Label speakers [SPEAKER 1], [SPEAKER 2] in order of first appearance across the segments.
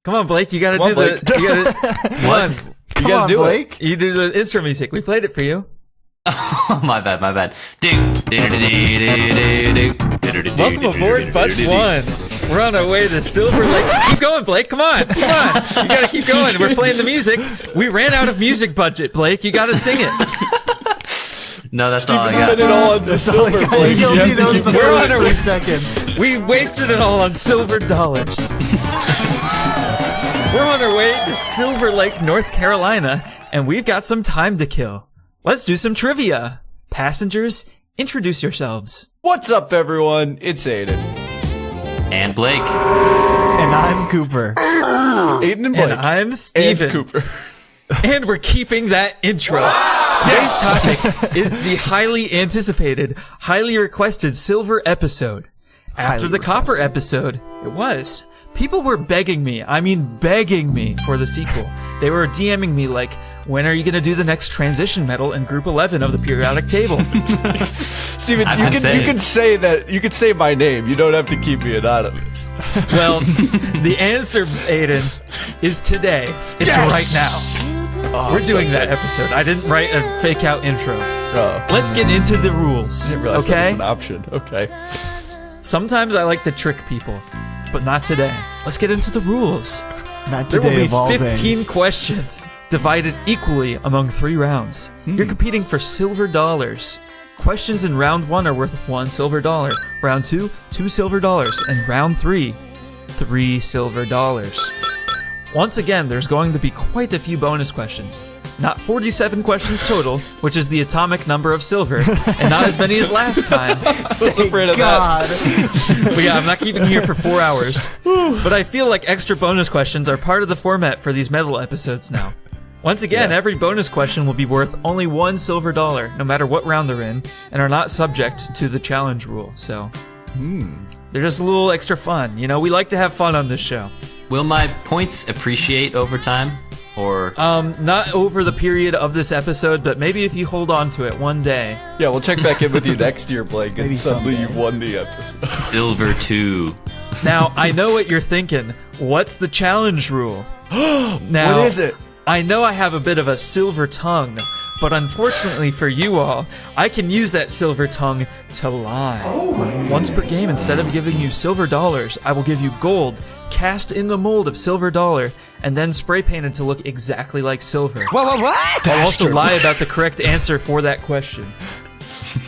[SPEAKER 1] Come on, Blake. You gotta do
[SPEAKER 2] Blake.
[SPEAKER 1] the. You gotta,
[SPEAKER 2] What? You gotta do
[SPEAKER 3] Blake.
[SPEAKER 1] You do the intro music. We played it for you.
[SPEAKER 4] Oh, my bad.
[SPEAKER 1] Welcome aboard Bus 1. We're on our way to Silver Lake. Keep going, Blake. Come on. You gotta keep going. We're playing the music. We ran out of music budget, Blake. You gotta sing it.
[SPEAKER 4] No, that's all I
[SPEAKER 2] Spend
[SPEAKER 4] got.
[SPEAKER 2] it all on the silver, Blake.
[SPEAKER 3] You'll
[SPEAKER 2] You
[SPEAKER 3] need
[SPEAKER 2] have to
[SPEAKER 3] those
[SPEAKER 2] keep
[SPEAKER 3] for
[SPEAKER 1] We're on our
[SPEAKER 3] 3 seconds.
[SPEAKER 1] We wasted it all on silver dollars. We're on our way to Silver Lake, North Carolina, and we've got some time to kill. Let's do some trivia. Passengers, introduce yourselves.
[SPEAKER 2] What's up, everyone? It's Aidan.
[SPEAKER 4] And Blake.
[SPEAKER 3] And I'm Cooper.
[SPEAKER 2] Aidan and Blake.
[SPEAKER 1] And I'm Steven.
[SPEAKER 2] And Cooper.
[SPEAKER 1] And we're keeping that intro. Today's topic is the highly anticipated, highly requested silver episode. After the copper episode, it was. People were begging me for the sequel. They were DMing me like, when are you going to do the next transition metal in Group 11 of the periodic table?
[SPEAKER 2] Steven, you can say that. You can say my name. You don't have to keep me anonymous.
[SPEAKER 1] Well, the answer, Aidan, is today. It's right now.
[SPEAKER 2] Oh,
[SPEAKER 1] We're doing that episode. I didn't write a fake out intro.
[SPEAKER 2] Oh.
[SPEAKER 1] Let's get into the rules,
[SPEAKER 2] I didn't realize that was
[SPEAKER 1] okay?
[SPEAKER 2] an option. Okay.
[SPEAKER 1] Sometimes I like to trick people, but not today. Let's get into the rules.
[SPEAKER 3] Not
[SPEAKER 1] There
[SPEAKER 3] today
[SPEAKER 1] will
[SPEAKER 3] of all
[SPEAKER 1] be 15
[SPEAKER 3] days.
[SPEAKER 1] questions divided equally among 3 rounds. You're competing for silver dollars. Questions in round 1 are worth 1 silver dollar. Round 2, 2 silver dollars. And round 3, 3 silver dollars. Once again, there's going to be quite a few bonus questions. Not 47 questions total, which is the atomic number of silver, and not as many as last time.
[SPEAKER 2] I was afraid of that.
[SPEAKER 1] But yeah, I'm not keeping you here for 4 hours. But I feel like extra bonus questions are part of the format for these metal episodes now. Once again, every bonus question will be worth only 1 silver dollar, no matter what round they're in, and are not subject to the challenge rule. So, they're just a little extra fun. You know, we like to have fun on this show.
[SPEAKER 4] Will my points appreciate over time? Or
[SPEAKER 1] Not over the period of this episode, but maybe if you hold on to it one day.
[SPEAKER 2] Yeah, we'll check back in with you next year, Blake, and
[SPEAKER 3] Maybe
[SPEAKER 2] suddenly
[SPEAKER 3] someday.
[SPEAKER 2] you've won the episode.
[SPEAKER 4] Silver 2.
[SPEAKER 1] Now, I know what you're thinking. What's the challenge rule? Now,
[SPEAKER 2] What is it?
[SPEAKER 1] I know I have a bit of a silver tongue, but unfortunately for you all, I can use that silver tongue to lie. Once per game, instead of giving you silver dollars, I will give you gold, cast in the mold of silver dollar, and then spray painted to look exactly like silver.
[SPEAKER 2] What?
[SPEAKER 1] I'll also lie about the correct answer for that question.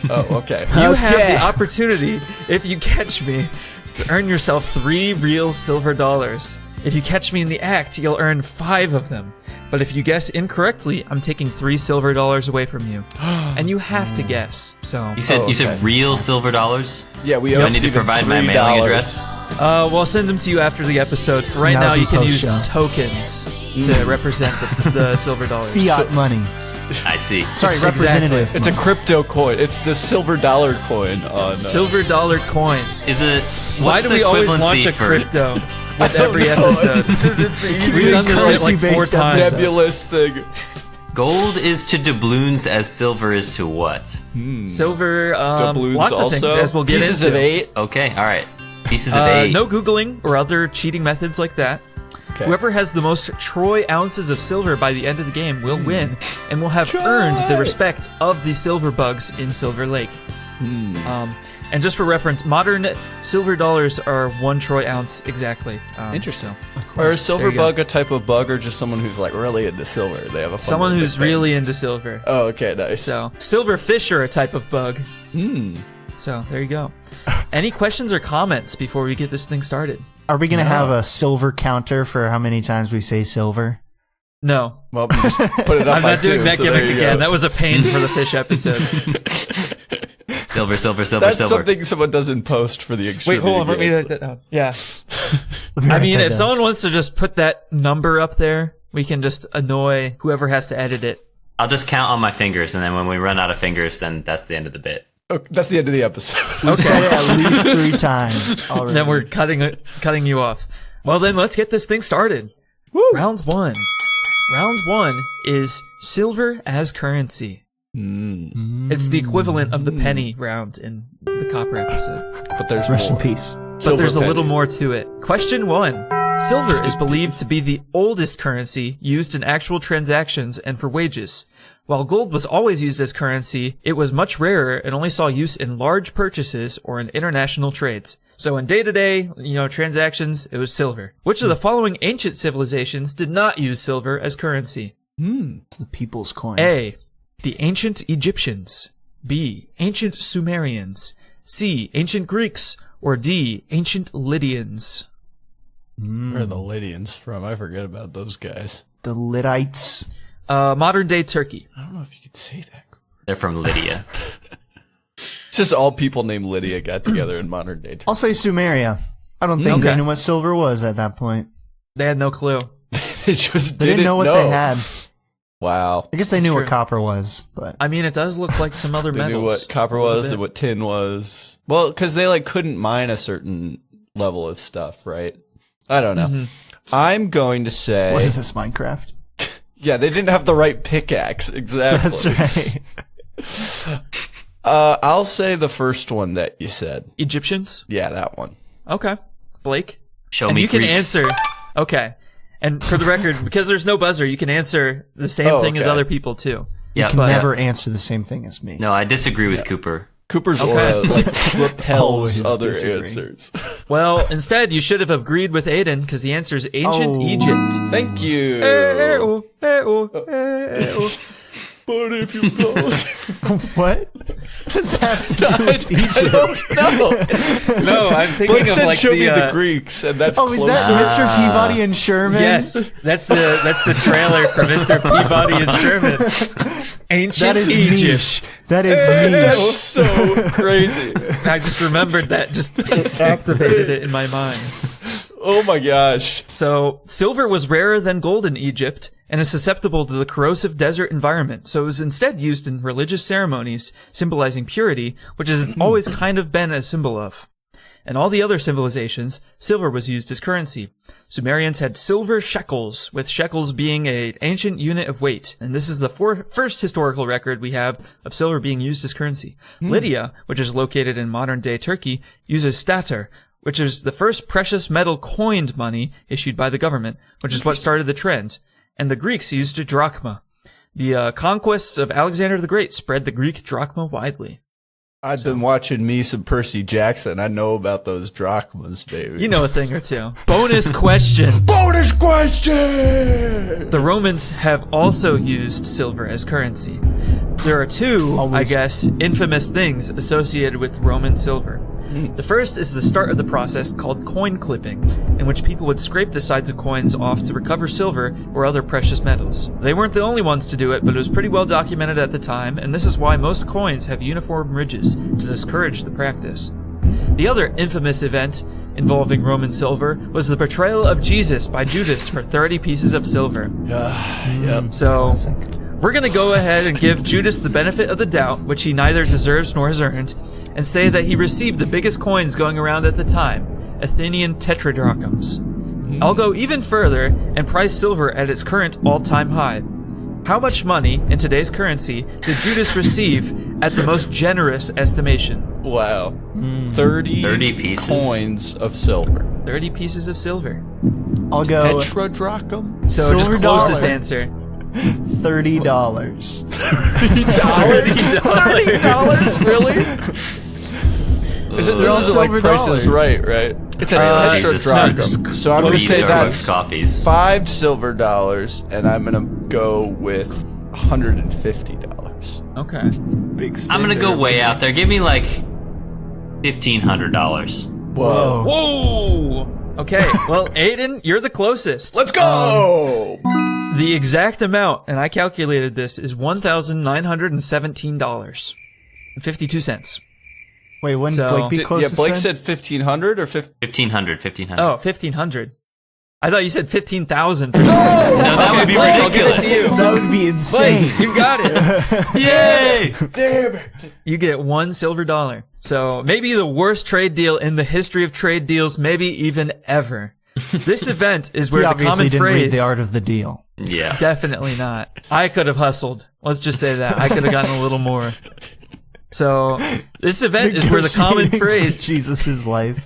[SPEAKER 2] Oh, okay.
[SPEAKER 1] You have the opportunity, if you catch me, to earn yourself 3 real silver dollars. If you catch me in the act, you'll earn 5 of them. But if you guess incorrectly, I'm taking 3 silver dollars away from you. And you have to guess, so...
[SPEAKER 4] You said
[SPEAKER 2] Oh,
[SPEAKER 4] you said
[SPEAKER 2] okay.
[SPEAKER 4] real silver dollars?
[SPEAKER 2] Yeah, we
[SPEAKER 4] Do
[SPEAKER 2] owe
[SPEAKER 4] I need to
[SPEAKER 2] Steven
[SPEAKER 4] provide my
[SPEAKER 2] $3.
[SPEAKER 4] mailing address?
[SPEAKER 1] well, I'll send them to you after the episode. For right
[SPEAKER 3] That
[SPEAKER 1] now,
[SPEAKER 3] would
[SPEAKER 1] you
[SPEAKER 3] be
[SPEAKER 1] can use
[SPEAKER 3] post-show.
[SPEAKER 1] tokens to represent the silver dollars.
[SPEAKER 3] Fiat money.
[SPEAKER 4] I see.
[SPEAKER 3] Sorry,
[SPEAKER 1] It's
[SPEAKER 3] representative.
[SPEAKER 2] It's a
[SPEAKER 3] money.
[SPEAKER 2] crypto coin. It's the silver dollar coin on...
[SPEAKER 1] Silver dollar coin.
[SPEAKER 4] Is it?
[SPEAKER 1] Why
[SPEAKER 4] What's
[SPEAKER 1] do
[SPEAKER 4] the
[SPEAKER 1] we always
[SPEAKER 4] equivalency
[SPEAKER 1] launch a
[SPEAKER 4] for
[SPEAKER 1] crypto with every episode?
[SPEAKER 2] It's the
[SPEAKER 1] We've done this bit like 4
[SPEAKER 3] currency-based
[SPEAKER 1] times.
[SPEAKER 3] episode.
[SPEAKER 2] nebulous thing.
[SPEAKER 4] Gold is to doubloons as silver is to what?
[SPEAKER 1] Silver,
[SPEAKER 2] Doubloons
[SPEAKER 1] lots of things,
[SPEAKER 2] also.
[SPEAKER 1] as we'll get
[SPEAKER 2] Pieces
[SPEAKER 1] into.
[SPEAKER 2] of 8.
[SPEAKER 4] Okay, all right. Pieces of 8.
[SPEAKER 1] No Googling or other cheating methods like that.
[SPEAKER 2] Okay.
[SPEAKER 1] Whoever has the most troy ounces of silver by the end of the game will win, and will have earned the respect of the silver bugs in Silver Lake. And just for reference, modern silver dollars are 1 troy ounce exactly.
[SPEAKER 2] Interesting.
[SPEAKER 1] So,
[SPEAKER 2] Or is silver
[SPEAKER 1] there you go.
[SPEAKER 2] bug a type of bug, or just someone who's like really into silver? They have a fun
[SPEAKER 1] Someone
[SPEAKER 2] little
[SPEAKER 1] who's
[SPEAKER 2] thing.
[SPEAKER 1] really into silver.
[SPEAKER 2] Oh, okay, nice.
[SPEAKER 1] So, silver fish are a type of bug. So, there you go. Any questions or comments before we get this thing started?
[SPEAKER 3] Are we going to have a silver counter for how many times we say silver?
[SPEAKER 1] No.
[SPEAKER 2] Well, you just put it up
[SPEAKER 1] I'm
[SPEAKER 2] by
[SPEAKER 1] not doing
[SPEAKER 2] 2,
[SPEAKER 1] that
[SPEAKER 2] so there
[SPEAKER 1] gimmick
[SPEAKER 2] you
[SPEAKER 1] again.
[SPEAKER 2] go.
[SPEAKER 1] That was a pain for the fish episode.
[SPEAKER 4] Silver, silver, silver,
[SPEAKER 2] That's
[SPEAKER 4] silver.
[SPEAKER 2] something someone doesn't post for the extreme.
[SPEAKER 1] Wait, hold on. Let me write that down. Yeah. I mean, if someone wants to just put that number up there, we can just annoy whoever has to edit it.
[SPEAKER 4] I'll just count on my fingers, and then when we run out of fingers, then that's the end of the bit.
[SPEAKER 2] Okay, that's the end of the episode.
[SPEAKER 3] We've said it at least 3 times already.
[SPEAKER 1] Then we're cutting you off. Well, then let's get this thing started.
[SPEAKER 2] Woo.
[SPEAKER 1] Round 1. Round 1 is silver as currency. It's the equivalent of the penny round in the copper episode.
[SPEAKER 2] But there's
[SPEAKER 3] Rest
[SPEAKER 2] more.
[SPEAKER 3] in peace.
[SPEAKER 1] But
[SPEAKER 2] Silver
[SPEAKER 1] there's a
[SPEAKER 2] penny.
[SPEAKER 1] little more to it. Question 1. Silver is believed to be the oldest currency used in actual transactions and for wages. While gold was always used as currency, it was much rarer and only saw use in large purchases or in international trades. So in day-to-day, transactions, it was silver. Which of the following ancient civilizations did not use silver as currency?
[SPEAKER 3] It's the people's coin.
[SPEAKER 1] A. The ancient Egyptians. B. Ancient Sumerians. C. Ancient Greeks. Or D. Ancient Lydians.
[SPEAKER 2] Where are the Lydians from? I forget about those guys.
[SPEAKER 3] The Lydites.
[SPEAKER 1] Modern day Turkey.
[SPEAKER 2] I don't know if you could say that.
[SPEAKER 4] They're from Lydia.
[SPEAKER 2] It's just all people named Lydia got together in modern day.
[SPEAKER 3] I'll say Sumeria. I don't think they knew what silver was at that point.
[SPEAKER 1] They had no clue.
[SPEAKER 2] They just
[SPEAKER 3] didn't know what they had.
[SPEAKER 2] Wow.
[SPEAKER 3] I guess they knew what copper was, but
[SPEAKER 1] I mean, it does look like some other
[SPEAKER 2] they
[SPEAKER 1] metals.
[SPEAKER 2] knew what copper was and what tin was. Well, because they couldn't mine a certain level of stuff, right? I don't know.
[SPEAKER 1] Mm-hmm.
[SPEAKER 2] I'm going to say,
[SPEAKER 3] what is this, Minecraft?
[SPEAKER 2] Yeah, they didn't have the right pickaxe. Exactly.
[SPEAKER 3] That's right.
[SPEAKER 2] I'll say the first one that you said.
[SPEAKER 1] Egyptians?
[SPEAKER 2] Yeah, that one.
[SPEAKER 1] Okay. Blake?
[SPEAKER 4] Show
[SPEAKER 1] and
[SPEAKER 4] me
[SPEAKER 1] you
[SPEAKER 4] Greeks.
[SPEAKER 1] can answer. Okay. And for the record, because there's no buzzer, you can answer the same thing as other people too.
[SPEAKER 4] Yeah,
[SPEAKER 3] You can never answer the same thing as me.
[SPEAKER 4] No, I disagree with Cooper.
[SPEAKER 2] Cooper's aura repels
[SPEAKER 3] Always
[SPEAKER 2] other
[SPEAKER 3] disagree.
[SPEAKER 2] answers.
[SPEAKER 1] Well, instead, you should have agreed with Aidan because the answer is ancient Egypt.
[SPEAKER 2] Thank you. But if you close,
[SPEAKER 3] What? What does that have to do with Egypt?
[SPEAKER 1] No, I'm thinking
[SPEAKER 2] Blake
[SPEAKER 1] of
[SPEAKER 2] said,
[SPEAKER 1] like
[SPEAKER 2] "Show me
[SPEAKER 1] the
[SPEAKER 2] the Greeks," and that's
[SPEAKER 3] Oh, is that Mr. Peabody and Sherman?
[SPEAKER 1] yes, that's the trailer for Mr. Peabody and Sherman. Ancient
[SPEAKER 3] That is
[SPEAKER 1] Egypt.
[SPEAKER 3] niche. That is
[SPEAKER 2] That's
[SPEAKER 3] niche.
[SPEAKER 2] so crazy.
[SPEAKER 1] I just remembered that, just activated it in my mind.
[SPEAKER 2] Oh my gosh.
[SPEAKER 1] So, silver was rarer than gold in Egypt and is susceptible to the corrosive desert environment, so it was instead used in religious ceremonies symbolizing purity, which is always kind of been a symbol of. In all the other civilizations, silver was used as currency. Sumerians had silver shekels, with shekels being an ancient unit of weight, and this is the first historical record we have of silver being used as currency. Lydia, which is located in modern-day Turkey, uses stater, which is the first precious metal coined money issued by the government, which is what started the trend. And the Greeks used a drachma. The conquests of Alexander the Great spread the Greek drachma widely.
[SPEAKER 2] I've been watching me some Percy Jackson. I know about those drachmas, baby.
[SPEAKER 1] You know a thing or two. Bonus question.
[SPEAKER 2] Bonus question!
[SPEAKER 1] The Romans have also used silver as currency. There are two, I guess, infamous things associated with Roman silver. The first is the start of the process called coin clipping, in which people would scrape the sides of coins off to recover silver or other precious metals. They weren't the only ones to do it, but it was pretty well documented at the time, and this is why most coins have uniform ridges to discourage the practice. The other infamous event involving Roman silver was the betrayal of Jesus by Judas for 30 pieces of silver.
[SPEAKER 2] Yep.
[SPEAKER 1] So, we're going to go ahead and give Judas the benefit of the doubt, which he neither deserves nor has earned, and say that he received the biggest coins going around at the time, Athenian tetradrachms. I'll go even further and price silver at its current all-time high. How much money, in today's currency, did Judas receive at the most generous estimation?
[SPEAKER 2] Wow. 30
[SPEAKER 4] pieces?
[SPEAKER 2] coins of silver.
[SPEAKER 1] 30 pieces of silver.
[SPEAKER 3] I'll go
[SPEAKER 2] Tetradrachm?
[SPEAKER 1] So just
[SPEAKER 3] Silver
[SPEAKER 1] closest
[SPEAKER 3] dollar.
[SPEAKER 1] answer.
[SPEAKER 3] $30.
[SPEAKER 2] $30? Really? This
[SPEAKER 3] all
[SPEAKER 2] is like
[SPEAKER 3] silver
[SPEAKER 2] Price is
[SPEAKER 3] dollars.
[SPEAKER 2] Right? It's a
[SPEAKER 4] Jesus,
[SPEAKER 2] tetradrachm. So I'm going to
[SPEAKER 4] These
[SPEAKER 2] say
[SPEAKER 4] are
[SPEAKER 2] that's
[SPEAKER 4] coffees.
[SPEAKER 2] $5 silver, and I'm going to go with $150.
[SPEAKER 1] Okay.
[SPEAKER 3] Big
[SPEAKER 4] I'm gonna go way out there. Give me like $1,500.
[SPEAKER 2] Whoa.
[SPEAKER 1] Whoa! Okay, well, Aidan, you're the closest.
[SPEAKER 2] Let's go!
[SPEAKER 1] The exact amount, and I calculated this, is $1,917.52.
[SPEAKER 3] Wait, when
[SPEAKER 1] So-
[SPEAKER 3] Blake be
[SPEAKER 2] Yeah,
[SPEAKER 3] closest
[SPEAKER 2] Blake
[SPEAKER 3] then?
[SPEAKER 2] said 1,500 or 50.
[SPEAKER 4] 1,500.
[SPEAKER 1] Oh, 1,500. I thought you said 15,000 for
[SPEAKER 4] No, that would be
[SPEAKER 1] Blake, I'll give it
[SPEAKER 4] ridiculous.
[SPEAKER 1] to you.
[SPEAKER 3] That would be insane.
[SPEAKER 1] Blake, you got it.
[SPEAKER 4] Yay!
[SPEAKER 2] Damn it.
[SPEAKER 1] You get $1 silver. So maybe the worst trade deal in the history of trade deals, maybe even ever. This event is where
[SPEAKER 3] He
[SPEAKER 1] the
[SPEAKER 3] obviously
[SPEAKER 1] common
[SPEAKER 3] didn't read
[SPEAKER 1] phrase...
[SPEAKER 3] The Art of the Deal.
[SPEAKER 4] Yeah.
[SPEAKER 1] Definitely not. I could have hustled. Let's just say that. I could have gotten a little more. So, this event is where the common
[SPEAKER 3] Negotiating for
[SPEAKER 1] phrase...
[SPEAKER 3] Jesus' life.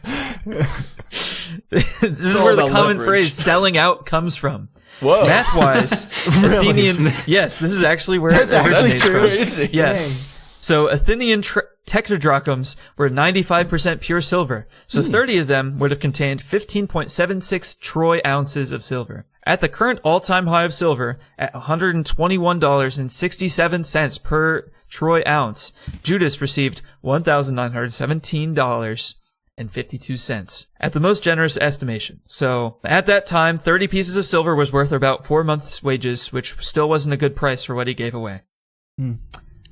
[SPEAKER 1] This is
[SPEAKER 2] all
[SPEAKER 1] where the
[SPEAKER 2] about
[SPEAKER 1] common
[SPEAKER 2] leverage.
[SPEAKER 1] phrase "selling out" comes from.
[SPEAKER 2] Whoa.
[SPEAKER 1] Math-wise, Athenian. Yes, this is actually where it
[SPEAKER 3] That's
[SPEAKER 1] originates
[SPEAKER 3] true.
[SPEAKER 1] from.
[SPEAKER 2] Crazy.
[SPEAKER 1] Yes. So Athenian tetradrachms were 95% pure silver. So 30 of them would have contained 15.76 troy ounces of silver. At the current all-time high of silver, at $121.67 per troy ounce, Judas received $1,917.52 at the most generous estimation. So at that time, 30 pieces of silver was worth about 4 months' wages, which still wasn't a good price for what he gave away.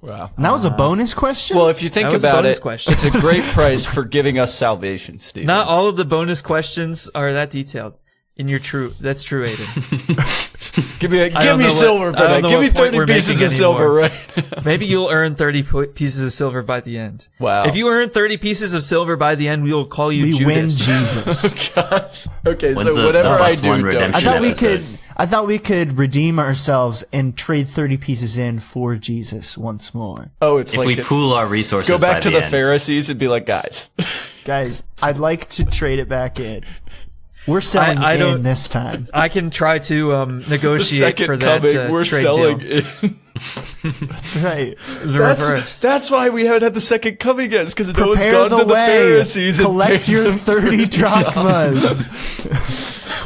[SPEAKER 2] Wow.
[SPEAKER 3] And that was a bonus question?
[SPEAKER 2] Well, if you think
[SPEAKER 1] That was a
[SPEAKER 2] about
[SPEAKER 1] bonus
[SPEAKER 2] it,
[SPEAKER 1] question.
[SPEAKER 2] it's a great price for giving us salvation, Steve.
[SPEAKER 1] Not all of the bonus questions are that detailed. That's true, Aidan.
[SPEAKER 2] Give me
[SPEAKER 1] don't know
[SPEAKER 2] silver
[SPEAKER 1] what-
[SPEAKER 2] for
[SPEAKER 1] I
[SPEAKER 2] that.
[SPEAKER 1] don't know
[SPEAKER 2] Give me
[SPEAKER 1] what point
[SPEAKER 2] 30
[SPEAKER 1] we're
[SPEAKER 2] pieces
[SPEAKER 1] making
[SPEAKER 2] of silver,
[SPEAKER 1] anymore.
[SPEAKER 2] right?
[SPEAKER 1] Maybe you'll earn 30 pieces of silver by the end.
[SPEAKER 2] Wow.
[SPEAKER 1] If you earn 30 pieces of silver by the end, we will call you
[SPEAKER 3] we
[SPEAKER 1] Judas.
[SPEAKER 3] win Jesus.
[SPEAKER 2] Gosh. Okay,
[SPEAKER 4] When's
[SPEAKER 2] so
[SPEAKER 4] the
[SPEAKER 2] whatever I
[SPEAKER 4] plus
[SPEAKER 2] do,
[SPEAKER 4] one
[SPEAKER 2] don't.
[SPEAKER 4] redemption?
[SPEAKER 3] I thought we could redeem ourselves and trade 30 pieces in for Jesus once more.
[SPEAKER 2] Oh, it's
[SPEAKER 4] If
[SPEAKER 2] like
[SPEAKER 4] we
[SPEAKER 2] it's-
[SPEAKER 4] pool our resources,
[SPEAKER 2] go back
[SPEAKER 4] by
[SPEAKER 2] to the
[SPEAKER 4] end.
[SPEAKER 2] Pharisees and be like, guys.
[SPEAKER 3] Guys, I'd like to trade it back in. We're selling
[SPEAKER 1] I don't-
[SPEAKER 3] in this time.
[SPEAKER 1] I can try to
[SPEAKER 2] The
[SPEAKER 1] negotiate for
[SPEAKER 2] second
[SPEAKER 1] that
[SPEAKER 2] coming, we're
[SPEAKER 1] trade
[SPEAKER 2] selling
[SPEAKER 1] deal.
[SPEAKER 2] in.
[SPEAKER 3] That's right.
[SPEAKER 1] The reverse.
[SPEAKER 2] That's why we haven't had the second coming yet. It's because no one's
[SPEAKER 3] Prepare
[SPEAKER 2] gone
[SPEAKER 3] the
[SPEAKER 2] to the
[SPEAKER 3] way.
[SPEAKER 2] Pharisees and
[SPEAKER 3] Collect
[SPEAKER 2] paid
[SPEAKER 3] your
[SPEAKER 2] them
[SPEAKER 3] 30 drachmas.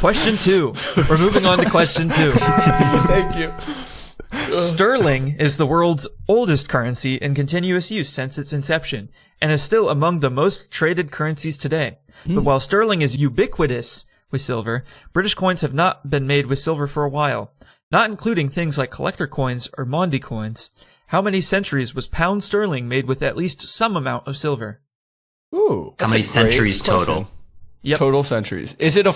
[SPEAKER 1] Question 2. We're moving on to question 2.
[SPEAKER 2] Thank you.
[SPEAKER 1] Sterling is the world's oldest currency in continuous use since its inception, and is still among the most traded currencies today. But while sterling is ubiquitous with silver, British coins have not been made with silver for a while, not including things like collector coins or Mondi coins. How many centuries was pound sterling made with at least some amount of silver?
[SPEAKER 2] Ooh.
[SPEAKER 4] How many centuries total?
[SPEAKER 1] Yep.
[SPEAKER 2] Total centuries. Is it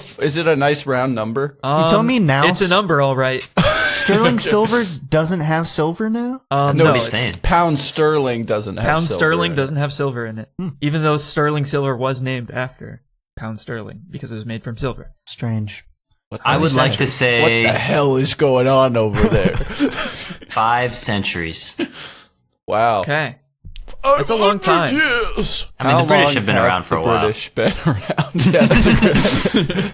[SPEAKER 2] a nice round number?
[SPEAKER 3] You told me now
[SPEAKER 1] It's a number, all right.
[SPEAKER 3] sterling silver doesn't have silver now?
[SPEAKER 1] No,
[SPEAKER 4] he's
[SPEAKER 1] it's
[SPEAKER 4] saying.
[SPEAKER 2] Pound sterling doesn't have
[SPEAKER 1] pound
[SPEAKER 2] silver
[SPEAKER 1] sterling
[SPEAKER 2] in it.
[SPEAKER 1] doesn't have silver in it, even though sterling silver was named after pound sterling because it was made from silver.
[SPEAKER 3] Strange.
[SPEAKER 4] I would like to
[SPEAKER 2] What
[SPEAKER 4] say
[SPEAKER 2] the hell is going on over there?
[SPEAKER 4] 5 centuries.
[SPEAKER 2] Wow.
[SPEAKER 1] Okay. That's a long time.
[SPEAKER 2] Years.
[SPEAKER 4] I mean,
[SPEAKER 2] How
[SPEAKER 4] the British
[SPEAKER 2] long
[SPEAKER 4] have been around for a
[SPEAKER 2] the
[SPEAKER 4] while.
[SPEAKER 2] British been around. Yeah, that's a good.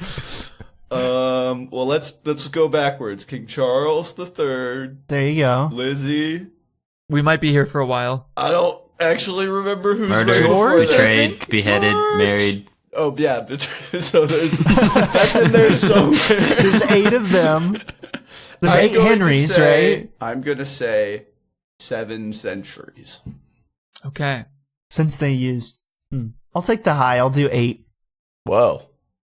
[SPEAKER 2] Well, let's go backwards. King Charles III,
[SPEAKER 3] There you go.
[SPEAKER 2] Lizzie.
[SPEAKER 1] We might be here for a while.
[SPEAKER 2] I don't actually remember who's
[SPEAKER 4] Murdered,
[SPEAKER 2] right before that.
[SPEAKER 4] betrayed, beheaded, married.
[SPEAKER 2] Oh yeah, so there's that's in there somewhere.
[SPEAKER 3] There's 8 of them. There's
[SPEAKER 2] I'm
[SPEAKER 3] 8
[SPEAKER 2] going to
[SPEAKER 3] Henrys,
[SPEAKER 2] say-
[SPEAKER 3] right?
[SPEAKER 2] I'm gonna say 7 centuries.
[SPEAKER 1] Okay.
[SPEAKER 3] Since they used... I'll take the high. I'll do 8.
[SPEAKER 2] Whoa.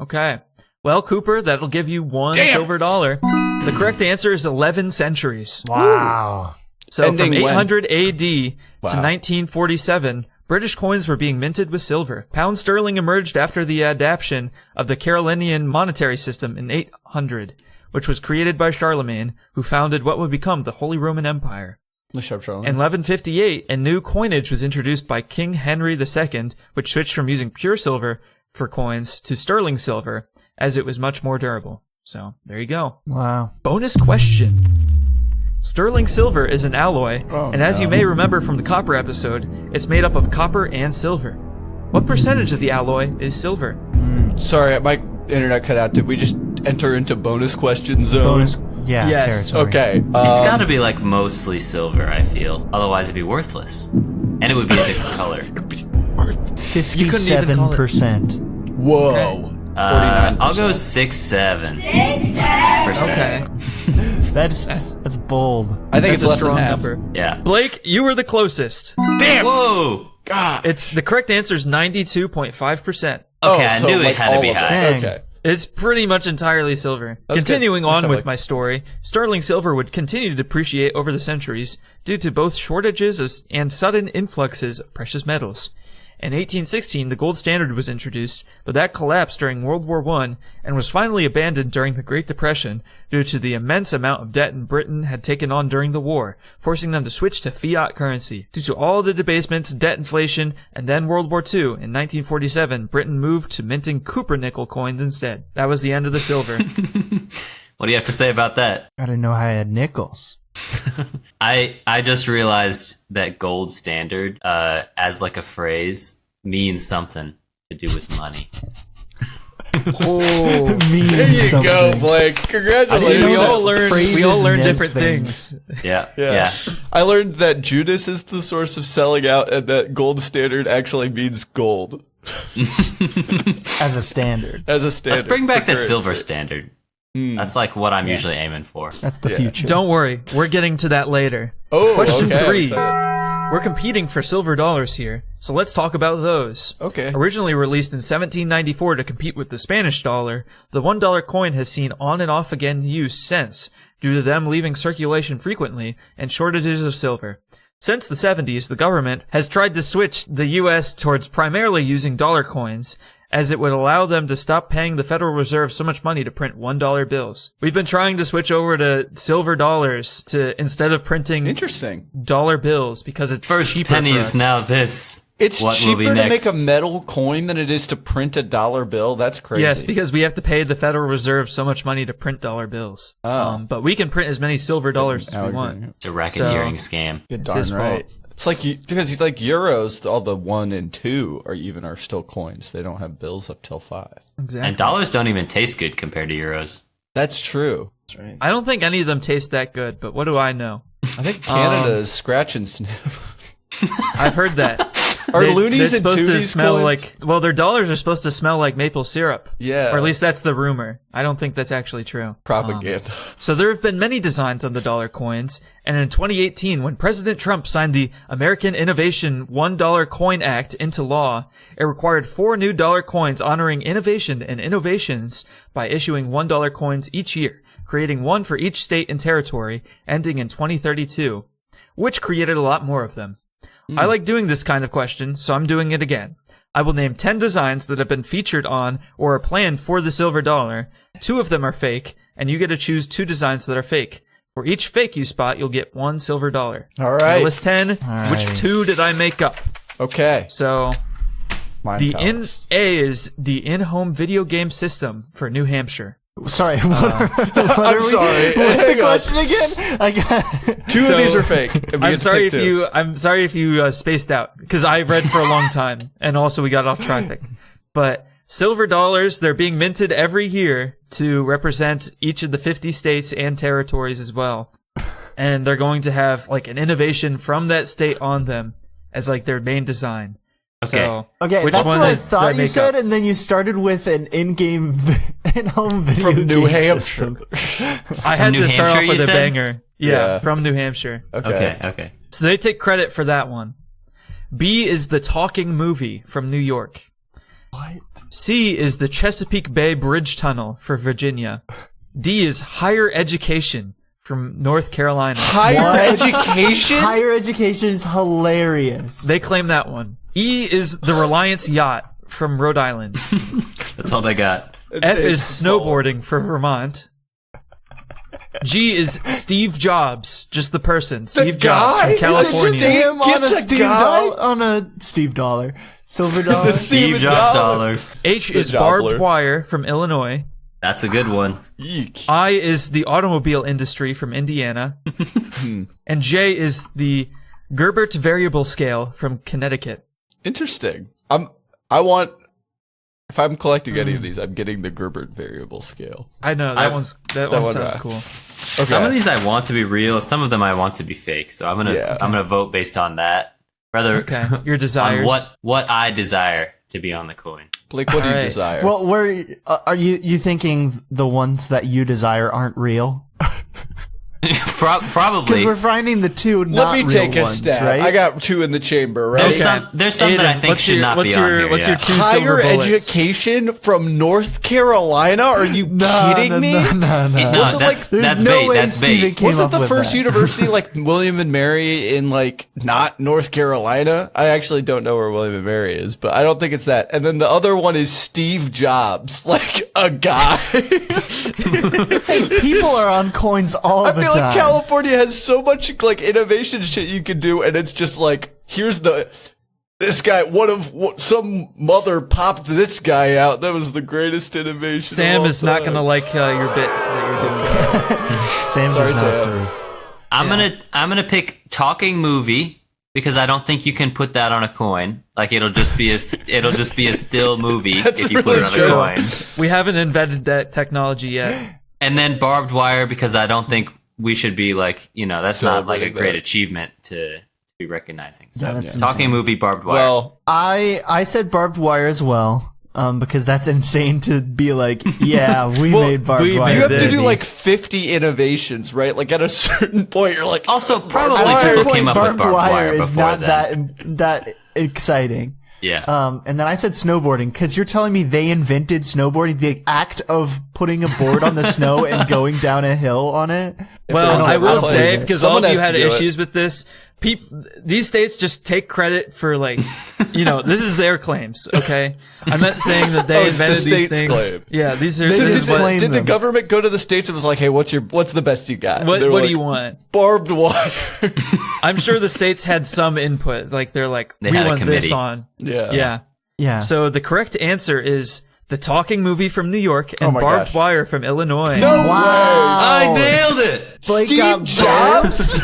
[SPEAKER 1] Okay. Well, Cooper, that'll give you $1 silver dollar. The correct answer is 11 centuries.
[SPEAKER 3] Wow.
[SPEAKER 1] So
[SPEAKER 2] Ending
[SPEAKER 1] from
[SPEAKER 2] when?
[SPEAKER 1] 800 AD to
[SPEAKER 2] Wow.
[SPEAKER 1] 1947, British coins were being minted with silver. Pound sterling emerged after the adaptation of the Carolinian monetary system in 800, which was created by Charlemagne, who founded what would become the Holy Roman Empire.
[SPEAKER 2] Let's shove Charlie.
[SPEAKER 1] In 1158, a new coinage was introduced by King Henry II, which switched from using pure silver for coins to sterling silver, as it was much more durable. So, there you go.
[SPEAKER 3] Wow.
[SPEAKER 1] Bonus question. Sterling silver is an alloy, and as you may remember from the copper episode, it's made up of copper and silver. What percentage of the alloy is silver?
[SPEAKER 2] Sorry, my internet cut out. Did we just enter into bonus question zone?
[SPEAKER 3] Bonus... Yeah,
[SPEAKER 1] Yes.
[SPEAKER 3] territory.
[SPEAKER 2] Okay.
[SPEAKER 4] It's got to be like mostly silver, I feel. Otherwise, it'd be worthless. And it would be a different color.
[SPEAKER 3] 57%.
[SPEAKER 2] Whoa. 49%.
[SPEAKER 4] I'll go 6-7%.
[SPEAKER 1] Okay.
[SPEAKER 3] That's bold.
[SPEAKER 2] I think
[SPEAKER 1] That's
[SPEAKER 2] it's
[SPEAKER 1] a
[SPEAKER 2] less
[SPEAKER 1] strong
[SPEAKER 2] than half.
[SPEAKER 1] number.
[SPEAKER 4] Yeah.
[SPEAKER 1] Blake, you were the closest.
[SPEAKER 2] Damn.
[SPEAKER 4] Whoa.
[SPEAKER 2] God.
[SPEAKER 1] It's the correct answer is 92.5%.
[SPEAKER 4] Okay, I
[SPEAKER 2] so
[SPEAKER 4] knew it
[SPEAKER 2] like
[SPEAKER 4] had to
[SPEAKER 2] all
[SPEAKER 4] be
[SPEAKER 2] of it.
[SPEAKER 4] high.
[SPEAKER 3] Dang.
[SPEAKER 2] Okay.
[SPEAKER 1] It's pretty much entirely silver.
[SPEAKER 2] That's
[SPEAKER 1] Continuing
[SPEAKER 2] good.
[SPEAKER 1] on
[SPEAKER 2] That's
[SPEAKER 1] with
[SPEAKER 2] like-
[SPEAKER 1] my story, sterling silver would continue to depreciate over the centuries due to both shortages and sudden influxes of precious metals. In 1816, the gold standard was introduced, but that collapsed during World War I and was finally abandoned during the Great Depression due to the immense amount of debt Britain had taken on during the war, forcing them to switch to fiat currency. Due to all the debasements, debt inflation, and then World War II, in 1947, Britain moved to minting Cooper nickel coins instead. That was the end of the silver.
[SPEAKER 4] What do you have to say about that?
[SPEAKER 3] I didn't know I had nickels.
[SPEAKER 4] I just realized that gold standard, as like a phrase, means something to do with money.
[SPEAKER 1] Oh,
[SPEAKER 3] Mean
[SPEAKER 2] There you
[SPEAKER 3] something.
[SPEAKER 2] go, Blake.
[SPEAKER 3] I
[SPEAKER 2] Congratulations.
[SPEAKER 3] didn't
[SPEAKER 1] we
[SPEAKER 3] know
[SPEAKER 1] all
[SPEAKER 3] that
[SPEAKER 1] learn. We
[SPEAKER 3] phrases
[SPEAKER 1] all learn
[SPEAKER 3] meant
[SPEAKER 1] different things.
[SPEAKER 4] Yeah.
[SPEAKER 2] I learned that Judas is the source of selling out, and that gold standard actually means gold
[SPEAKER 3] As a standard.
[SPEAKER 2] as a standard.
[SPEAKER 4] Let's bring back
[SPEAKER 2] for
[SPEAKER 4] the silver
[SPEAKER 2] currency.
[SPEAKER 4] standard. That's like what I'm usually aiming for.
[SPEAKER 3] That's the future.
[SPEAKER 1] Don't worry, we're getting to that later.
[SPEAKER 2] Oh,
[SPEAKER 1] Question
[SPEAKER 2] okay, I'm
[SPEAKER 1] 3.
[SPEAKER 2] excited.
[SPEAKER 1] We're competing for silver dollars here, so let's talk about those.
[SPEAKER 2] Okay.
[SPEAKER 1] Originally released in 1794 to compete with the Spanish dollar, the $1 coin has seen on and off again use since, due to them leaving circulation frequently and shortages of silver. Since the 70s, the government has tried to switch the US towards primarily using dollar coins, as it would allow them to stop paying the Federal Reserve so much money to print $1 bills. We've been trying to switch over to silver dollars instead of printing
[SPEAKER 2] Interesting.
[SPEAKER 1] dollar bills because it's
[SPEAKER 4] First
[SPEAKER 1] cheaper
[SPEAKER 4] penny
[SPEAKER 1] for
[SPEAKER 4] is
[SPEAKER 1] us.
[SPEAKER 4] now this.
[SPEAKER 2] It's
[SPEAKER 4] What will be
[SPEAKER 2] cheaper to make
[SPEAKER 4] next?
[SPEAKER 2] a metal coin than it is to print a dollar bill. That's crazy.
[SPEAKER 1] Yes, because we have to pay the Federal Reserve so much money to print dollar bills. But we can print as many silver dollars as we want.
[SPEAKER 4] It's a racketeering scam.
[SPEAKER 2] You're
[SPEAKER 1] It's
[SPEAKER 2] darn
[SPEAKER 1] his
[SPEAKER 2] right.
[SPEAKER 1] fault.
[SPEAKER 2] It's like because like euros, all the 1 and 2 are still coins. They don't have bills up till 5.
[SPEAKER 1] Exactly.
[SPEAKER 4] And dollars don't even taste good compared to euros.
[SPEAKER 2] That's true.
[SPEAKER 1] I don't think any of them taste that good, but what do I know?
[SPEAKER 2] I think Canada is scratch and sniff.
[SPEAKER 1] I've heard that.
[SPEAKER 2] Are
[SPEAKER 1] They're
[SPEAKER 2] loonies and
[SPEAKER 1] supposed to
[SPEAKER 2] toonies
[SPEAKER 1] smell
[SPEAKER 2] coins?
[SPEAKER 1] like, well, their dollars are supposed to smell like maple syrup.
[SPEAKER 2] Yeah.
[SPEAKER 1] Or at least that's the rumor. I don't think that's actually true.
[SPEAKER 2] Propaganda.
[SPEAKER 1] So there have been many designs on the dollar coins, and in 2018, when President Trump signed the American Innovation $1 Coin Act into law, it required 4 new dollar coins honoring innovation and innovations by issuing $1 coins each year, creating one for each state and territory, ending in 2032, which created a lot more of them. I like doing this kind of question, so I'm doing it again. I will name 10 designs that have been featured on or are planned for the silver dollar. 2 of them are fake, and you get to choose 2 designs that are fake. For each fake you spot, you'll get 1 silver dollar.
[SPEAKER 2] All right.
[SPEAKER 1] Now list 10.
[SPEAKER 3] right.
[SPEAKER 1] Which 2 did I make up?
[SPEAKER 2] Okay.
[SPEAKER 1] So
[SPEAKER 2] Mine
[SPEAKER 1] the
[SPEAKER 2] counts.
[SPEAKER 1] A is the in-home video game system for New Hampshire.
[SPEAKER 3] Sorry, what
[SPEAKER 2] I'm sorry.
[SPEAKER 3] What's the
[SPEAKER 2] Hang on.
[SPEAKER 3] question again? I got
[SPEAKER 2] 2
[SPEAKER 1] So-
[SPEAKER 2] of these are fake. and we
[SPEAKER 1] I'm
[SPEAKER 2] get to
[SPEAKER 1] sorry
[SPEAKER 2] pick
[SPEAKER 1] if
[SPEAKER 2] 2.
[SPEAKER 1] you spaced out because I read for a long time and also we got off topic. But silver dollars, they're being minted every year to represent each of the 50 states and territories as well. And they're going to have like an innovation from that state on them as like their main design.
[SPEAKER 4] Okay.
[SPEAKER 1] So,
[SPEAKER 3] Okay,
[SPEAKER 1] which
[SPEAKER 3] that's
[SPEAKER 1] one
[SPEAKER 3] what I
[SPEAKER 1] did
[SPEAKER 3] thought you
[SPEAKER 1] make
[SPEAKER 3] said,
[SPEAKER 1] up?
[SPEAKER 3] and then you started with an in-game, in-home video
[SPEAKER 2] From New
[SPEAKER 3] game
[SPEAKER 2] Hampshire.
[SPEAKER 3] system.
[SPEAKER 1] I had
[SPEAKER 4] New
[SPEAKER 1] to start
[SPEAKER 4] Hampshire,
[SPEAKER 1] off with
[SPEAKER 4] you
[SPEAKER 1] a
[SPEAKER 4] said?
[SPEAKER 1] banger. Yeah,
[SPEAKER 2] Yeah.
[SPEAKER 1] from New Hampshire.
[SPEAKER 4] Okay.
[SPEAKER 1] So they take credit for that one. B is the talking movie from New York.
[SPEAKER 3] What?
[SPEAKER 1] C is the Chesapeake Bay Bridge Tunnel for Virginia. D is higher education from North Carolina.
[SPEAKER 2] Higher education?
[SPEAKER 3] Higher education is hilarious.
[SPEAKER 1] They claim that one. E is the Reliance Yacht from Rhode Island.
[SPEAKER 4] That's all they got.
[SPEAKER 1] F is snowboarding for Vermont. G is Steve Jobs, just the person. Steve Jobs
[SPEAKER 2] guy?
[SPEAKER 1] from California.
[SPEAKER 2] That's just
[SPEAKER 3] Him on
[SPEAKER 2] Gets
[SPEAKER 3] a
[SPEAKER 2] a
[SPEAKER 3] Steve
[SPEAKER 2] guy?
[SPEAKER 3] dollar, on a Steve dollar, silver dollar.
[SPEAKER 4] Steve
[SPEAKER 2] Steven
[SPEAKER 4] Jobs
[SPEAKER 2] Dollar.
[SPEAKER 4] dollar.
[SPEAKER 1] H is
[SPEAKER 2] The
[SPEAKER 1] barbed
[SPEAKER 2] Jobbler.
[SPEAKER 1] wire from Illinois.
[SPEAKER 4] That's a good one.
[SPEAKER 2] Eek.
[SPEAKER 1] I is the automobile industry from Indiana. And J is the Gerbert variable scale from Connecticut.
[SPEAKER 2] Interesting. If I'm collecting any of these, I'm getting the Gerbert variable scale.
[SPEAKER 1] I know that one sounds cool.
[SPEAKER 4] Some of these I want to be real. Some of them I want to be fake. So I'm gonna vote based on that. Rather,
[SPEAKER 1] Okay, your
[SPEAKER 4] on
[SPEAKER 1] desires.
[SPEAKER 4] what I desire to be on the coin.
[SPEAKER 2] Blake, what do you
[SPEAKER 1] Alright.
[SPEAKER 2] desire?
[SPEAKER 3] Well, are you thinking the ones that you desire aren't real?
[SPEAKER 4] Probably.
[SPEAKER 3] Because we're finding the 2 not
[SPEAKER 2] let me
[SPEAKER 3] real
[SPEAKER 2] take a
[SPEAKER 3] ones,
[SPEAKER 2] stab.
[SPEAKER 3] right?
[SPEAKER 2] I got 2 in the chamber, right?
[SPEAKER 4] There's some that I
[SPEAKER 1] Aiden,
[SPEAKER 4] think should not be on here.
[SPEAKER 1] What's your
[SPEAKER 4] yeah.
[SPEAKER 1] 2
[SPEAKER 2] Higher
[SPEAKER 1] silver bullets?
[SPEAKER 2] education from North Carolina? Are you kidding me?
[SPEAKER 3] No.
[SPEAKER 4] No,
[SPEAKER 2] Was it
[SPEAKER 4] that's
[SPEAKER 2] like-
[SPEAKER 3] There's
[SPEAKER 4] that's
[SPEAKER 3] no
[SPEAKER 4] bait.
[SPEAKER 3] way
[SPEAKER 4] That's
[SPEAKER 3] Steven
[SPEAKER 4] bait.
[SPEAKER 3] came
[SPEAKER 2] Was it
[SPEAKER 3] up
[SPEAKER 2] the
[SPEAKER 3] with
[SPEAKER 2] first
[SPEAKER 3] that.
[SPEAKER 2] university like William and Mary in like not North Carolina? I actually don't know where William and Mary is, but I don't think it's that. And then the other one is Steve Jobs, like a guy.
[SPEAKER 3] People are on coins all
[SPEAKER 2] I
[SPEAKER 3] the
[SPEAKER 2] feel
[SPEAKER 3] time.
[SPEAKER 2] like California has so much like innovation shit you can do, and it's just like this guy. Some mother popped this guy out. That was the greatest innovation.
[SPEAKER 1] Sam
[SPEAKER 2] of all
[SPEAKER 1] is not
[SPEAKER 2] time.
[SPEAKER 1] going to like your bit that you're doing.
[SPEAKER 3] Sam does
[SPEAKER 2] Sorry,
[SPEAKER 3] not
[SPEAKER 2] Sam.
[SPEAKER 3] approve.
[SPEAKER 4] I'm gonna pick talking movie Because I don't think you can put that on a coin. Like it'll just be a still movie if you put it on a coin.
[SPEAKER 1] We haven't invented that technology yet.
[SPEAKER 4] And then barbed wire, because I don't think we should be like, that's not like a great achievement to be recognizing. So
[SPEAKER 3] that's
[SPEAKER 4] talking
[SPEAKER 3] insane.
[SPEAKER 4] movie, barbed wire.
[SPEAKER 2] Well,
[SPEAKER 3] I said barbed wire as well. Because that's insane to be like, yeah, we made barbed wire.
[SPEAKER 2] you have to do
[SPEAKER 1] this.
[SPEAKER 2] like 50 innovations, right? Like at a certain point, you're like,
[SPEAKER 4] Also, probably
[SPEAKER 3] At a
[SPEAKER 4] people
[SPEAKER 3] point,
[SPEAKER 4] came up with barbed wire
[SPEAKER 3] is
[SPEAKER 4] before
[SPEAKER 3] not
[SPEAKER 4] then.
[SPEAKER 3] that exciting.
[SPEAKER 4] Yeah.
[SPEAKER 3] And then I said snowboarding, because you're telling me they invented snowboarding, the act of putting a board on the snow and going down a hill on it.
[SPEAKER 1] Well, I will say,
[SPEAKER 2] it.
[SPEAKER 1] because
[SPEAKER 2] Someone
[SPEAKER 1] all of you
[SPEAKER 2] has to
[SPEAKER 1] had
[SPEAKER 2] do it.
[SPEAKER 1] issues with this, these states just take credit for, like, this is their claims, okay? I'm not saying that they
[SPEAKER 2] it's the
[SPEAKER 1] invented these
[SPEAKER 2] state's
[SPEAKER 1] things.
[SPEAKER 2] claim.
[SPEAKER 1] Yeah, these are
[SPEAKER 3] They
[SPEAKER 2] So
[SPEAKER 3] just
[SPEAKER 1] what,
[SPEAKER 3] claim
[SPEAKER 2] did the
[SPEAKER 3] them.
[SPEAKER 2] government go to the states and was like, hey, what's the best you got?
[SPEAKER 1] what
[SPEAKER 2] They were
[SPEAKER 1] do
[SPEAKER 2] like,
[SPEAKER 1] you want?
[SPEAKER 2] Barbed wire.
[SPEAKER 1] I'm sure the states had some input. Like, they're like,
[SPEAKER 4] They
[SPEAKER 1] we
[SPEAKER 4] had a
[SPEAKER 1] want this
[SPEAKER 4] committee.
[SPEAKER 1] on.
[SPEAKER 2] Yeah.
[SPEAKER 1] Yeah.
[SPEAKER 3] Yeah.
[SPEAKER 1] So the correct answer is the talking movie from New York and
[SPEAKER 2] my
[SPEAKER 1] barbed
[SPEAKER 2] gosh.
[SPEAKER 1] wire from Illinois.
[SPEAKER 2] No
[SPEAKER 3] Wow.
[SPEAKER 4] I nailed it.
[SPEAKER 3] Blake
[SPEAKER 2] Steve
[SPEAKER 3] got
[SPEAKER 2] Jobs?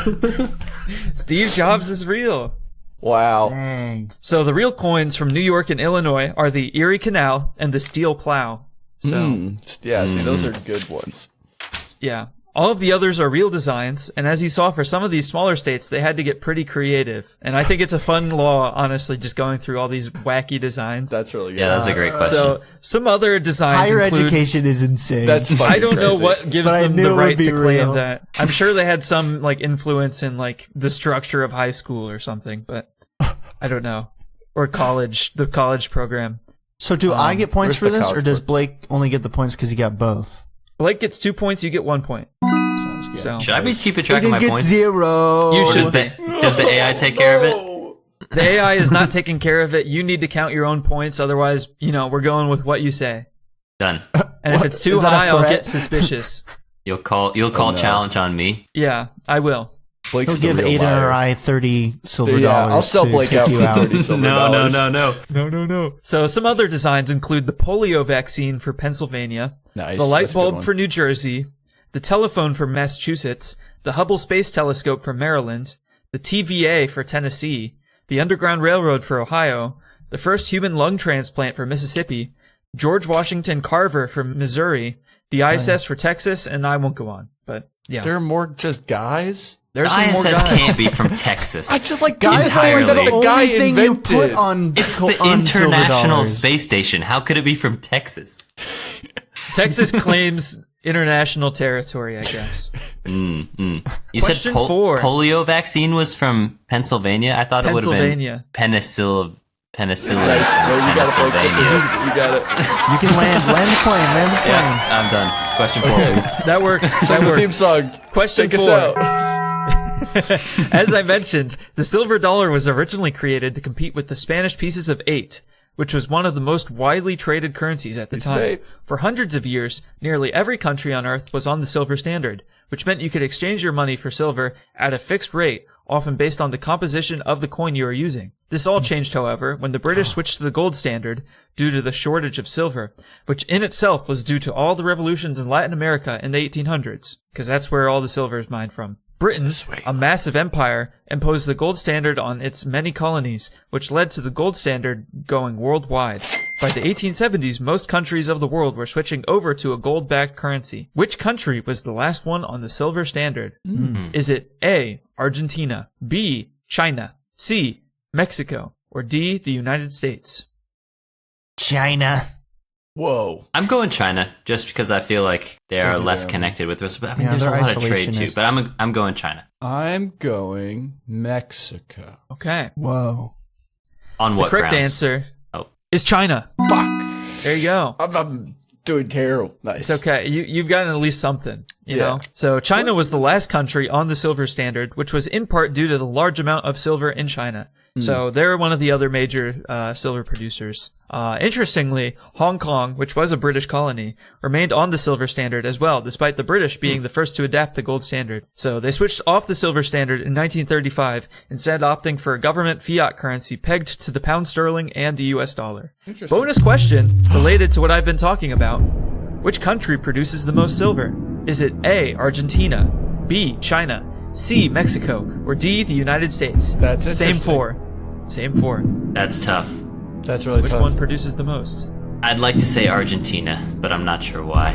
[SPEAKER 1] Steve Jobs is real.
[SPEAKER 2] Wow.
[SPEAKER 3] Dang.
[SPEAKER 1] So the real coins from New York and Illinois are the Erie Canal and the steel plow. So
[SPEAKER 2] Yeah, see, those are good ones.
[SPEAKER 1] yeah, all of the others are real designs. And as you saw, for some of these smaller states, they had to get pretty creative. And I think it's a fun law, honestly, just going through all these wacky designs.
[SPEAKER 2] That's really good.
[SPEAKER 4] Yeah, that's a great question.
[SPEAKER 1] So some other designs
[SPEAKER 3] Higher
[SPEAKER 1] include,
[SPEAKER 3] education is insane.
[SPEAKER 2] That's fucking
[SPEAKER 1] I don't know
[SPEAKER 2] crazy.
[SPEAKER 1] what gives
[SPEAKER 3] But I
[SPEAKER 1] them
[SPEAKER 3] knew
[SPEAKER 1] the
[SPEAKER 3] it would
[SPEAKER 1] right
[SPEAKER 3] be
[SPEAKER 1] to claim
[SPEAKER 3] real.
[SPEAKER 1] that. I'm sure they had some like influence in like the structure of high school or something, but I don't know. Or college, the college program.
[SPEAKER 3] So do I get points
[SPEAKER 2] where's
[SPEAKER 3] for
[SPEAKER 2] the
[SPEAKER 3] this, or
[SPEAKER 2] college
[SPEAKER 3] does
[SPEAKER 2] book?
[SPEAKER 3] Blake only get the points because he got both?
[SPEAKER 1] Blake gets 2 points, you get 1 point.
[SPEAKER 3] Sounds good.
[SPEAKER 1] So
[SPEAKER 4] Should I be keeping track of
[SPEAKER 3] Aidan
[SPEAKER 4] my
[SPEAKER 3] gets
[SPEAKER 4] points?
[SPEAKER 3] 0.
[SPEAKER 1] You
[SPEAKER 4] Or
[SPEAKER 1] should
[SPEAKER 4] does the AI take care of it?
[SPEAKER 1] The AI is not taking care of it. You need to count your own points. Otherwise, we're going with what you say.
[SPEAKER 4] Done.
[SPEAKER 1] And if
[SPEAKER 3] What?
[SPEAKER 1] it's too
[SPEAKER 3] Is that a
[SPEAKER 1] high, I'll
[SPEAKER 3] threat?
[SPEAKER 1] get suspicious.
[SPEAKER 4] You'll call
[SPEAKER 2] no.
[SPEAKER 4] challenge on me.
[SPEAKER 1] Yeah, I will.
[SPEAKER 2] Blake's
[SPEAKER 3] He'll
[SPEAKER 2] the
[SPEAKER 3] give
[SPEAKER 2] real
[SPEAKER 3] Aidan
[SPEAKER 2] liar.
[SPEAKER 3] or I 30 silver
[SPEAKER 2] Yeah,
[SPEAKER 3] dollars
[SPEAKER 2] I'll sell
[SPEAKER 3] to
[SPEAKER 2] Blake
[SPEAKER 3] take
[SPEAKER 2] out
[SPEAKER 3] you
[SPEAKER 2] for
[SPEAKER 3] out.
[SPEAKER 2] 30 silver dollars.
[SPEAKER 1] No. So some other designs include the polio vaccine for Pennsylvania,
[SPEAKER 2] Nice.
[SPEAKER 1] the light
[SPEAKER 2] That's a good
[SPEAKER 1] bulb
[SPEAKER 2] one.
[SPEAKER 1] for New Jersey, the telephone for Massachusetts, the Hubble Space Telescope for Maryland, the TVA for Tennessee, the Underground Railroad for Ohio, the first human lung transplant for Mississippi, George Washington Carver for Missouri, the ISS for Texas, and I won't go on. But yeah,
[SPEAKER 2] There are more just guys?
[SPEAKER 1] there's some more
[SPEAKER 4] ISS
[SPEAKER 1] guys.
[SPEAKER 4] can't be from Texas.
[SPEAKER 2] I just like
[SPEAKER 3] Guys,
[SPEAKER 4] Entirely.
[SPEAKER 3] like the
[SPEAKER 2] The guy
[SPEAKER 3] only thing you
[SPEAKER 2] invented.
[SPEAKER 3] put on
[SPEAKER 4] It's
[SPEAKER 3] on
[SPEAKER 4] the
[SPEAKER 3] silver
[SPEAKER 4] International
[SPEAKER 3] dollars.
[SPEAKER 4] Space Station. How could it be from Texas?
[SPEAKER 1] Texas claims international territory, I guess.
[SPEAKER 4] You
[SPEAKER 1] Question
[SPEAKER 4] said
[SPEAKER 1] 4.
[SPEAKER 4] polio vaccine was from Pennsylvania? I thought it would have been
[SPEAKER 1] Pennsylvania.
[SPEAKER 4] penicillin
[SPEAKER 2] Nice. No, you got it, Blake.
[SPEAKER 4] Pennsylvania.
[SPEAKER 2] You got it.
[SPEAKER 3] You can land the plane.
[SPEAKER 4] Yeah, I'm done. Question 4, please.
[SPEAKER 1] That works.
[SPEAKER 2] Sing
[SPEAKER 1] That
[SPEAKER 2] the theme
[SPEAKER 1] works.
[SPEAKER 2] song.
[SPEAKER 1] Question
[SPEAKER 2] Take us
[SPEAKER 1] 4.
[SPEAKER 2] out.
[SPEAKER 1] As I mentioned, the silver dollar was originally created to compete with the Spanish pieces of 8, which was one of the most widely traded currencies at the time.
[SPEAKER 2] 8.
[SPEAKER 1] For hundreds of years, nearly every country on Earth was on the silver standard, which meant you could exchange your money for silver at a fixed rate, often based on the composition of the coin you are using. This all changed, however, when the British switched to the gold standard due to the shortage of silver, which in itself was due to all the revolutions in Latin America in the 1800s, because that's where all the silver is mined from. Britain, a massive empire, imposed the gold standard on its many colonies, which led to the gold standard going worldwide. By the 1870s, most countries of the world were switching over to a gold-backed currency. Which country was the last one on the silver standard? Is it A, Argentina, B, China, C, Mexico, or D, the United States?
[SPEAKER 3] China.
[SPEAKER 2] Whoa.
[SPEAKER 4] I'm going China just because I feel like they are less
[SPEAKER 2] them.
[SPEAKER 4] connected with us. But I mean,
[SPEAKER 3] Yeah,
[SPEAKER 4] there's a
[SPEAKER 3] they're
[SPEAKER 4] lot of trade too.
[SPEAKER 3] isolationists.
[SPEAKER 4] But I'm going China.
[SPEAKER 2] I'm going Mexico.
[SPEAKER 1] Okay.
[SPEAKER 3] Whoa.
[SPEAKER 4] On
[SPEAKER 1] The
[SPEAKER 4] what
[SPEAKER 1] correct
[SPEAKER 4] grounds?
[SPEAKER 1] answer
[SPEAKER 4] Oh.
[SPEAKER 1] is China.
[SPEAKER 2] Fuck.
[SPEAKER 1] There you go.
[SPEAKER 2] I'm doing terrible. Nice.
[SPEAKER 1] It's okay. You've gotten at least something, you know? So China was the last country on the silver standard, which was in part due to the large amount of silver in China. So they're one of the other major silver producers. Interestingly, Hong Kong, which was a British colony, remained on the silver standard as well, despite the British being the first to adapt the gold standard. So they switched off the silver standard in 1935, instead opting for a government fiat currency pegged to the pound sterling and the US dollar. Bonus question related to what I've been talking about. Which country produces the most silver? Is it A, Argentina, B, China, C, Mexico, or D, the United States?
[SPEAKER 2] That's
[SPEAKER 1] Same
[SPEAKER 2] interesting.
[SPEAKER 1] four. Same four.
[SPEAKER 4] That's tough.
[SPEAKER 2] That's really
[SPEAKER 1] Which
[SPEAKER 2] tough.
[SPEAKER 1] one produces the most?
[SPEAKER 4] I'd like to say Argentina, but I'm not sure why.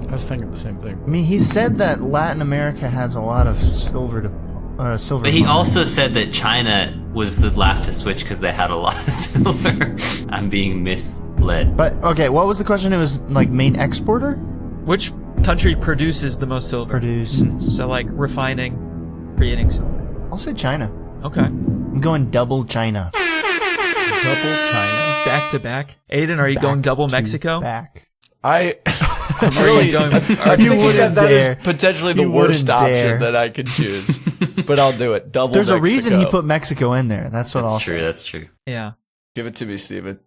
[SPEAKER 2] I was thinking the same thing.
[SPEAKER 3] I mean, he said that Latin America has a lot of silver.
[SPEAKER 4] But he also said that China was the last to switch because they had a lot of silver. I'm being misled.
[SPEAKER 3] But okay, what was the question? It was like main exporter.
[SPEAKER 1] Which country produces the most silver?
[SPEAKER 3] Produces.
[SPEAKER 1] So like refining, creating silver.
[SPEAKER 3] I'll say China.
[SPEAKER 1] Okay.
[SPEAKER 3] I'm going double China.
[SPEAKER 2] Double China.
[SPEAKER 1] Back to back. Aiden, are you going double
[SPEAKER 3] to
[SPEAKER 1] Mexico?
[SPEAKER 3] Back.
[SPEAKER 2] I'm
[SPEAKER 1] Are
[SPEAKER 2] really
[SPEAKER 1] you going?
[SPEAKER 2] I'm thinking
[SPEAKER 3] wouldn't
[SPEAKER 2] that is
[SPEAKER 3] dare.
[SPEAKER 2] potentially the
[SPEAKER 3] You
[SPEAKER 2] worst
[SPEAKER 3] wouldn't
[SPEAKER 2] option
[SPEAKER 3] dare.
[SPEAKER 2] that I could choose. But I'll do it. Double
[SPEAKER 3] There's a
[SPEAKER 2] Mexico.
[SPEAKER 3] reason he put Mexico in there. That's what I'll
[SPEAKER 4] That's true.
[SPEAKER 3] say.
[SPEAKER 4] That's true.
[SPEAKER 1] Yeah.
[SPEAKER 2] Give it to me, Steven.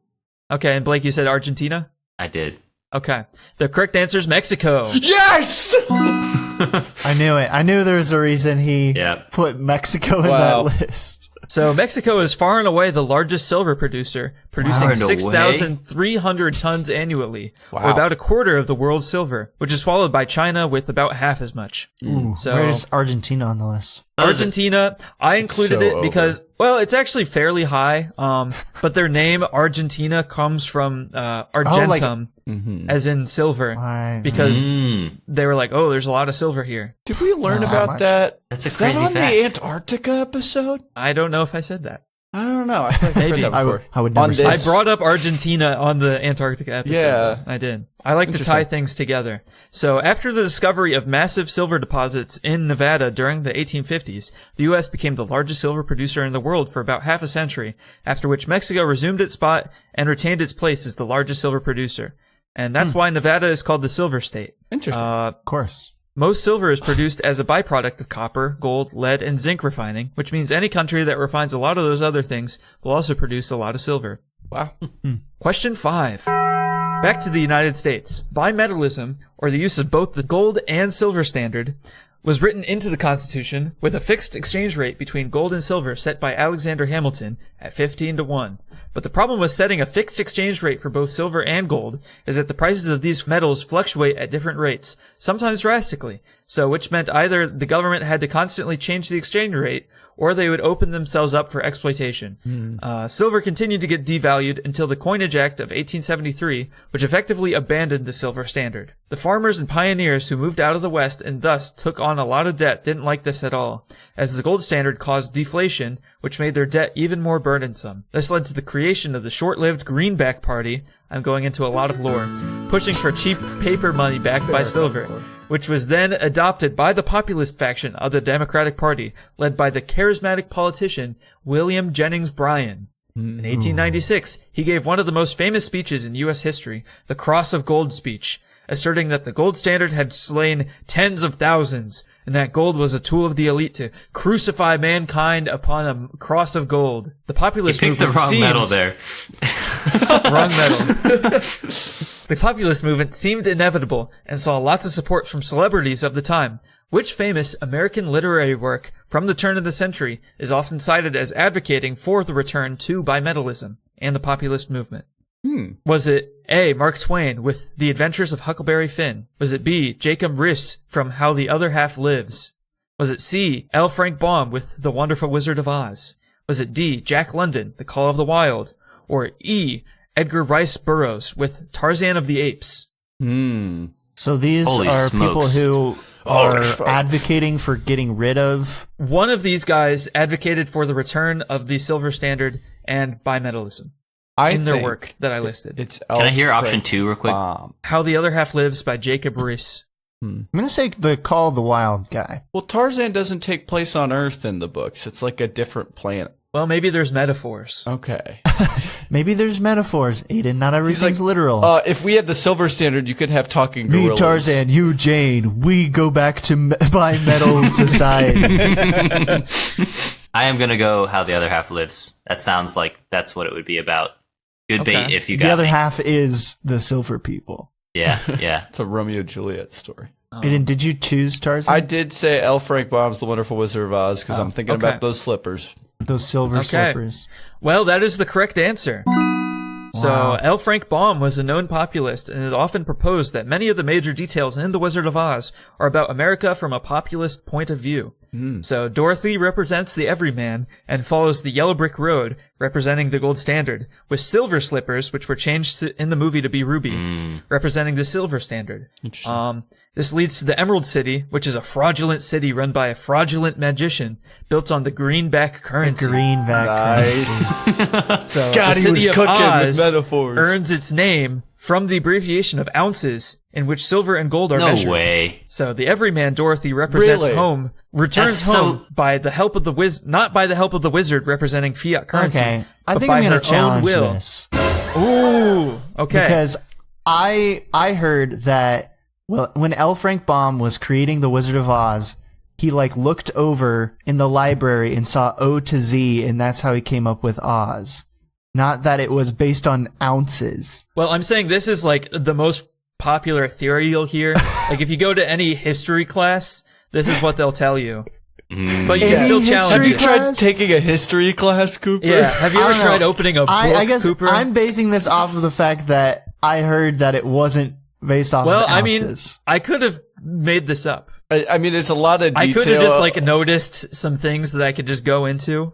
[SPEAKER 1] Okay, and Blake, you said Argentina?
[SPEAKER 4] I did.
[SPEAKER 1] Okay. The correct answer is Mexico.
[SPEAKER 2] Yes!
[SPEAKER 3] I knew it. I knew there was a reason he
[SPEAKER 4] Yep.
[SPEAKER 3] put Mexico in
[SPEAKER 2] Wow.
[SPEAKER 3] that list.
[SPEAKER 1] So Mexico is far and away the largest silver producer, producing
[SPEAKER 4] Far and away?
[SPEAKER 1] 6,300 tons annually, or about a quarter of the world's silver, which is followed by China with about half as much. So
[SPEAKER 3] Where's Argentina on the list?
[SPEAKER 1] Argentina, I included
[SPEAKER 2] so
[SPEAKER 1] it because, well, it's actually fairly high, but their name, Argentina, comes from argentum, as in silver,
[SPEAKER 3] Right.
[SPEAKER 1] because they were like, oh, there's a lot of silver here.
[SPEAKER 2] Did we learn
[SPEAKER 3] Not
[SPEAKER 2] about
[SPEAKER 3] much.
[SPEAKER 2] that?
[SPEAKER 4] That's a
[SPEAKER 2] Is
[SPEAKER 4] crazy
[SPEAKER 2] that on
[SPEAKER 4] fact.
[SPEAKER 2] the Antarctica episode?
[SPEAKER 1] I don't know if I said that.
[SPEAKER 2] I don't know. I feel like I've
[SPEAKER 1] Maybe.
[SPEAKER 2] heard that before.
[SPEAKER 3] I would never
[SPEAKER 2] On
[SPEAKER 3] say
[SPEAKER 1] I
[SPEAKER 2] this-
[SPEAKER 1] brought up Argentina on the Antarctica episode.
[SPEAKER 2] Yeah.
[SPEAKER 1] I did. I like to tie things together. So after the discovery of massive silver deposits in Nevada during the 1850s, the U.S. became the largest silver producer in the world for about half a century, after which Mexico resumed its spot and retained its place as the largest silver producer. And that's why Nevada is called the Silver State.
[SPEAKER 2] Interesting.
[SPEAKER 3] Of course.
[SPEAKER 1] Most silver is produced as a byproduct of copper, gold, lead, and zinc refining, which means any country that refines a lot of those other things will also produce a lot of silver.
[SPEAKER 2] Wow.
[SPEAKER 1] Question 5. Back to the United States. Bimetallism, or the use of both the gold and silver standard, was written into the Constitution with a fixed exchange rate between gold and silver set by Alexander Hamilton at 15-1. But the problem with setting a fixed exchange rate for both silver and gold is that the prices of these metals fluctuate at different rates, sometimes drastically, so which meant either the government had to constantly change the exchange rate, or they would open themselves up for exploitation. Silver continued to get devalued until the Coinage Act of 1873, which effectively abandoned the silver standard. The farmers and pioneers who moved out of the West and thus took on a lot of debt didn't like this at all, as the gold standard caused deflation, which made their debt even more burdensome. This led to the creation of the short-lived Greenback Party. I'm going into a lot of lore, pushing for cheap paper money backed by silver, which was then adopted by the populist faction of the Democratic Party, led by the charismatic politician William Jennings Bryan. In 1896, he gave one of the most famous speeches in U.S. history, the Cross of Gold speech, asserting that the gold standard had slain tens of thousands, and that gold was a tool of the elite to crucify mankind upon a cross of gold. The populist
[SPEAKER 4] You picked the
[SPEAKER 1] movement
[SPEAKER 4] wrong metal there.
[SPEAKER 1] Wrong metal. The populist movement seemed inevitable and saw lots of support from celebrities of the time. Which famous American literary work from the turn of the century is often cited as advocating for the return to bimetallism and the populist movement? Was it A, Mark Twain with The Adventures of Huckleberry Finn? Was it B, Jacob Riis from How the Other Half Lives? Was it C, L. Frank Baum with The Wonderful Wizard of Oz? Was it D, Jack London, The Call of the Wild? Or E, Edgar Rice Burroughs with Tarzan of the Apes?
[SPEAKER 3] So these
[SPEAKER 4] Holy
[SPEAKER 3] are
[SPEAKER 4] smokes.
[SPEAKER 3] people who are advocating for getting rid of.
[SPEAKER 1] One of these guys advocated for the return of the silver standard and bimetallism in their work that I listed.
[SPEAKER 2] It's
[SPEAKER 4] Can I hear option 2 real quick?
[SPEAKER 1] How the Other Half Lives by Jacob Riis.
[SPEAKER 3] I'm going to say the Call of the Wild guy.
[SPEAKER 2] Well, Tarzan doesn't take place on Earth in the books. It's like a different planet.
[SPEAKER 1] Well, maybe there's metaphors.
[SPEAKER 2] Okay.
[SPEAKER 3] Maybe there's metaphors, Aiden. Not everything's literal.
[SPEAKER 2] If we had the silver standard, you could have talking
[SPEAKER 3] Me,
[SPEAKER 2] gorillas.
[SPEAKER 3] Tarzan, you, Jane. We go back to bimetal society.
[SPEAKER 4] I am going to go How the Other Half Lives. That sounds like that's what it would be about. Good
[SPEAKER 1] Okay.
[SPEAKER 4] bait if you got
[SPEAKER 3] The other
[SPEAKER 4] me.
[SPEAKER 3] half is the silver people.
[SPEAKER 4] Yeah, yeah.
[SPEAKER 2] It's a Romeo and Juliet story.
[SPEAKER 3] Aiden, did you choose Tarzan?
[SPEAKER 2] I did say L. Frank Baum's The Wonderful Wizard of Oz because I'm thinking
[SPEAKER 1] okay.
[SPEAKER 2] about those slippers.
[SPEAKER 3] Those silver
[SPEAKER 1] Okay.
[SPEAKER 3] slippers.
[SPEAKER 1] Well, that is the correct answer. So L. Frank Baum was a known populist and has often proposed that many of the major details in The Wizard of Oz are about America from a populist point of view. So Dorothy represents the everyman and follows the yellow brick road, representing the gold standard, with silver slippers, which were changed in the movie to be ruby, representing the silver standard. This leads to the Emerald City, which is a fraudulent city run by a fraudulent magician built on the greenback currency.
[SPEAKER 3] Nice.
[SPEAKER 1] So
[SPEAKER 2] God,
[SPEAKER 1] the
[SPEAKER 2] he was
[SPEAKER 1] city of
[SPEAKER 2] cooking with
[SPEAKER 1] Oz
[SPEAKER 2] metaphors.
[SPEAKER 1] earns its name from the abbreviation of ounces, in which silver and gold are measured.
[SPEAKER 4] No way.
[SPEAKER 1] So the everyman Dorothy represents
[SPEAKER 2] Really?
[SPEAKER 1] returns
[SPEAKER 4] That's
[SPEAKER 1] home by the help of the not by the help of the wizard representing fiat currency.
[SPEAKER 3] Okay, I
[SPEAKER 1] but
[SPEAKER 3] think
[SPEAKER 1] by
[SPEAKER 3] I'm
[SPEAKER 1] her
[SPEAKER 3] gonna
[SPEAKER 1] own
[SPEAKER 3] challenge
[SPEAKER 1] will.
[SPEAKER 3] this
[SPEAKER 1] Ooh, okay.
[SPEAKER 3] because I heard that when L. Frank Baum was creating The Wizard of Oz, he looked over in the library and saw O to Z, and that's how he came up with Oz. Not that it was based on ounces.
[SPEAKER 1] Well, I'm saying this is the most popular theory you'll hear. If you go to any history class, this is what they'll tell you. But you can
[SPEAKER 3] Any
[SPEAKER 1] still
[SPEAKER 3] history
[SPEAKER 1] challenge
[SPEAKER 2] Have you
[SPEAKER 1] it.
[SPEAKER 2] tried
[SPEAKER 3] class?
[SPEAKER 2] taking a history class, Cooper?
[SPEAKER 1] Yeah. Have you
[SPEAKER 3] I
[SPEAKER 1] ever
[SPEAKER 3] don't know.
[SPEAKER 1] tried opening a book,
[SPEAKER 3] I guess
[SPEAKER 1] Cooper?
[SPEAKER 3] I'm basing this off of the fact that I heard that it wasn't based off
[SPEAKER 1] Well,
[SPEAKER 3] of
[SPEAKER 1] I mean,
[SPEAKER 3] ounces.
[SPEAKER 1] I could have made this up.
[SPEAKER 2] I mean, it's a lot of detail.
[SPEAKER 1] I could have just noticed some things that I could just go into.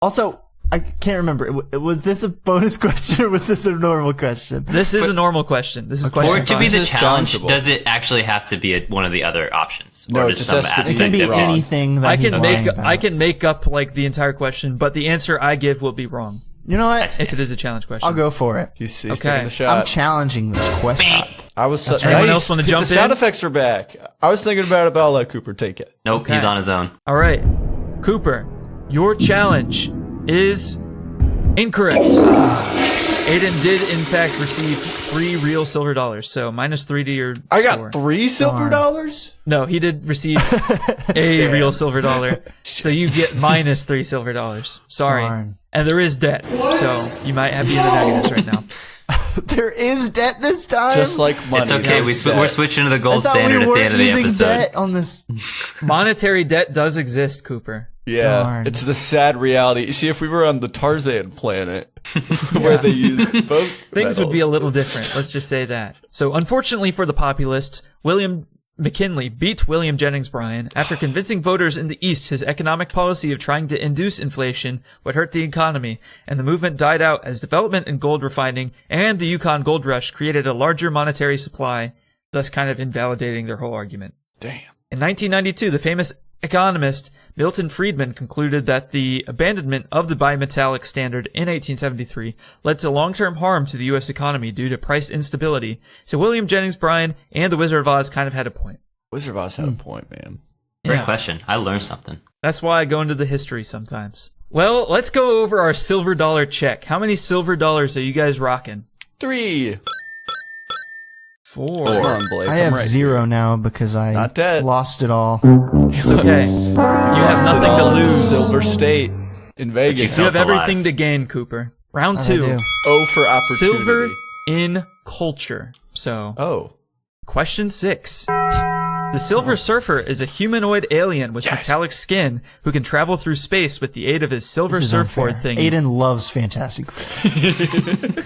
[SPEAKER 3] Also, I can't remember. Was this a bonus question or was this a normal question?
[SPEAKER 1] This is a normal question. This is
[SPEAKER 4] For
[SPEAKER 1] question
[SPEAKER 4] it to be
[SPEAKER 1] five.
[SPEAKER 4] the
[SPEAKER 2] This is
[SPEAKER 4] challenge,
[SPEAKER 2] challengeable.
[SPEAKER 4] does it actually have to be one of the other options?
[SPEAKER 2] No,
[SPEAKER 4] or
[SPEAKER 2] it
[SPEAKER 4] just
[SPEAKER 2] just
[SPEAKER 4] some
[SPEAKER 2] has to be-
[SPEAKER 3] It can
[SPEAKER 4] aspect
[SPEAKER 3] be
[SPEAKER 4] of it?
[SPEAKER 3] anything that
[SPEAKER 1] I
[SPEAKER 3] he's
[SPEAKER 1] can
[SPEAKER 3] lying
[SPEAKER 1] make
[SPEAKER 3] about.
[SPEAKER 1] I can make up the entire question, but the answer I give will be wrong
[SPEAKER 3] You know
[SPEAKER 4] I
[SPEAKER 3] what?
[SPEAKER 4] see.
[SPEAKER 1] if it is a challenge question.
[SPEAKER 3] I'll go for it.
[SPEAKER 2] He's
[SPEAKER 1] Okay.
[SPEAKER 2] taking the
[SPEAKER 3] I'm
[SPEAKER 2] shot.
[SPEAKER 3] challenging this question.
[SPEAKER 2] I was so,
[SPEAKER 1] Anyone
[SPEAKER 2] nice.
[SPEAKER 1] else wanna jump
[SPEAKER 2] The sound
[SPEAKER 1] in?
[SPEAKER 2] effects are back. I was thinking about it, but I'll let Cooper take it.
[SPEAKER 4] Nope,
[SPEAKER 1] Okay.
[SPEAKER 4] he's on his own.
[SPEAKER 1] All right, Cooper, your challenge is incorrect. Aidan did in fact receive 3 real silver dollars, so -3 to your
[SPEAKER 2] I
[SPEAKER 1] score.
[SPEAKER 2] got 3 silver dollars?
[SPEAKER 1] No, he did receive a real silver dollar, so you get -3 silver dollars. Sorry.
[SPEAKER 3] Darn.
[SPEAKER 1] And there is debt, so you might be in the negatives right now.
[SPEAKER 3] There is debt this time.
[SPEAKER 2] Just like money.
[SPEAKER 4] It's okay.
[SPEAKER 2] There's
[SPEAKER 4] We're
[SPEAKER 2] debt.
[SPEAKER 4] switching to the
[SPEAKER 3] I
[SPEAKER 4] gold
[SPEAKER 3] thought
[SPEAKER 4] standard
[SPEAKER 3] we
[SPEAKER 4] at the
[SPEAKER 3] weren't
[SPEAKER 4] end of the
[SPEAKER 3] using
[SPEAKER 4] episode.
[SPEAKER 3] debt on this.
[SPEAKER 1] Monetary debt does exist, Cooper.
[SPEAKER 2] Yeah,
[SPEAKER 3] Darn.
[SPEAKER 2] it's the sad reality. You see, if we were on the Tarzan planet, where they use both
[SPEAKER 1] Things would be a
[SPEAKER 2] metals.
[SPEAKER 1] little different, let's just say that. So unfortunately for the populists, William McKinley beat William Jennings Bryan after convincing voters in the East his economic policy of trying to induce inflation would hurt the economy, and the movement died out as development in gold refining and the Yukon gold rush created a larger monetary supply, thus kind of invalidating their whole argument.
[SPEAKER 2] Damn.
[SPEAKER 1] In 1992, the famous economist Milton Friedman concluded that the abandonment of the bimetallic standard in 1873 led to long-term harm to the U.S. economy due to price instability. So William Jennings Bryan and the Wizard of Oz kind of had a point.
[SPEAKER 2] Wizard of Oz had a point, man.
[SPEAKER 4] Great
[SPEAKER 1] Yeah.
[SPEAKER 4] question. I learned something.
[SPEAKER 1] That's why I go into the history sometimes. Well, let's go over our silver dollar check. How many silver dollars are you guys rocking?
[SPEAKER 2] 3.
[SPEAKER 1] 4.
[SPEAKER 2] Come on, Blake.
[SPEAKER 3] I
[SPEAKER 2] I'm
[SPEAKER 3] have
[SPEAKER 2] right
[SPEAKER 3] 0 now because I
[SPEAKER 2] Not dead.
[SPEAKER 3] lost it all.
[SPEAKER 1] It's okay. You have
[SPEAKER 2] Sit
[SPEAKER 1] nothing to
[SPEAKER 2] on the
[SPEAKER 1] lose.
[SPEAKER 2] Silver State in Vegas.
[SPEAKER 1] You have
[SPEAKER 4] That's alive.
[SPEAKER 1] everything to gain, Cooper. Round
[SPEAKER 3] I
[SPEAKER 1] 2.
[SPEAKER 3] do.
[SPEAKER 2] O for opportunity.
[SPEAKER 1] Silver in culture. So,
[SPEAKER 2] Oh.
[SPEAKER 1] question 6. The Silver Surfer is a humanoid alien with metallic skin who can travel through space with the aid of his silver
[SPEAKER 3] This is
[SPEAKER 1] surfboard
[SPEAKER 3] unfair.
[SPEAKER 1] thingy.
[SPEAKER 3] Aidan loves Fantastic Four.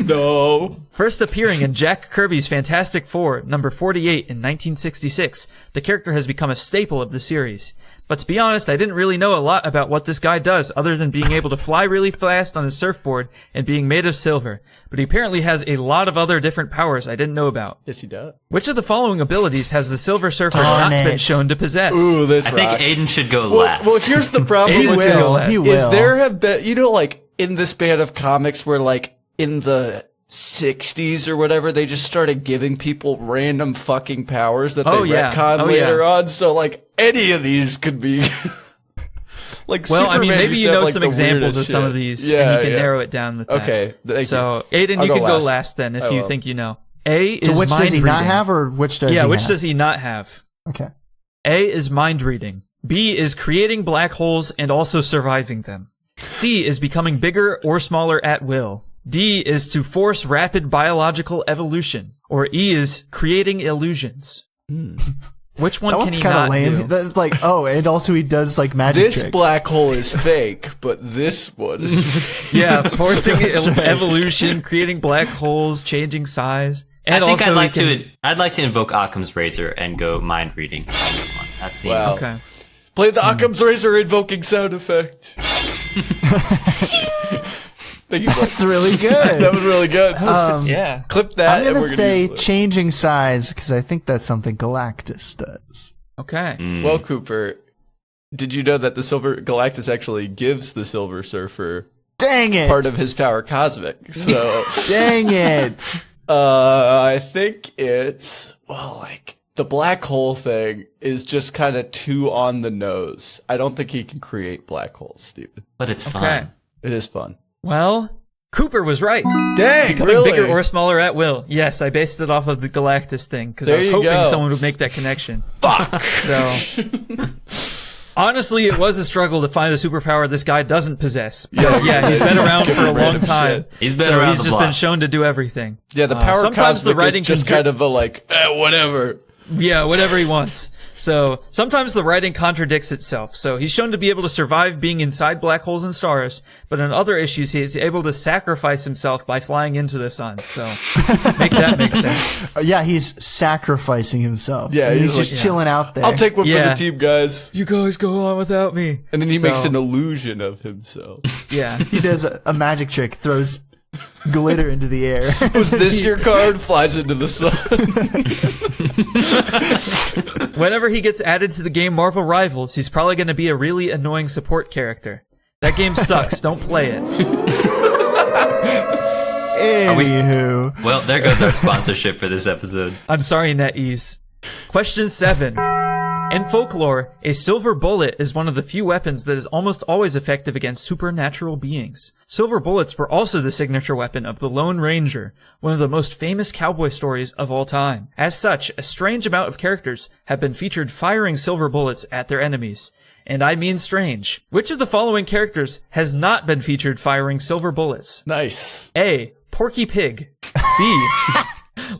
[SPEAKER 2] No.
[SPEAKER 1] First appearing in Jack Kirby's Fantastic Four, number 48 in 1966, the character has become a staple of the series. But to be honest, I didn't really know a lot about what this guy does other than being able to fly really fast on his surfboard and being made of silver. But he apparently has a lot of other different powers I didn't know about.
[SPEAKER 2] Yes, he does.
[SPEAKER 1] Which of the following abilities has the Silver Surfer
[SPEAKER 3] Darn
[SPEAKER 1] not been
[SPEAKER 3] it.
[SPEAKER 1] shown to possess?
[SPEAKER 2] Ooh, this
[SPEAKER 4] I think
[SPEAKER 2] rocks.
[SPEAKER 4] Aiden should go
[SPEAKER 2] Well,
[SPEAKER 4] last.
[SPEAKER 2] well, here's the problem
[SPEAKER 1] He
[SPEAKER 2] with
[SPEAKER 1] will.
[SPEAKER 2] this.
[SPEAKER 1] He
[SPEAKER 3] will.
[SPEAKER 2] Is there have been, in this band of comics where, in the 60s or whatever, they just started giving people random fucking powers that they
[SPEAKER 1] Oh, yeah.
[SPEAKER 2] retcon
[SPEAKER 1] Oh,
[SPEAKER 2] later
[SPEAKER 1] yeah.
[SPEAKER 2] on. So, any of these could be.
[SPEAKER 1] Well, I mean,
[SPEAKER 2] Superman
[SPEAKER 1] maybe
[SPEAKER 2] used
[SPEAKER 1] you
[SPEAKER 2] to have,
[SPEAKER 1] know
[SPEAKER 2] the
[SPEAKER 1] some examples
[SPEAKER 2] weirdest
[SPEAKER 1] of some
[SPEAKER 2] shit.
[SPEAKER 1] of these,
[SPEAKER 2] Yeah,
[SPEAKER 1] and you can
[SPEAKER 2] yeah.
[SPEAKER 1] narrow it down with that.
[SPEAKER 2] Okay, thank
[SPEAKER 1] so,
[SPEAKER 2] you.
[SPEAKER 1] Aiden,
[SPEAKER 2] I'll
[SPEAKER 1] you
[SPEAKER 2] go
[SPEAKER 1] can go
[SPEAKER 2] last.
[SPEAKER 1] last then if
[SPEAKER 2] I
[SPEAKER 1] you
[SPEAKER 2] will.
[SPEAKER 1] think you know. A
[SPEAKER 3] So
[SPEAKER 1] is
[SPEAKER 3] which
[SPEAKER 1] mind
[SPEAKER 3] does he
[SPEAKER 1] reading.
[SPEAKER 3] not have, or which does
[SPEAKER 1] Yeah,
[SPEAKER 3] he
[SPEAKER 1] which
[SPEAKER 3] have?
[SPEAKER 1] does he not have?
[SPEAKER 3] Okay.
[SPEAKER 1] A is mind reading. B is creating black holes and also surviving them. C is becoming bigger or smaller at will. D is to force rapid biological evolution. Or E is creating illusions. Which one
[SPEAKER 3] That
[SPEAKER 1] can
[SPEAKER 3] one's
[SPEAKER 1] he
[SPEAKER 3] kind of
[SPEAKER 1] not
[SPEAKER 3] lame.
[SPEAKER 1] do?
[SPEAKER 3] That's like, oh, and also he does like magic
[SPEAKER 2] This
[SPEAKER 3] tricks.
[SPEAKER 2] black hole is fake, but this one is.
[SPEAKER 1] Yeah, forcing evolution, creating black holes, changing size. And
[SPEAKER 4] I think
[SPEAKER 1] also
[SPEAKER 4] I'd like to invoke Occam's razor and go mind reading on this one. That seems
[SPEAKER 2] Wow.
[SPEAKER 1] Okay.
[SPEAKER 2] Play the Occam's razor invoking sound effect. Thank you.
[SPEAKER 3] That's really good.
[SPEAKER 2] That was really good.
[SPEAKER 1] Yeah.
[SPEAKER 2] Clip that.
[SPEAKER 3] I'm
[SPEAKER 2] and
[SPEAKER 3] gonna
[SPEAKER 2] we're
[SPEAKER 3] say
[SPEAKER 2] use it.
[SPEAKER 3] changing size because I think that's something Galactus does.
[SPEAKER 1] Okay.
[SPEAKER 2] Well, Cooper, did you know that the Silver Galactus actually gives the Silver Surfer
[SPEAKER 3] Dang it!
[SPEAKER 2] part of his power cosmic? So,
[SPEAKER 3] Dang it!
[SPEAKER 2] I think it's like the black hole thing is just kind of too on the nose. I don't think he can create black holes, Steven.
[SPEAKER 4] but it's fun.
[SPEAKER 1] Okay.
[SPEAKER 2] It is fun.
[SPEAKER 1] Well, Cooper was right.
[SPEAKER 2] Dang,
[SPEAKER 1] Becoming
[SPEAKER 2] really?
[SPEAKER 1] bigger or smaller at will. Yes, I based it off of the Galactus thing because I
[SPEAKER 2] There
[SPEAKER 1] was
[SPEAKER 2] you
[SPEAKER 1] hoping
[SPEAKER 2] go.
[SPEAKER 1] someone would make that connection.
[SPEAKER 2] Fuck.
[SPEAKER 1] So, honestly, it was a struggle to find a superpower this guy doesn't possess. Because, yeah, he's been around for a long
[SPEAKER 2] Random
[SPEAKER 1] time.
[SPEAKER 2] shit.
[SPEAKER 4] He's been
[SPEAKER 1] so
[SPEAKER 4] around
[SPEAKER 1] he's
[SPEAKER 4] the
[SPEAKER 1] just
[SPEAKER 4] block.
[SPEAKER 1] been shown to do everything.
[SPEAKER 2] Yeah, the power
[SPEAKER 1] sometimes the
[SPEAKER 2] cosmic
[SPEAKER 1] writing
[SPEAKER 2] is just
[SPEAKER 1] can
[SPEAKER 2] kind of a whatever.
[SPEAKER 1] Yeah, whatever he wants. So sometimes the writing contradicts itself. So he's shown to be able to survive being inside black holes and stars, but in other issues he is able to sacrifice himself by flying into the sun. So make that make sense.
[SPEAKER 3] Yeah, he's sacrificing himself.
[SPEAKER 2] Yeah,
[SPEAKER 3] And
[SPEAKER 2] he's
[SPEAKER 3] he's just
[SPEAKER 2] like,
[SPEAKER 3] chilling out there.
[SPEAKER 2] I'll take one for
[SPEAKER 1] Yeah.
[SPEAKER 2] the team, guys.
[SPEAKER 1] You guys go on without me.
[SPEAKER 2] And then he makes
[SPEAKER 1] So,
[SPEAKER 2] an illusion of himself.
[SPEAKER 1] Yeah.
[SPEAKER 3] He does a magic trick, throws glitter into the air.
[SPEAKER 2] Was this your card? Flies into the sun.
[SPEAKER 1] Whenever he gets added to the game Marvel Rivals, he's probably going to be a really annoying support character. That game sucks. Don't play it.
[SPEAKER 3] Anywho,
[SPEAKER 4] Well, there goes our sponsorship for this episode.
[SPEAKER 1] I'm sorry, NetEase. Question 7. In folklore, a silver bullet is one of the few weapons that is almost always effective against supernatural beings. Silver bullets were also the signature weapon of the Lone Ranger, one of the most famous cowboy stories of all time. As such, a strange amount of characters have been featured firing silver bullets at their enemies. And I mean strange. Which of the following characters has not been featured firing silver bullets?
[SPEAKER 2] Nice.
[SPEAKER 1] A. Porky Pig. B.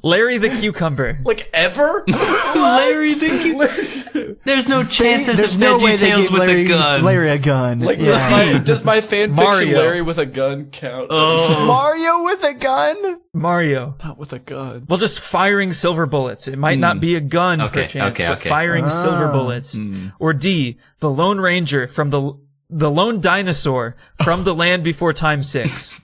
[SPEAKER 1] Larry the Cucumber.
[SPEAKER 2] Like ever?
[SPEAKER 4] Larry the There's no chances
[SPEAKER 3] there's
[SPEAKER 4] of
[SPEAKER 3] no way they
[SPEAKER 4] VeggieTales
[SPEAKER 3] gave
[SPEAKER 4] with
[SPEAKER 3] Larry,
[SPEAKER 4] a gun.
[SPEAKER 3] Larry a gun.
[SPEAKER 2] Like
[SPEAKER 3] Yeah.
[SPEAKER 2] does my fan fiction
[SPEAKER 1] Mario.
[SPEAKER 2] Larry with a gun count?
[SPEAKER 4] Oh,
[SPEAKER 3] Mario with a gun?
[SPEAKER 1] Mario.
[SPEAKER 2] Not with a gun.
[SPEAKER 1] Well, just firing silver bullets. It might not be a gun,
[SPEAKER 4] Okay,
[SPEAKER 1] perchance,
[SPEAKER 4] okay,
[SPEAKER 1] but
[SPEAKER 4] okay.
[SPEAKER 1] firing silver bullets. Or D, the Lone Ranger from the Lone Dinosaur from the Land Before Time 6.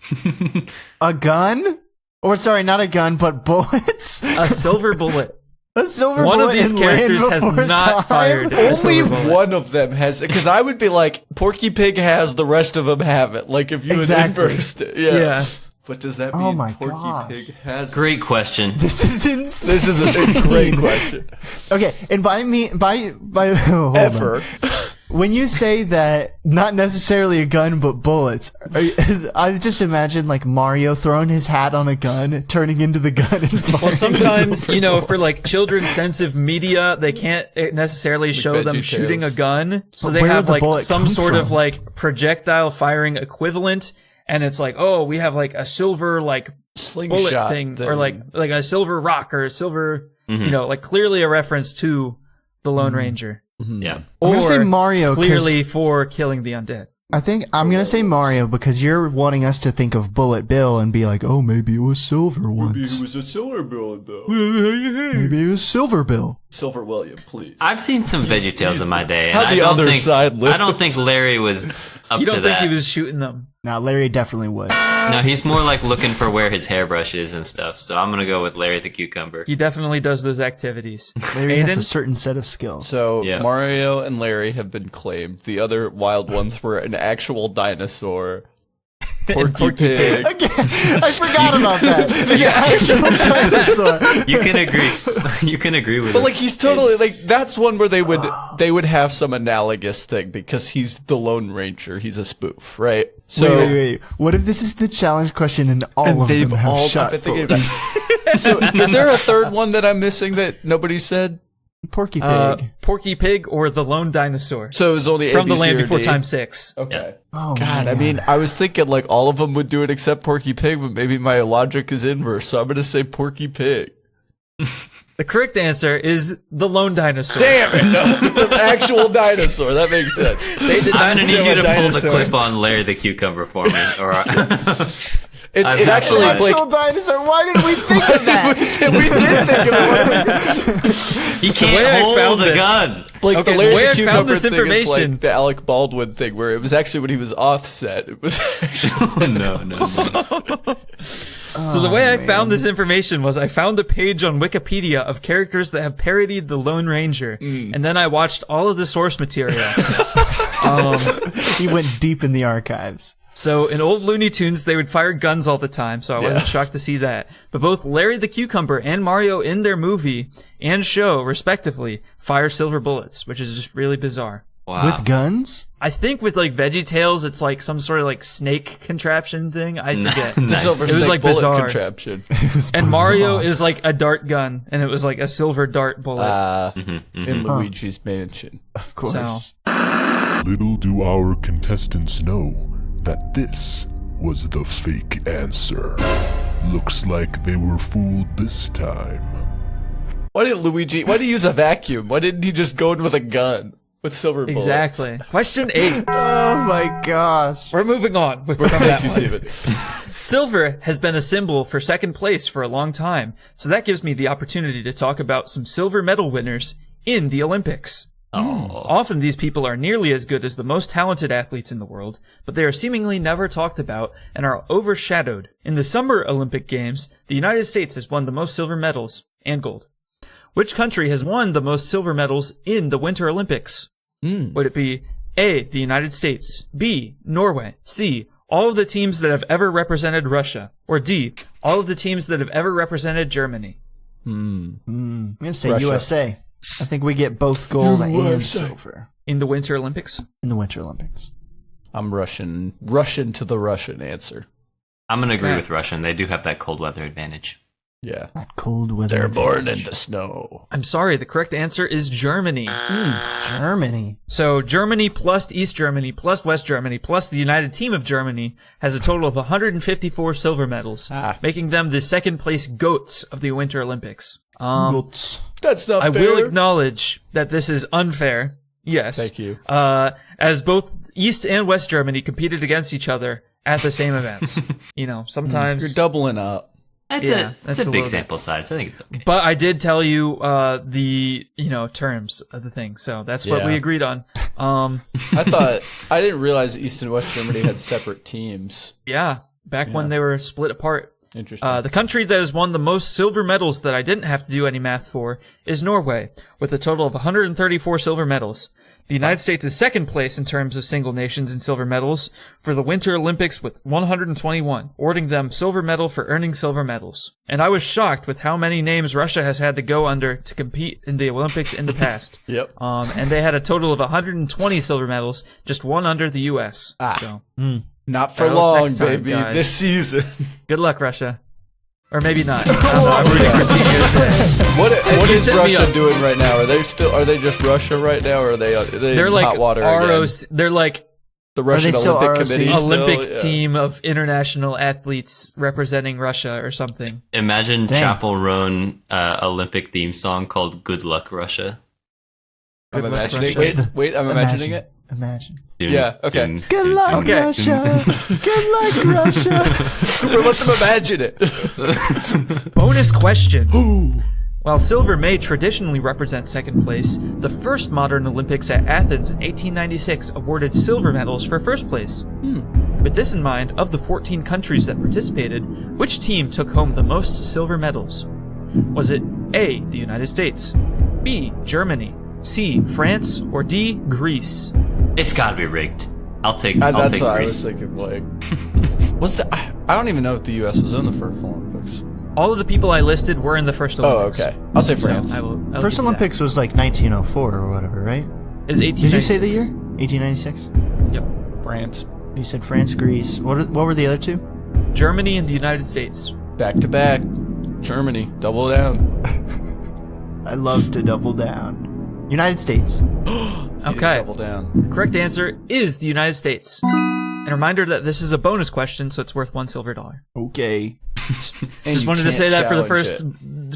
[SPEAKER 3] A gun? Or sorry, not a gun, but bullets?
[SPEAKER 1] A silver bullet.
[SPEAKER 3] A silver
[SPEAKER 1] One of
[SPEAKER 3] bullet
[SPEAKER 1] these
[SPEAKER 3] in Land
[SPEAKER 1] characters has
[SPEAKER 3] Before
[SPEAKER 1] not
[SPEAKER 3] Time?
[SPEAKER 1] fired a
[SPEAKER 2] Only
[SPEAKER 1] silver bullet.
[SPEAKER 2] one of them has it, because I would be like, Porky Pig has, the rest of them haven't. Like if you
[SPEAKER 3] Exactly.
[SPEAKER 2] had inversed it. Yeah.
[SPEAKER 1] Yeah.
[SPEAKER 2] What does that mean?
[SPEAKER 3] Oh my
[SPEAKER 2] Porky
[SPEAKER 3] gosh.
[SPEAKER 2] Pig has.
[SPEAKER 4] great question.
[SPEAKER 3] This is insane.
[SPEAKER 2] This is a great question.
[SPEAKER 3] Okay, and hold on.
[SPEAKER 2] Ever.
[SPEAKER 3] When you say that not necessarily a gun but bullets, I just imagine like Mario throwing his hat on a gun, turning into the gun, and
[SPEAKER 1] Well, sometimes, for like children's sensitive media, they can't necessarily show them
[SPEAKER 2] VeggieTales.
[SPEAKER 1] shooting a gun. So
[SPEAKER 3] But
[SPEAKER 1] they
[SPEAKER 3] where
[SPEAKER 1] have
[SPEAKER 3] would the
[SPEAKER 1] like
[SPEAKER 3] bullet
[SPEAKER 1] some
[SPEAKER 3] come
[SPEAKER 1] sort of
[SPEAKER 3] from?
[SPEAKER 1] like projectile firing equivalent. And it's like, oh, we have like a silver like
[SPEAKER 2] Slingshot
[SPEAKER 1] bullet thing, or like a silver rock or a silver, like clearly a reference to the Lone Ranger.
[SPEAKER 4] Yeah.
[SPEAKER 3] I'm
[SPEAKER 1] Or
[SPEAKER 3] gonna say Mario 'cause
[SPEAKER 1] clearly for killing the undead.
[SPEAKER 3] I think I'm gonna say Mario because you're wanting us to think of Bullet Bill and be like, oh, maybe it was silver once.
[SPEAKER 2] was a silver bullet though.
[SPEAKER 3] Maybe it was Silver Bill.
[SPEAKER 2] Silver William, please.
[SPEAKER 4] I've seen some VeggieTales in my day, and
[SPEAKER 2] How
[SPEAKER 4] I
[SPEAKER 2] the
[SPEAKER 4] don't
[SPEAKER 2] other
[SPEAKER 4] think
[SPEAKER 2] side lived.
[SPEAKER 4] I don't think Larry was up
[SPEAKER 1] You
[SPEAKER 4] to
[SPEAKER 1] don't think
[SPEAKER 4] that.
[SPEAKER 1] he was shooting them?
[SPEAKER 3] Now Larry definitely would.
[SPEAKER 4] No, he's more like looking for where his hairbrush is and stuff. So I'm gonna go with Larry the Cucumber.
[SPEAKER 1] He definitely does those activities.
[SPEAKER 3] Larry has
[SPEAKER 1] Aiden?
[SPEAKER 3] a certain set of skills.
[SPEAKER 2] So
[SPEAKER 4] Yeah.
[SPEAKER 2] Mario and Larry have been claimed. The other wild ones were an actual dinosaur, Porky Pig.
[SPEAKER 3] Again, I forgot about that. The actual dinosaur.
[SPEAKER 4] You can agree. You can agree with
[SPEAKER 2] But
[SPEAKER 4] us.
[SPEAKER 2] like he's totally like that's one where they would have some analogous thing because he's the Lone Ranger. He's a spoof, right? So
[SPEAKER 3] Wait. What if this is the challenge question and all
[SPEAKER 2] and
[SPEAKER 3] of
[SPEAKER 2] they've
[SPEAKER 3] them have
[SPEAKER 2] all
[SPEAKER 3] shot
[SPEAKER 2] I've been thinking
[SPEAKER 3] bullets?
[SPEAKER 2] about. So is there a third one that I'm missing that nobody said?
[SPEAKER 3] Porky Pig.
[SPEAKER 1] Porky Pig or the Lone Dinosaur
[SPEAKER 2] So it was only
[SPEAKER 1] from the
[SPEAKER 2] ABC
[SPEAKER 1] Land
[SPEAKER 2] or
[SPEAKER 1] Before
[SPEAKER 2] D?
[SPEAKER 1] Time 6.
[SPEAKER 2] Okay.
[SPEAKER 3] Oh,
[SPEAKER 2] God, I
[SPEAKER 3] man.
[SPEAKER 2] mean, I was thinking like all of them would do it except Porky Pig, but maybe my logic is inverse. So I'm gonna say Porky Pig.
[SPEAKER 1] The correct answer is the lone dinosaur.
[SPEAKER 2] Damn it! No, the actual dinosaur. That makes sense.
[SPEAKER 1] They did
[SPEAKER 4] I'm
[SPEAKER 1] not
[SPEAKER 4] gonna need you to pull the
[SPEAKER 2] dinosaur.
[SPEAKER 4] clip on Larry the Cucumber for me. Or
[SPEAKER 2] It actually,
[SPEAKER 4] I've-
[SPEAKER 2] Blake,
[SPEAKER 3] Actual dinosaur. Why did we think of that?
[SPEAKER 2] we did think of it.
[SPEAKER 4] he
[SPEAKER 1] way I
[SPEAKER 4] can't hold
[SPEAKER 1] found
[SPEAKER 4] the
[SPEAKER 1] this-
[SPEAKER 4] gun.
[SPEAKER 2] Like
[SPEAKER 1] Okay,
[SPEAKER 2] the
[SPEAKER 1] the
[SPEAKER 2] Larry
[SPEAKER 1] way
[SPEAKER 2] the
[SPEAKER 1] I
[SPEAKER 2] Cucumber
[SPEAKER 1] found this
[SPEAKER 2] thing is
[SPEAKER 1] information-
[SPEAKER 2] like the Alec Baldwin thing, where it was actually when he was offset. It was actually
[SPEAKER 4] No.
[SPEAKER 1] So the way I found this information was I found a page on Wikipedia of characters that have parodied the Lone Ranger, and then I watched all of the source material.
[SPEAKER 3] He went deep in the archives.
[SPEAKER 1] So in old Looney Tunes, they would fire guns all the time, so I wasn't shocked to see that. But both Larry the Cucumber and Mario in their movie and show, respectively, fire silver bullets, which is just really bizarre.
[SPEAKER 4] Wow.
[SPEAKER 3] With guns?
[SPEAKER 1] I think with like VeggieTales, it's like some sort of like snake contraption thing. I forget.
[SPEAKER 2] the
[SPEAKER 4] Nice.
[SPEAKER 2] silver
[SPEAKER 1] It was
[SPEAKER 2] snake
[SPEAKER 1] like
[SPEAKER 2] bullet
[SPEAKER 1] bizarre.
[SPEAKER 2] contraption.
[SPEAKER 1] And Mario is like a dart gun, and it was like a silver dart bullet.
[SPEAKER 2] In Luigi's Mansion.
[SPEAKER 3] Of course.
[SPEAKER 5] Little do our contestants know that this was the fake answer. Looks like they were fooled this time.
[SPEAKER 2] Why did he use a vacuum? Why didn't he just go in with a gun with silver bullets?
[SPEAKER 1] Exactly. Question 8.
[SPEAKER 3] Oh my gosh.
[SPEAKER 1] We're moving on with
[SPEAKER 2] Thank
[SPEAKER 1] that
[SPEAKER 2] you,
[SPEAKER 1] one.
[SPEAKER 2] Steven.
[SPEAKER 1] Silver has been a symbol for second place for a long time, so that gives me the opportunity to talk about some silver medal winners in the Olympics. Often these people are nearly as good as the most talented athletes in the world, but they are seemingly never talked about and are overshadowed. In the Summer Olympic Games, the United States has won the most silver medals and gold. Which country has won the most silver medals in the Winter Olympics? Would it be A, the United States, B, Norway, C, all of the teams that have ever represented Russia, or D, all of the teams that have ever represented Germany?
[SPEAKER 3] I'm going to say
[SPEAKER 2] Russia.
[SPEAKER 3] USA. I think we get both gold and
[SPEAKER 2] USA.
[SPEAKER 3] silver
[SPEAKER 1] In the Winter Olympics?
[SPEAKER 3] in the Winter Olympics.
[SPEAKER 2] I'm Russian to the Russian answer.
[SPEAKER 4] I'm gonna agree
[SPEAKER 1] Okay.
[SPEAKER 4] with Russian. They do have that cold weather advantage.
[SPEAKER 2] Yeah.
[SPEAKER 3] That cold weather.
[SPEAKER 2] They're born in
[SPEAKER 3] advantage.
[SPEAKER 2] the snow.
[SPEAKER 1] I'm sorry, the correct answer is Germany.
[SPEAKER 3] Germany.
[SPEAKER 1] So Germany plus East Germany plus West Germany plus the United Team of Germany has a total of 154 silver medals, making them the second place GOATs of the Winter Olympics.
[SPEAKER 3] Goats.
[SPEAKER 2] That's not
[SPEAKER 1] I
[SPEAKER 2] fair.
[SPEAKER 1] will acknowledge that this is unfair. Yes.
[SPEAKER 2] Thank you.
[SPEAKER 1] As both East and West Germany competed against each other at the same events. You know, sometimes.
[SPEAKER 2] You're doubling up.
[SPEAKER 4] That's
[SPEAKER 1] Yeah,
[SPEAKER 4] that's
[SPEAKER 1] that's
[SPEAKER 4] a
[SPEAKER 1] a
[SPEAKER 4] big
[SPEAKER 1] little bit.
[SPEAKER 4] sample size. I think it's okay.
[SPEAKER 1] But I did tell you the terms of the thing, so that's what
[SPEAKER 2] Yeah.
[SPEAKER 1] we agreed on.
[SPEAKER 2] I didn't realize East and West Germany had separate teams.
[SPEAKER 1] Yeah, back when they were split apart.
[SPEAKER 2] Interesting.
[SPEAKER 1] The country that has won the most silver medals that I didn't have to do any math for is Norway, with a total of 134 silver medals. The United States is second place in terms of single nations in silver medals for the Winter Olympics with 121, awarding them silver medal for earning silver medals. And I was shocked with how many names Russia has had to go under to compete in the Olympics in the past.
[SPEAKER 2] Yep.
[SPEAKER 1] And they had a total of 120 silver medals, just one under the U.S. So
[SPEAKER 2] Not for
[SPEAKER 1] Battle
[SPEAKER 2] long,
[SPEAKER 1] next time,
[SPEAKER 2] baby.
[SPEAKER 1] guys.
[SPEAKER 2] This season.
[SPEAKER 1] good luck, Russia. Or maybe not. I don't know. I'm rooting for Team USA.
[SPEAKER 2] What
[SPEAKER 1] you
[SPEAKER 2] is
[SPEAKER 1] set me
[SPEAKER 2] Russia
[SPEAKER 1] up-
[SPEAKER 2] doing right now? Are they just Russia right now, or are they
[SPEAKER 1] They're
[SPEAKER 2] in
[SPEAKER 1] like
[SPEAKER 2] hot water
[SPEAKER 1] ROC.
[SPEAKER 2] again?
[SPEAKER 1] They're like
[SPEAKER 2] The Russian
[SPEAKER 3] still
[SPEAKER 2] Olympic
[SPEAKER 3] ROC?
[SPEAKER 2] Committee.
[SPEAKER 1] Olympic
[SPEAKER 2] still? Yeah.
[SPEAKER 1] team of international athletes representing Russia or something.
[SPEAKER 4] Imagine
[SPEAKER 3] Dang.
[SPEAKER 4] Chapel Roan Olympic theme song called "Good Luck Russia."
[SPEAKER 2] I'm
[SPEAKER 1] Good luck,
[SPEAKER 2] imagining.
[SPEAKER 1] Russia.
[SPEAKER 2] Wait. I'm imagining it.
[SPEAKER 3] Imagine.
[SPEAKER 2] Yeah, okay.
[SPEAKER 3] Good luck,
[SPEAKER 1] Okay.
[SPEAKER 3] Russia. Good luck, Russia.
[SPEAKER 2] Let them imagine it.
[SPEAKER 1] Bonus question. While silver may traditionally represent second place, the first modern Olympics at Athens in 1896 awarded silver medals for first place. With this in mind, of the 14 countries that participated, which team took home the most silver medals? Was it A, the United States, B, Germany, C, France, or D, Greece?
[SPEAKER 4] It's got to be rigged. I'll take
[SPEAKER 2] That's
[SPEAKER 4] Greece.
[SPEAKER 2] what I was thinking. Like, I don't even know if the U.S. was in the first Olympics.
[SPEAKER 1] All of the people I listed were in the first
[SPEAKER 2] Oh,
[SPEAKER 1] Olympics.
[SPEAKER 2] okay. I'll say
[SPEAKER 1] So
[SPEAKER 2] France.
[SPEAKER 1] I'll give
[SPEAKER 3] First
[SPEAKER 1] you that.
[SPEAKER 3] Olympics was like 1904 or whatever, right?
[SPEAKER 1] Is 1896.
[SPEAKER 3] Did you say the year? 1896?
[SPEAKER 1] Yep.
[SPEAKER 2] France.
[SPEAKER 3] You said France, Greece. What were the other two?
[SPEAKER 1] Germany and the United States.
[SPEAKER 2] Back to back. Germany. Double down.
[SPEAKER 3] I love to double down. United States.
[SPEAKER 1] Okay.
[SPEAKER 2] Double down.
[SPEAKER 1] The correct answer is the United States. And a reminder that this is a bonus question, so it's worth $1 silver.
[SPEAKER 3] Okay.
[SPEAKER 1] Just wanted to say that for the first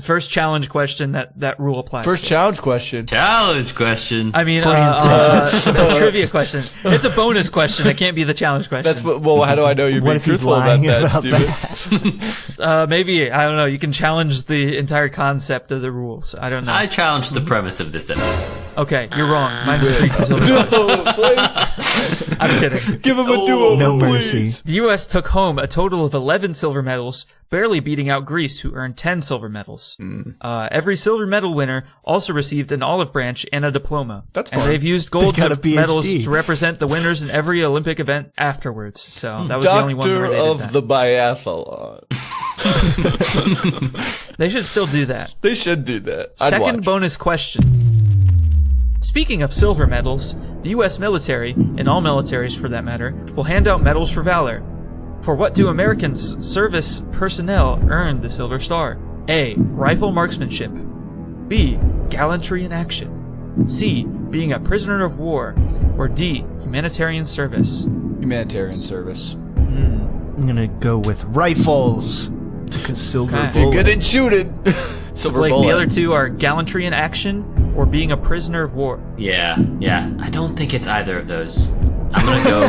[SPEAKER 1] first challenge question that rule applies.
[SPEAKER 2] First
[SPEAKER 1] to.
[SPEAKER 2] challenge question.
[SPEAKER 4] Challenge question.
[SPEAKER 1] I mean, trivia question. It's a bonus question. It can't be the challenge question.
[SPEAKER 2] That's what. Well, how do I know you're
[SPEAKER 3] What
[SPEAKER 2] being
[SPEAKER 3] if he's
[SPEAKER 2] truthful about
[SPEAKER 3] lying
[SPEAKER 2] that,
[SPEAKER 3] about
[SPEAKER 2] Steven?
[SPEAKER 1] Maybe, I don't know. You can challenge the entire concept of the rules. I don't know.
[SPEAKER 4] I challenge the premise of this episode.
[SPEAKER 1] Okay, you're wrong. Minus 3 silver dollars.
[SPEAKER 2] No, please.
[SPEAKER 1] I'm kidding.
[SPEAKER 2] Give him a duo,
[SPEAKER 3] No
[SPEAKER 2] please.
[SPEAKER 3] mercy.
[SPEAKER 1] The U.S. took home a total of 11 silver medals, barely beating out Greece, who earned 10 silver medals. Every silver medal winner also received an olive branch and a diploma.
[SPEAKER 2] That's
[SPEAKER 1] And
[SPEAKER 2] fun.
[SPEAKER 1] they've used gold
[SPEAKER 3] They got a PhD.
[SPEAKER 1] medals to represent the winners in every Olympic event afterwards. So that was the only one where
[SPEAKER 2] Doctor
[SPEAKER 1] they did
[SPEAKER 2] of
[SPEAKER 1] that.
[SPEAKER 2] the biathlon.
[SPEAKER 1] They should still do that.
[SPEAKER 2] They should do that. I'd
[SPEAKER 1] Second
[SPEAKER 2] watch.
[SPEAKER 1] bonus question. Speaking of silver medals, the U.S. military, and all militaries for that matter, will hand out medals for valor. For what do American service personnel earn the Silver Star? A. Rifle marksmanship. B. Gallantry in action. C. Being a prisoner of war. Or D. Humanitarian service.
[SPEAKER 2] Humanitarian service.
[SPEAKER 3] I'm gonna go with rifles because silver
[SPEAKER 1] Okay.
[SPEAKER 2] If you're
[SPEAKER 3] bullet.
[SPEAKER 2] good at shooting. Silver
[SPEAKER 1] Blake,
[SPEAKER 2] bullet.
[SPEAKER 1] the other two are gallantry in action or being a prisoner of war.
[SPEAKER 4] Yeah. I don't think it's either of those. I'm gonna go.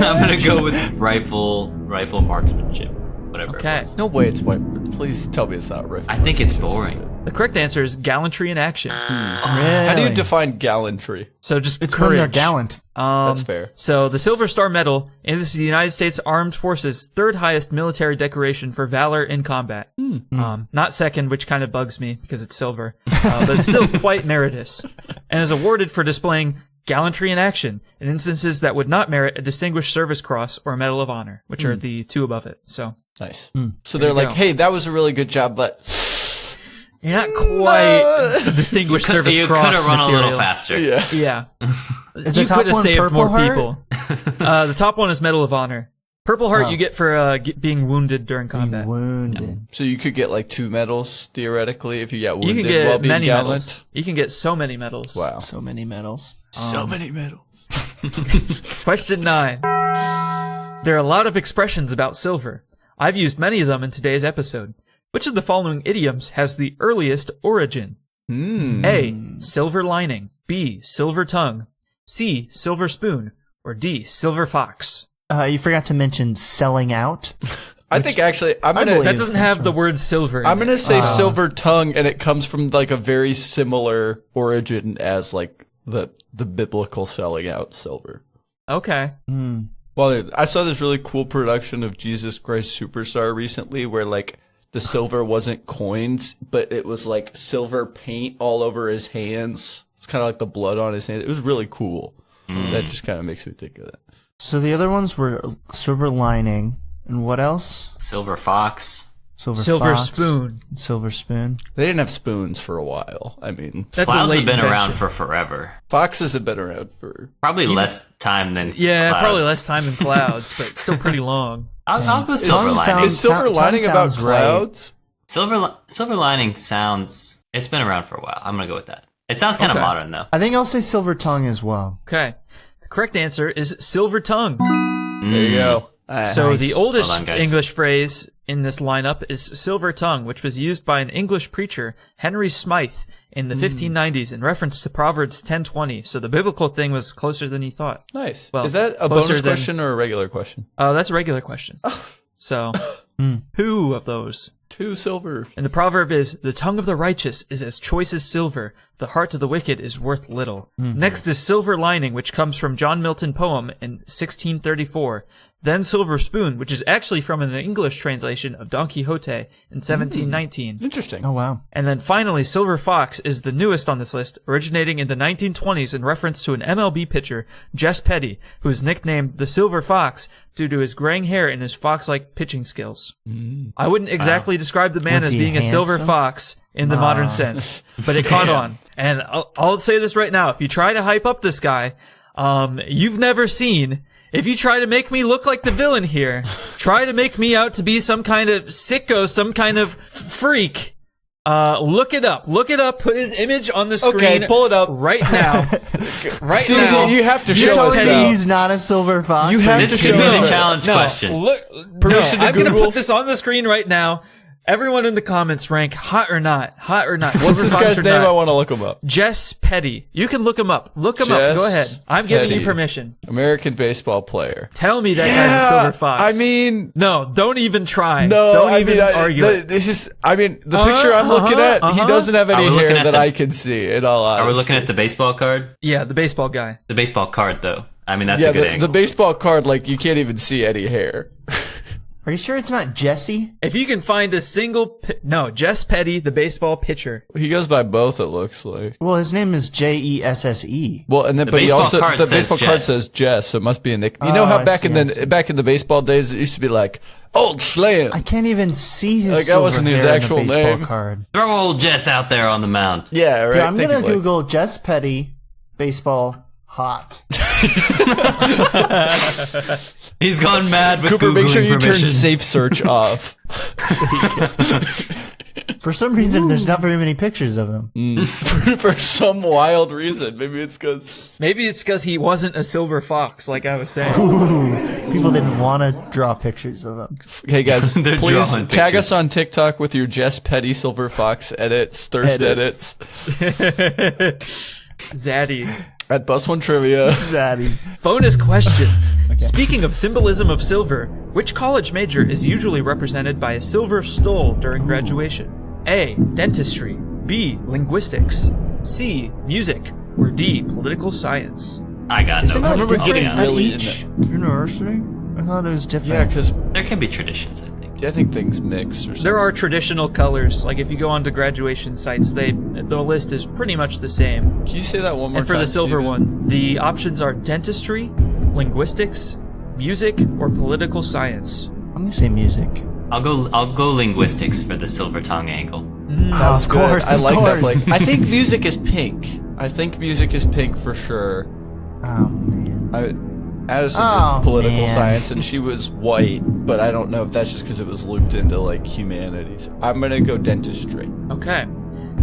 [SPEAKER 4] I'm gonna go with rifle marksmanship. Whatever.
[SPEAKER 1] Okay.
[SPEAKER 4] It was.
[SPEAKER 2] No way it's white. Please tell me it's not rifle.
[SPEAKER 4] I think it's boring.
[SPEAKER 1] The correct answer is gallantry in action.
[SPEAKER 2] How do you
[SPEAKER 3] Really?
[SPEAKER 2] define gallantry?
[SPEAKER 1] So just
[SPEAKER 3] It's
[SPEAKER 1] courage.
[SPEAKER 3] when they're gallant.
[SPEAKER 2] That's fair.
[SPEAKER 1] So the Silver Star Medal is the United States Armed Forces' third highest military decoration for valor in combat. Not second, which kind of bugs me because it's silver, but it's still quite meritorious, and is awarded for displaying gallantry in action in instances that would not merit a Distinguished Service Cross or a Medal of Honor, which are the two above it. So
[SPEAKER 2] Nice. So they're
[SPEAKER 1] you
[SPEAKER 2] like,
[SPEAKER 1] go.
[SPEAKER 2] hey, that was a really good job, but
[SPEAKER 1] you're not quite a Distinguished Service
[SPEAKER 4] You
[SPEAKER 1] Cross
[SPEAKER 4] could have run a
[SPEAKER 1] material.
[SPEAKER 4] little faster.
[SPEAKER 2] yeah.
[SPEAKER 1] Yeah.
[SPEAKER 3] Is
[SPEAKER 1] You
[SPEAKER 3] the top
[SPEAKER 1] could have
[SPEAKER 3] one
[SPEAKER 1] saved
[SPEAKER 3] Purple
[SPEAKER 1] more
[SPEAKER 3] Heart?
[SPEAKER 1] people. The top one is Medal of Honor. Purple Heart
[SPEAKER 3] Oh.
[SPEAKER 1] you get for being wounded during combat.
[SPEAKER 3] Wounded.
[SPEAKER 2] So you could get like 2 medals theoretically if you got
[SPEAKER 1] You
[SPEAKER 2] wounded
[SPEAKER 1] can
[SPEAKER 2] while
[SPEAKER 1] get
[SPEAKER 2] being
[SPEAKER 1] many
[SPEAKER 2] gallant.
[SPEAKER 1] medals. You can get so many medals.
[SPEAKER 2] Wow.
[SPEAKER 3] So many medals.
[SPEAKER 2] So many medals.
[SPEAKER 1] Question 9. There are a lot of expressions about silver. I've used many of them in today's episode. Which of the following idioms has the earliest origin? A. Silver lining. B. Silver tongue. C. Silver spoon. Or D. Silver fox.
[SPEAKER 3] You forgot to mention selling out.
[SPEAKER 2] I think actually I'm
[SPEAKER 3] I
[SPEAKER 2] gonna
[SPEAKER 3] believe-
[SPEAKER 1] That doesn't have the word silver in
[SPEAKER 2] I'm
[SPEAKER 1] it.
[SPEAKER 2] gonna say silver tongue, and it comes from like a very similar origin as like the biblical selling out silver.
[SPEAKER 1] Okay.
[SPEAKER 2] Well, I saw this really cool production of Jesus Christ Superstar recently, where like the silver wasn't coins, but it was like silver paint all over his hands. It's kind of like the blood on his hands. It was really cool. That just kind of makes me think of that.
[SPEAKER 3] So the other ones were silver lining. And what else?
[SPEAKER 4] Silver fox.
[SPEAKER 1] Silver
[SPEAKER 3] fox,
[SPEAKER 1] spoon.
[SPEAKER 3] Silver spoon.
[SPEAKER 2] They didn't have spoons for a while. I mean,
[SPEAKER 1] That's a
[SPEAKER 4] Clouds
[SPEAKER 1] late
[SPEAKER 4] have been around
[SPEAKER 1] invention.
[SPEAKER 4] for forever.
[SPEAKER 2] foxes have been around for.
[SPEAKER 4] Probably less time than
[SPEAKER 1] Yeah,
[SPEAKER 4] clouds.
[SPEAKER 1] probably less time than clouds, but still pretty long.
[SPEAKER 4] I'll go silver
[SPEAKER 3] Tongue
[SPEAKER 4] lining.
[SPEAKER 3] sounds-
[SPEAKER 2] Is silver
[SPEAKER 3] tongue
[SPEAKER 2] lining about
[SPEAKER 3] sounds right.
[SPEAKER 2] clouds?
[SPEAKER 4] Silver lining sounds. It's been around for a while. I'm gonna go with that. It sounds kind of
[SPEAKER 1] Okay.
[SPEAKER 4] modern though.
[SPEAKER 3] I think I'll say silver tongue as well.
[SPEAKER 1] Okay. The correct answer is silver tongue.
[SPEAKER 2] There you go.
[SPEAKER 1] So
[SPEAKER 3] Nice.
[SPEAKER 1] the oldest
[SPEAKER 4] Well done, guys.
[SPEAKER 1] English phrase in this lineup is silver tongue, which was used by an English preacher, Henry Smythe, in the 1590s in reference to Proverbs 10:20. So the biblical thing was closer than you thought.
[SPEAKER 2] Nice.
[SPEAKER 1] Well,
[SPEAKER 2] Is that a
[SPEAKER 1] closer
[SPEAKER 2] bonus
[SPEAKER 1] than-
[SPEAKER 2] question or a regular question?
[SPEAKER 1] That's a regular question. So, who of those?
[SPEAKER 2] 2 silver.
[SPEAKER 1] And the proverb is, the tongue of the righteous is as choice as silver, the heart of the wicked is worth little. Next is silver lining, which comes from John Milton poem in 1634. Then silver spoon, which is actually from an English translation of Don Quixote in 1719.
[SPEAKER 2] Interesting.
[SPEAKER 3] Oh, wow.
[SPEAKER 1] And then finally, silver fox is the newest on this list, originating in the 1920s in reference to an MLB pitcher, Jess Petty, who is nicknamed the Silver Fox due to his graying hair and his fox-like pitching skills. I wouldn't exactly describe the man
[SPEAKER 3] Was
[SPEAKER 1] as
[SPEAKER 3] he
[SPEAKER 1] being a silver
[SPEAKER 3] handsome?
[SPEAKER 1] fox in the modern sense, but it caught on. And I'll say this right now: if you try to hype up this guy, you've never seen. If you try to make me look like the villain here, try to make me out to be some kind of sicko, some kind of freak. Look it up. Put his image on the screen.
[SPEAKER 2] Okay, pull it up.
[SPEAKER 1] right now. Right
[SPEAKER 2] Steve,
[SPEAKER 1] now.
[SPEAKER 2] you have to
[SPEAKER 3] You're
[SPEAKER 2] show us
[SPEAKER 3] telling me
[SPEAKER 2] that.
[SPEAKER 3] he's not a silver fox?
[SPEAKER 2] You have
[SPEAKER 4] This
[SPEAKER 2] to
[SPEAKER 4] could
[SPEAKER 2] show
[SPEAKER 4] be
[SPEAKER 2] us
[SPEAKER 4] the
[SPEAKER 2] that.
[SPEAKER 4] challenge question.
[SPEAKER 1] Look,
[SPEAKER 2] Permission to
[SPEAKER 1] I'm gonna
[SPEAKER 2] Google?
[SPEAKER 1] put this on the screen right now. Everyone in the comments rank hot or not.
[SPEAKER 2] What's
[SPEAKER 1] Silver
[SPEAKER 2] this
[SPEAKER 1] Fox
[SPEAKER 2] guy's
[SPEAKER 1] or
[SPEAKER 2] name?
[SPEAKER 1] not.
[SPEAKER 2] I want to look him up.
[SPEAKER 1] Jess Petty. You can look him up. Look him up. Go ahead. I'm giving you
[SPEAKER 2] Petty.
[SPEAKER 1] permission.
[SPEAKER 2] American baseball player.
[SPEAKER 1] Tell me that guy's a silver fox.
[SPEAKER 2] I mean,
[SPEAKER 1] no, don't even try.
[SPEAKER 2] no,
[SPEAKER 1] don't
[SPEAKER 2] I
[SPEAKER 1] even
[SPEAKER 2] mean,
[SPEAKER 1] argue it.
[SPEAKER 2] this is. I mean, the picture I'm looking at, he doesn't have any
[SPEAKER 4] Are we looking
[SPEAKER 2] hair
[SPEAKER 4] at
[SPEAKER 2] that
[SPEAKER 4] the-
[SPEAKER 2] I can see. In all honesty,
[SPEAKER 4] Are we looking at the baseball card?
[SPEAKER 1] Yeah, the baseball guy.
[SPEAKER 4] The baseball card, though. I mean, that's
[SPEAKER 2] Yeah,
[SPEAKER 4] a good
[SPEAKER 2] the
[SPEAKER 4] angle.
[SPEAKER 2] baseball card, like you can't even see any hair.
[SPEAKER 3] Are you sure it's not Jesse?
[SPEAKER 1] If you can find a single... Jess Petty, the baseball pitcher.
[SPEAKER 2] He goes by both. It looks like.
[SPEAKER 3] Well, his name is Jesse.
[SPEAKER 2] Well, and then
[SPEAKER 4] The
[SPEAKER 2] but he
[SPEAKER 4] baseball
[SPEAKER 2] also
[SPEAKER 4] card
[SPEAKER 2] the
[SPEAKER 4] says
[SPEAKER 2] baseball card
[SPEAKER 4] Jess.
[SPEAKER 2] says Jess, so it must be a nick. You know how
[SPEAKER 3] I
[SPEAKER 2] back
[SPEAKER 3] see,
[SPEAKER 2] in
[SPEAKER 3] I
[SPEAKER 2] the
[SPEAKER 3] see.
[SPEAKER 2] back in the baseball days, it used to be like Old Slam.
[SPEAKER 3] I can't even see his
[SPEAKER 2] Like, that
[SPEAKER 3] silver
[SPEAKER 2] wasn't his
[SPEAKER 3] hair
[SPEAKER 2] actual
[SPEAKER 3] in the baseball
[SPEAKER 2] name.
[SPEAKER 3] card.
[SPEAKER 4] Throw old Jess out there on the mound.
[SPEAKER 2] Yeah, right.
[SPEAKER 3] Here, I'm
[SPEAKER 2] Thank
[SPEAKER 3] gonna
[SPEAKER 2] you, Blake.
[SPEAKER 3] Google Jess Petty baseball hot.
[SPEAKER 4] He's gone mad with
[SPEAKER 2] Cooper, make sure
[SPEAKER 4] Googling
[SPEAKER 2] you turn
[SPEAKER 4] permission.
[SPEAKER 2] safe search off.
[SPEAKER 3] For some reason, there's not very many pictures of him.
[SPEAKER 2] For some wild reason. Maybe it's because
[SPEAKER 1] Maybe it's because he wasn't a silver fox, like I was saying.
[SPEAKER 3] People didn't want to draw pictures of him.
[SPEAKER 2] hey guys,
[SPEAKER 4] They're
[SPEAKER 2] please
[SPEAKER 4] drawing
[SPEAKER 2] tag
[SPEAKER 4] pictures.
[SPEAKER 2] us on TikTok with your Jess Petty Silver Fox edits, thirst edits,
[SPEAKER 1] Zaddy.
[SPEAKER 2] at Bus One Trivia.
[SPEAKER 3] Zaddy.
[SPEAKER 1] Bonus question. Speaking of symbolism of silver, which college major is usually represented by a silver stole during graduation? A. Dentistry. B. Linguistics. C. Music. Or D. Political science.
[SPEAKER 4] I got
[SPEAKER 3] Is it
[SPEAKER 4] no.
[SPEAKER 3] not
[SPEAKER 2] remember
[SPEAKER 3] different
[SPEAKER 2] getting
[SPEAKER 3] at
[SPEAKER 2] really
[SPEAKER 3] each university? I thought it was different.
[SPEAKER 2] Yeah, because
[SPEAKER 4] There can be traditions, I think.
[SPEAKER 2] I think things mix or something.
[SPEAKER 1] There are traditional colors. Like if you go onto graduation sites, the list is pretty much the same.
[SPEAKER 2] Can you say that one more
[SPEAKER 1] And for
[SPEAKER 2] time?
[SPEAKER 1] the silver
[SPEAKER 2] Steven?
[SPEAKER 1] one, the options are dentistry, linguistics, music, or political science.
[SPEAKER 3] I'm gonna say music.
[SPEAKER 4] I'll go linguistics for the silver tongue angle.
[SPEAKER 2] That was
[SPEAKER 3] Of
[SPEAKER 2] good.
[SPEAKER 3] course,
[SPEAKER 2] I
[SPEAKER 3] of
[SPEAKER 2] like that,
[SPEAKER 3] course.
[SPEAKER 2] Blake. I think music is pink. I think music is pink for sure.
[SPEAKER 3] Oh man.
[SPEAKER 2] Addison
[SPEAKER 3] Oh,
[SPEAKER 2] did political
[SPEAKER 3] man.
[SPEAKER 2] science, and she was white, but I don't know if that's just because it was looped into like humanities. I'm gonna go dentistry.
[SPEAKER 1] Okay.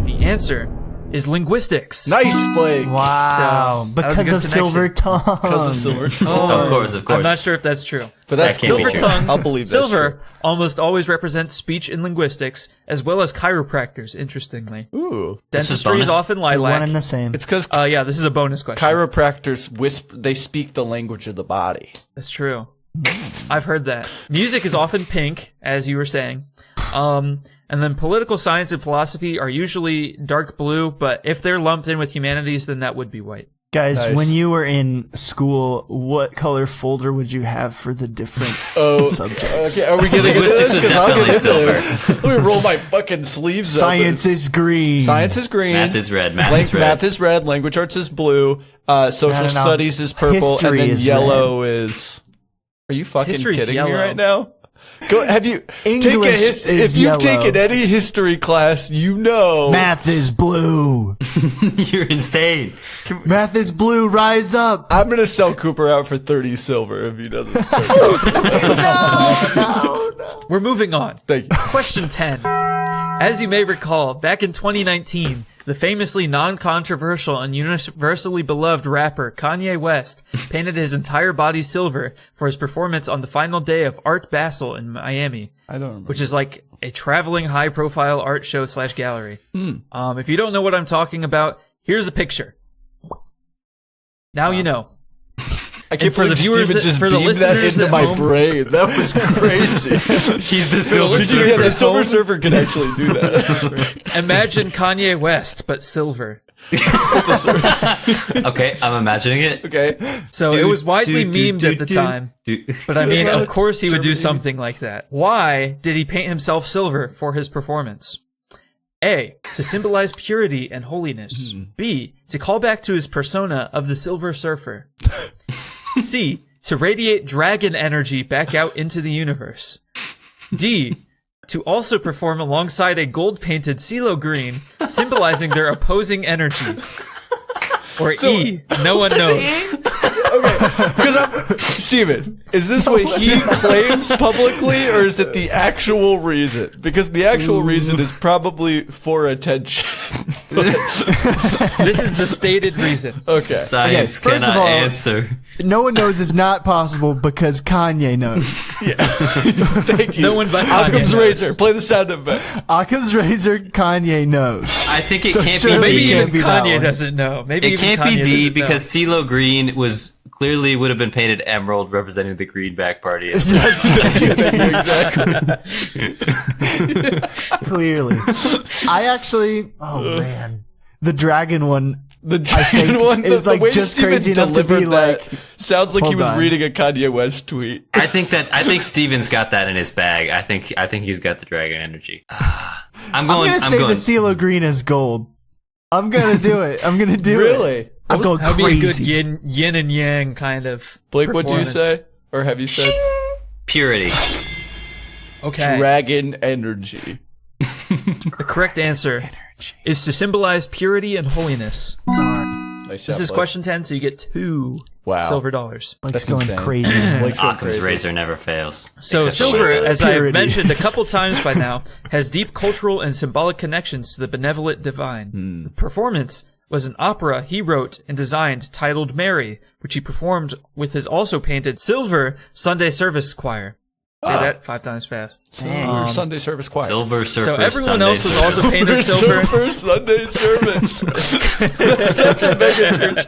[SPEAKER 1] The answer is linguistics.
[SPEAKER 2] Nice, Blake.
[SPEAKER 3] Wow.
[SPEAKER 1] So, that was a
[SPEAKER 3] because
[SPEAKER 1] good
[SPEAKER 3] of silver tongue.
[SPEAKER 2] Because of silver tongue.
[SPEAKER 4] Of course.
[SPEAKER 1] I'm not sure if that's true.
[SPEAKER 2] But that's
[SPEAKER 4] That can't be
[SPEAKER 1] Silver
[SPEAKER 4] true.
[SPEAKER 1] tongue,
[SPEAKER 2] I'll believe that's
[SPEAKER 1] silver
[SPEAKER 2] true.
[SPEAKER 1] almost always represents speech and linguistics, as well as chiropractors, interestingly.
[SPEAKER 2] Ooh.
[SPEAKER 1] Dentistry is
[SPEAKER 4] bonus?
[SPEAKER 1] often
[SPEAKER 3] They're one and
[SPEAKER 1] lilac.
[SPEAKER 3] the same.
[SPEAKER 2] It's because
[SPEAKER 1] Yeah, this is a bonus question.
[SPEAKER 2] chiropractors they speak the language of the body.
[SPEAKER 1] That's true. I've heard that. Music is often pink, as you were saying. And then political science and philosophy are usually dark blue, but if they're lumped in with humanities, then that would be white.
[SPEAKER 3] Guys,
[SPEAKER 2] Nice.
[SPEAKER 3] when you were in school, what color folder would you have for the different subjects?
[SPEAKER 2] Okay, are we getting into
[SPEAKER 4] Linguistics
[SPEAKER 2] this?
[SPEAKER 4] is
[SPEAKER 2] Because I'll get
[SPEAKER 4] definitely
[SPEAKER 2] into this. Let me roll my fucking sleeves
[SPEAKER 3] Science
[SPEAKER 2] up.
[SPEAKER 3] is green.
[SPEAKER 2] Science is green.
[SPEAKER 4] Math is red. Math is red.
[SPEAKER 2] Math is red. Language arts is blue. Social
[SPEAKER 3] No.
[SPEAKER 2] studies is purple,
[SPEAKER 3] History
[SPEAKER 2] and then
[SPEAKER 3] is
[SPEAKER 2] yellow is. Are you fucking
[SPEAKER 1] History's
[SPEAKER 2] kidding
[SPEAKER 1] yellow.
[SPEAKER 2] me right now? Go. Have you
[SPEAKER 3] English
[SPEAKER 2] if
[SPEAKER 3] is
[SPEAKER 2] you've
[SPEAKER 3] yellow.
[SPEAKER 2] taken any history class, you know.
[SPEAKER 3] Math is blue.
[SPEAKER 4] You're insane.
[SPEAKER 3] Math is blue. Rise up.
[SPEAKER 2] I'm gonna sell Cooper out for 30 silver if he doesn't. Start.
[SPEAKER 1] We're moving on.
[SPEAKER 2] Thank you.
[SPEAKER 1] Question 10. As you may recall, back in 2019, the famously non-controversial and universally beloved rapper Kanye West painted his entire body silver for his performance on the final day of Art Basel in Miami,
[SPEAKER 2] I don't remember.
[SPEAKER 1] which is like a traveling high-profile art show / gallery. If you don't know what I'm talking about, here's a picture. Now you know.
[SPEAKER 2] I can't
[SPEAKER 1] for the
[SPEAKER 2] believe
[SPEAKER 1] viewers
[SPEAKER 2] Steven
[SPEAKER 1] that-
[SPEAKER 2] just
[SPEAKER 1] for the
[SPEAKER 2] beamed that
[SPEAKER 1] listeners
[SPEAKER 2] into
[SPEAKER 1] at
[SPEAKER 2] my
[SPEAKER 1] home-
[SPEAKER 2] brain. That was crazy.
[SPEAKER 4] He's the silver
[SPEAKER 2] Did you, yeah,
[SPEAKER 4] surfer.
[SPEAKER 2] the silver surfer can actually do that.
[SPEAKER 1] Imagine Kanye West, but silver.
[SPEAKER 4] Okay, I'm imagining it.
[SPEAKER 2] Okay.
[SPEAKER 1] So it was widely memed at the time. But I mean, of course he would do something like that. Why did he paint himself silver for his performance? A. To symbolize purity and holiness. B. To call back to his persona of the Silver Surfer. C. To radiate dragon energy back out into the universe. D. To also perform alongside a gold-painted CeeLo green, symbolizing their opposing energies. Or E. No one knows.
[SPEAKER 2] Okay. Because Steven, is this what he claims publicly, or is it the actual reason? Because the actual reason is probably for attention.
[SPEAKER 1] This is the stated reason.
[SPEAKER 2] Okay.
[SPEAKER 4] Science
[SPEAKER 3] Okay, first of
[SPEAKER 4] cannot
[SPEAKER 3] all-
[SPEAKER 4] answer.
[SPEAKER 3] No one knows it's not possible because Kanye knows.
[SPEAKER 2] Thank you.
[SPEAKER 1] No one but
[SPEAKER 2] Occam's
[SPEAKER 1] Kanye knows.
[SPEAKER 2] razor. Play the sound effect.
[SPEAKER 3] Occam's razor, Kanye knows.
[SPEAKER 4] I think it
[SPEAKER 3] So
[SPEAKER 4] can't
[SPEAKER 3] surely
[SPEAKER 4] be
[SPEAKER 1] Maybe
[SPEAKER 3] it
[SPEAKER 4] D.
[SPEAKER 1] even
[SPEAKER 3] can't be that
[SPEAKER 1] Kanye
[SPEAKER 3] one.
[SPEAKER 1] doesn't know. Maybe
[SPEAKER 4] It
[SPEAKER 1] even
[SPEAKER 4] can't
[SPEAKER 1] Kanye
[SPEAKER 4] be D
[SPEAKER 1] doesn't
[SPEAKER 4] because
[SPEAKER 1] know.
[SPEAKER 4] CeeLo Green was clearly would have been painted emerald, representing the Greenback Party.
[SPEAKER 3] Clearly. I actually, man. The dragon one.
[SPEAKER 2] The
[SPEAKER 3] think
[SPEAKER 2] dragon one,
[SPEAKER 3] is,
[SPEAKER 2] the
[SPEAKER 3] like,
[SPEAKER 2] way
[SPEAKER 3] just
[SPEAKER 2] Steven
[SPEAKER 3] crazy enough to be
[SPEAKER 2] delivered that
[SPEAKER 3] like-
[SPEAKER 2] sounds like he
[SPEAKER 3] Hold
[SPEAKER 2] was
[SPEAKER 3] on.
[SPEAKER 2] reading a Kanye West tweet.
[SPEAKER 4] I think Steven's got that in his bag. I think he's got the dragon energy. I'm
[SPEAKER 3] I'm going to say
[SPEAKER 4] going.
[SPEAKER 3] the CeeLo Green is gold. I'm going to do it. I'm going to do it.
[SPEAKER 2] Really?
[SPEAKER 3] I'm going
[SPEAKER 1] That'd be a good
[SPEAKER 3] crazy.
[SPEAKER 1] yin and yang kind of.
[SPEAKER 2] Blake, what do you
[SPEAKER 1] performance.
[SPEAKER 2] say? Or have you said
[SPEAKER 4] Purity.
[SPEAKER 1] Okay.
[SPEAKER 2] dragon energy?
[SPEAKER 1] The correct answer is to symbolize purity and holiness.
[SPEAKER 2] Nice
[SPEAKER 1] This
[SPEAKER 2] job,
[SPEAKER 1] is
[SPEAKER 2] Blake.
[SPEAKER 1] question 10, so you get 2
[SPEAKER 2] Wow.
[SPEAKER 1] silver dollars.
[SPEAKER 3] Like,
[SPEAKER 2] That's
[SPEAKER 3] it's going
[SPEAKER 2] insane.
[SPEAKER 3] crazy.
[SPEAKER 2] Blake's so
[SPEAKER 4] Occam's
[SPEAKER 2] crazy.
[SPEAKER 4] razor never fails.
[SPEAKER 1] So
[SPEAKER 4] Except for
[SPEAKER 1] silver,
[SPEAKER 4] when it
[SPEAKER 1] as
[SPEAKER 4] does.
[SPEAKER 1] I've
[SPEAKER 3] Purity.
[SPEAKER 1] mentioned a couple times by now, has deep cultural and symbolic connections to the benevolent divine. The performance was an opera he wrote and designed titled Mary, which he performed with his also painted silver Sunday service choir. Say that 5 times fast.
[SPEAKER 2] Your Sunday service choir.
[SPEAKER 4] Silver Surfer.
[SPEAKER 1] So everyone
[SPEAKER 4] Sunday
[SPEAKER 1] else was
[SPEAKER 4] service.
[SPEAKER 1] also painted silver.
[SPEAKER 2] Silver Sunday service. That's a mega church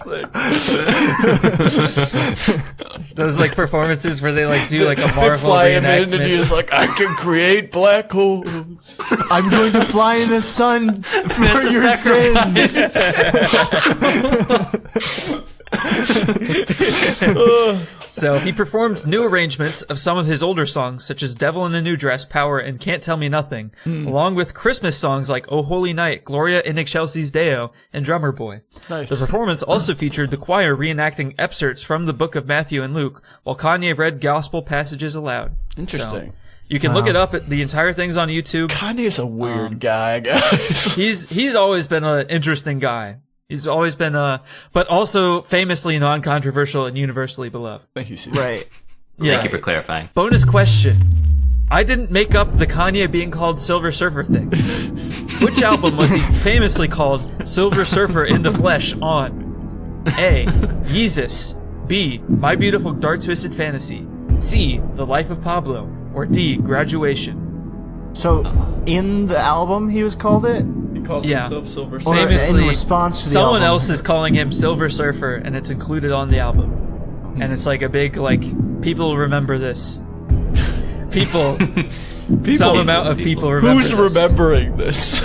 [SPEAKER 2] thing.
[SPEAKER 1] Those like performances where they like do like a
[SPEAKER 2] They
[SPEAKER 1] Marvel
[SPEAKER 2] fly him in and
[SPEAKER 1] reenactment.
[SPEAKER 2] he's like, I can create black holes.
[SPEAKER 3] I'm going to fly in the sun for
[SPEAKER 4] That's a
[SPEAKER 3] your
[SPEAKER 4] sacrifice.
[SPEAKER 3] sins.
[SPEAKER 1] So he performed new arrangements of some of his older songs, such as Devil in a New Dress, Power, and Can't Tell Me Nothing, along with Christmas songs like O Holy Night, Gloria in Excelsis Deo, and Drummer Boy.
[SPEAKER 2] Nice.
[SPEAKER 1] The performance also featured the choir reenacting excerpts from the book of Matthew and Luke, while Kanye read gospel passages aloud.
[SPEAKER 2] Interesting.
[SPEAKER 1] So, you can look it up. The entire thing's on YouTube.
[SPEAKER 2] Kanye's a weird guy, guys.
[SPEAKER 1] He's always been an interesting guy. He's always been but also famously non-controversial and universally beloved.
[SPEAKER 2] Thank you, Steve.
[SPEAKER 3] Right.
[SPEAKER 1] Yeah.
[SPEAKER 4] Thank you for clarifying.
[SPEAKER 1] Bonus question. I didn't make up the Kanye being called Silver Surfer thing. Which album was he famously called Silver Surfer in the Flesh on? A. Yeezus. B. My Beautiful Dark Twisted Fantasy. C. The Life of Pablo. Or D. Graduation.
[SPEAKER 3] So, in the album, he was called it?
[SPEAKER 2] He calls
[SPEAKER 1] Yeah.
[SPEAKER 2] himself Silver
[SPEAKER 3] Or
[SPEAKER 2] Surfer.
[SPEAKER 1] Famously,
[SPEAKER 3] in response to the
[SPEAKER 1] someone
[SPEAKER 3] album?
[SPEAKER 1] else is calling him Silver Surfer, and it's included on the album. And it's like a big, like, people remember this. People. Some amount of people remember
[SPEAKER 2] Who's
[SPEAKER 1] this.
[SPEAKER 2] remembering this?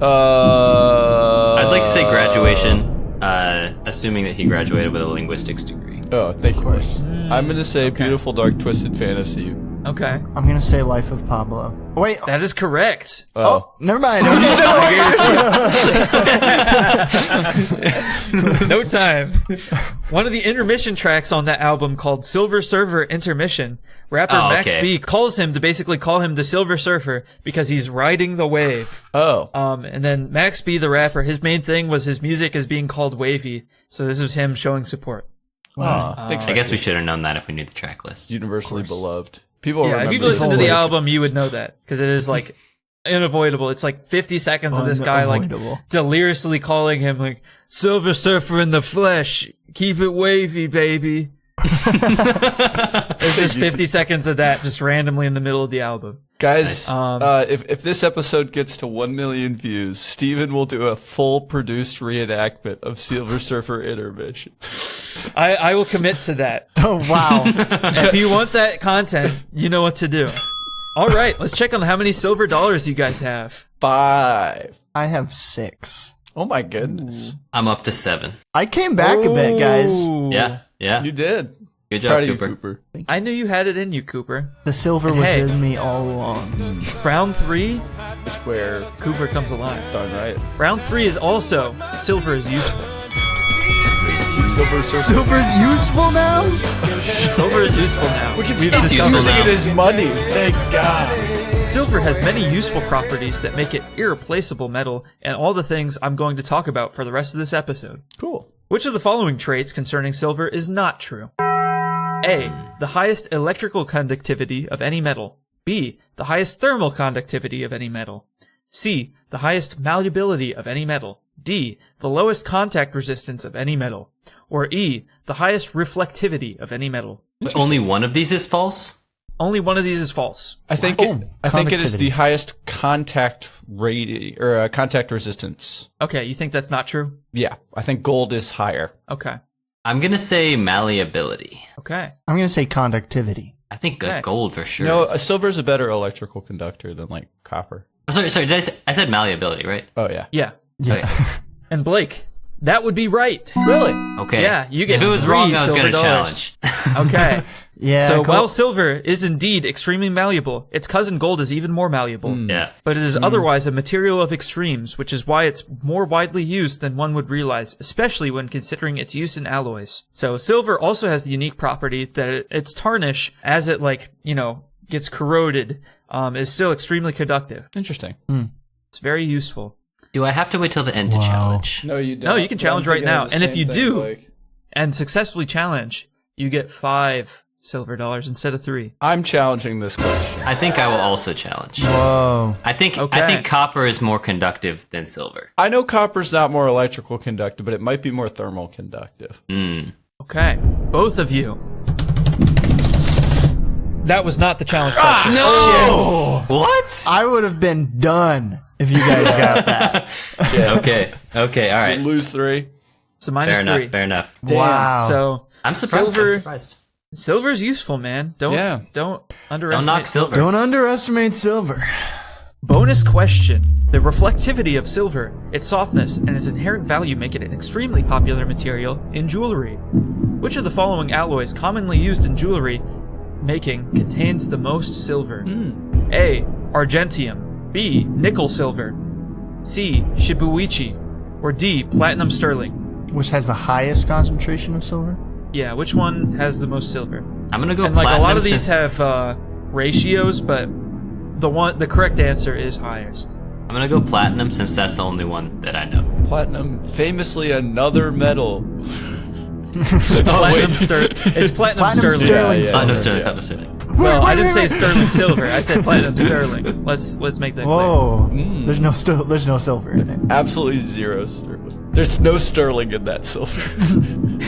[SPEAKER 4] I'd like to say graduation, assuming that he graduated with a linguistics degree.
[SPEAKER 2] Oh, thank you. I'm gonna say Beautiful Dark Twisted Fantasy.
[SPEAKER 1] Okay.
[SPEAKER 3] I'm going to say Life of Pablo. Wait.
[SPEAKER 1] That is correct.
[SPEAKER 2] Oh.
[SPEAKER 3] Never mind.
[SPEAKER 1] No time. One of the intermission tracks on that album called Silver Surfer Intermission, rapper
[SPEAKER 4] Oh,
[SPEAKER 1] Max
[SPEAKER 4] okay.
[SPEAKER 1] B calls him to basically call him the Silver Surfer because he's riding the wave.
[SPEAKER 2] Oh.
[SPEAKER 1] And then Max B, the rapper, his main thing was his music is being called wavy. So this was him showing support.
[SPEAKER 2] Thanks.
[SPEAKER 4] I guess we should have known that if we knew the track list.
[SPEAKER 2] Universally beloved. People
[SPEAKER 1] Yeah,
[SPEAKER 2] remember
[SPEAKER 1] if you've
[SPEAKER 2] this.
[SPEAKER 1] listened to the album, you would know that because it is like unavoidable. It's like 50 seconds of this guy like
[SPEAKER 3] Unavoidable.
[SPEAKER 1] deliriously calling him like Silver Surfer in the flesh. Keep it wavy, baby. It's just 50 seconds of that just randomly in the middle of the album.
[SPEAKER 2] Guys, if this episode gets to 1 million views, Steven will do a full produced reenactment of Silver Surfer Intermission.
[SPEAKER 1] I will commit to that.
[SPEAKER 3] Oh, wow.
[SPEAKER 1] If you want that content, you know what to do. All right, let's check on how many silver dollars you guys have.
[SPEAKER 2] 5.
[SPEAKER 3] I have 6.
[SPEAKER 2] Oh my goodness.
[SPEAKER 4] I'm up to 7.
[SPEAKER 3] I came back a bit, guys.
[SPEAKER 1] Ooh.
[SPEAKER 4] Yeah.
[SPEAKER 2] You did.
[SPEAKER 4] Good job,
[SPEAKER 2] Proud of you,
[SPEAKER 4] Cooper.
[SPEAKER 2] Cooper.
[SPEAKER 1] I knew you had it in you, Cooper.
[SPEAKER 3] The silver was
[SPEAKER 1] Hey.
[SPEAKER 3] in me all along.
[SPEAKER 1] Round 3,
[SPEAKER 2] That's where
[SPEAKER 1] Cooper comes alive.
[SPEAKER 2] darn right.
[SPEAKER 1] Round 3 is also silver is useful.
[SPEAKER 2] Silver Surfer.
[SPEAKER 3] Silver's useful now?
[SPEAKER 1] Silver is useful now.
[SPEAKER 2] We can
[SPEAKER 1] We've
[SPEAKER 2] stop
[SPEAKER 1] discovered
[SPEAKER 2] using
[SPEAKER 1] now.
[SPEAKER 2] it as money. Thank God.
[SPEAKER 1] Silver has many useful properties that make it irreplaceable metal and all the things I'm going to talk about for the rest of this episode.
[SPEAKER 2] Cool.
[SPEAKER 1] Which of the following traits concerning silver is not true? A. The highest electrical conductivity of any metal. B. The highest thermal conductivity of any metal. C. The highest malleability of any metal. D. The lowest contact resistance of any metal. Or E. The highest reflectivity of any metal.
[SPEAKER 4] Only one of these is false?
[SPEAKER 1] Only one of these is false.
[SPEAKER 2] I think it is
[SPEAKER 3] conductivity.
[SPEAKER 2] the highest contact rate or contact resistance.
[SPEAKER 1] Okay, you think that's not true?
[SPEAKER 2] Yeah, I think gold is higher.
[SPEAKER 1] Okay.
[SPEAKER 4] I'm gonna say malleability.
[SPEAKER 1] Okay.
[SPEAKER 3] I'm going to say conductivity.
[SPEAKER 4] I think
[SPEAKER 1] Okay.
[SPEAKER 4] gold for sure.
[SPEAKER 2] No,
[SPEAKER 4] is-
[SPEAKER 2] silver is a better electrical conductor than like copper.
[SPEAKER 4] Oh, sorry. I said malleability, right?
[SPEAKER 2] Oh yeah,
[SPEAKER 1] Yeah.
[SPEAKER 3] Yeah.
[SPEAKER 1] And Blake, that would be right.
[SPEAKER 2] really?
[SPEAKER 4] Okay.
[SPEAKER 1] Yeah, you get
[SPEAKER 4] If it was
[SPEAKER 1] 3
[SPEAKER 4] wrong, I was
[SPEAKER 1] silver
[SPEAKER 4] gonna
[SPEAKER 1] dollars.
[SPEAKER 4] challenge.
[SPEAKER 1] Okay.
[SPEAKER 3] Yeah.
[SPEAKER 1] So
[SPEAKER 3] Cole-
[SPEAKER 1] while silver is indeed extremely malleable, its cousin gold is even more malleable.
[SPEAKER 4] Yeah.
[SPEAKER 1] But it is otherwise a material of extremes, which is why it's more widely used than one would realize, especially when considering its use in alloys. So silver also has the unique property that its tarnish, as it gets corroded, is still extremely conductive.
[SPEAKER 2] Interesting.
[SPEAKER 1] It's very useful.
[SPEAKER 4] Do I have to wait till the end to
[SPEAKER 3] Wow.
[SPEAKER 4] challenge?
[SPEAKER 2] No, you don't.
[SPEAKER 1] No, you can challenge right now. And if you do,
[SPEAKER 2] like,
[SPEAKER 1] and successfully challenge, you get 5 silver dollars instead of 3.
[SPEAKER 2] I'm challenging this question.
[SPEAKER 4] I think I will also challenge.
[SPEAKER 3] Whoa.
[SPEAKER 4] I think
[SPEAKER 1] Okay.
[SPEAKER 4] copper is more conductive than silver.
[SPEAKER 2] I know copper's not more electrical conductive, but it might be more thermal conductive.
[SPEAKER 1] Okay, both of you. That was not the challenge question.
[SPEAKER 4] No! What?
[SPEAKER 3] I would have been done if you guys got that.
[SPEAKER 4] Okay, all right.
[SPEAKER 2] Lose 3.
[SPEAKER 1] So minus
[SPEAKER 4] Fair
[SPEAKER 1] 3.
[SPEAKER 4] enough.
[SPEAKER 3] Wow.
[SPEAKER 1] So
[SPEAKER 4] I'm surprised.
[SPEAKER 1] Silver-
[SPEAKER 4] I'm surprised.
[SPEAKER 1] silver's useful, man. Don't underestimate
[SPEAKER 4] Don't knock silver.
[SPEAKER 3] Don't underestimate silver.
[SPEAKER 1] Bonus question. The reflectivity of silver, its softness, and its inherent value make it an extremely popular material in jewelry. Which of the following alloys commonly used in jewelry making contains the most silver? A. Argentium. B. Nickel silver. C. Shibuichi. Or D. Platinum sterling.
[SPEAKER 3] Which has the highest concentration of silver?
[SPEAKER 1] Yeah, which one has the most silver?
[SPEAKER 4] I'm gonna go
[SPEAKER 1] And like a
[SPEAKER 4] platinum
[SPEAKER 1] lot of these
[SPEAKER 4] since-
[SPEAKER 1] have ratios, but the correct answer is highest.
[SPEAKER 4] I'm gonna go platinum since that's the only one that I know.
[SPEAKER 2] Platinum, famously another metal.
[SPEAKER 1] Platinum It's platinum sterling.
[SPEAKER 3] sterling
[SPEAKER 2] Yeah,
[SPEAKER 3] silver.
[SPEAKER 4] Platinum sterling. Platinum sterling.
[SPEAKER 1] Well, I didn't say sterling silver. I said platinum sterling. Let's make that clear.
[SPEAKER 3] Whoa. There's no silver in it.
[SPEAKER 2] Absolutely zero sterling. There's no sterling in that silver.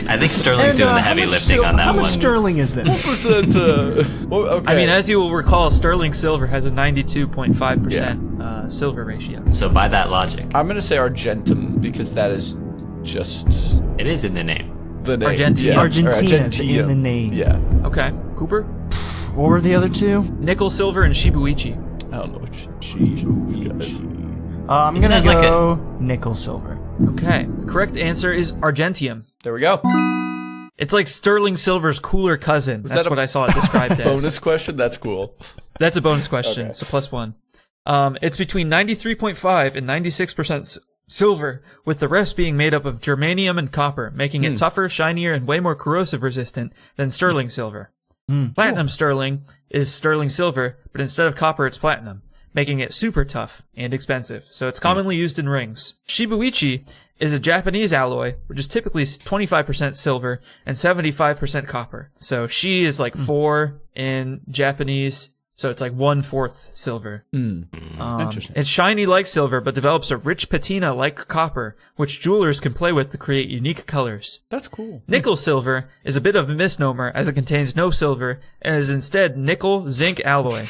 [SPEAKER 4] I think sterling's doing the
[SPEAKER 3] how
[SPEAKER 4] heavy
[SPEAKER 3] much
[SPEAKER 4] lifting on that
[SPEAKER 3] How much
[SPEAKER 4] one.
[SPEAKER 3] sterling is this?
[SPEAKER 2] Percent, okay.
[SPEAKER 1] I mean, as you will recall, sterling silver has a 92.5% silver ratio.
[SPEAKER 4] So by that logic,
[SPEAKER 2] I'm gonna say argentum because that is just
[SPEAKER 4] it is in the name.
[SPEAKER 2] the name.
[SPEAKER 1] Argentina.
[SPEAKER 2] Yeah. Or
[SPEAKER 3] Argentina's in
[SPEAKER 2] Argentium.
[SPEAKER 3] the name.
[SPEAKER 2] Yeah.
[SPEAKER 1] Okay, Cooper?
[SPEAKER 3] What were the other two?
[SPEAKER 1] Nickel silver and Shibuichi.
[SPEAKER 2] I don't know what guys.
[SPEAKER 3] I'm gonna
[SPEAKER 4] Isn't that like
[SPEAKER 3] go nickel silver.
[SPEAKER 1] Okay, the correct answer is Argentium.
[SPEAKER 2] There we go.
[SPEAKER 1] It's like sterling silver's cooler cousin. That's
[SPEAKER 2] that a
[SPEAKER 1] what I saw it described as.
[SPEAKER 2] Bonus question. That's cool.
[SPEAKER 1] That's a bonus question.
[SPEAKER 2] Okay.
[SPEAKER 1] It's a +1. It's between 93.5 and 96% silver, with the rest being made up of germanium and copper, making it tougher, shinier, and way more corrosive resistant than sterling silver. Platinum sterling is sterling silver, but instead of copper, it's platinum, making it super tough and expensive. So it's commonly used in rings. Shibuichi is a Japanese alloy, which is typically 25% silver and 75% copper. So Shi is like 4 in Japanese, so it's like 1/4 silver.
[SPEAKER 2] Interesting.
[SPEAKER 1] It's shiny like silver, but develops a rich patina like copper, which jewelers can play with to create unique colors.
[SPEAKER 2] That's cool.
[SPEAKER 1] Nickel silver is a bit of a misnomer as it contains no silver and is instead nickel zinc alloy.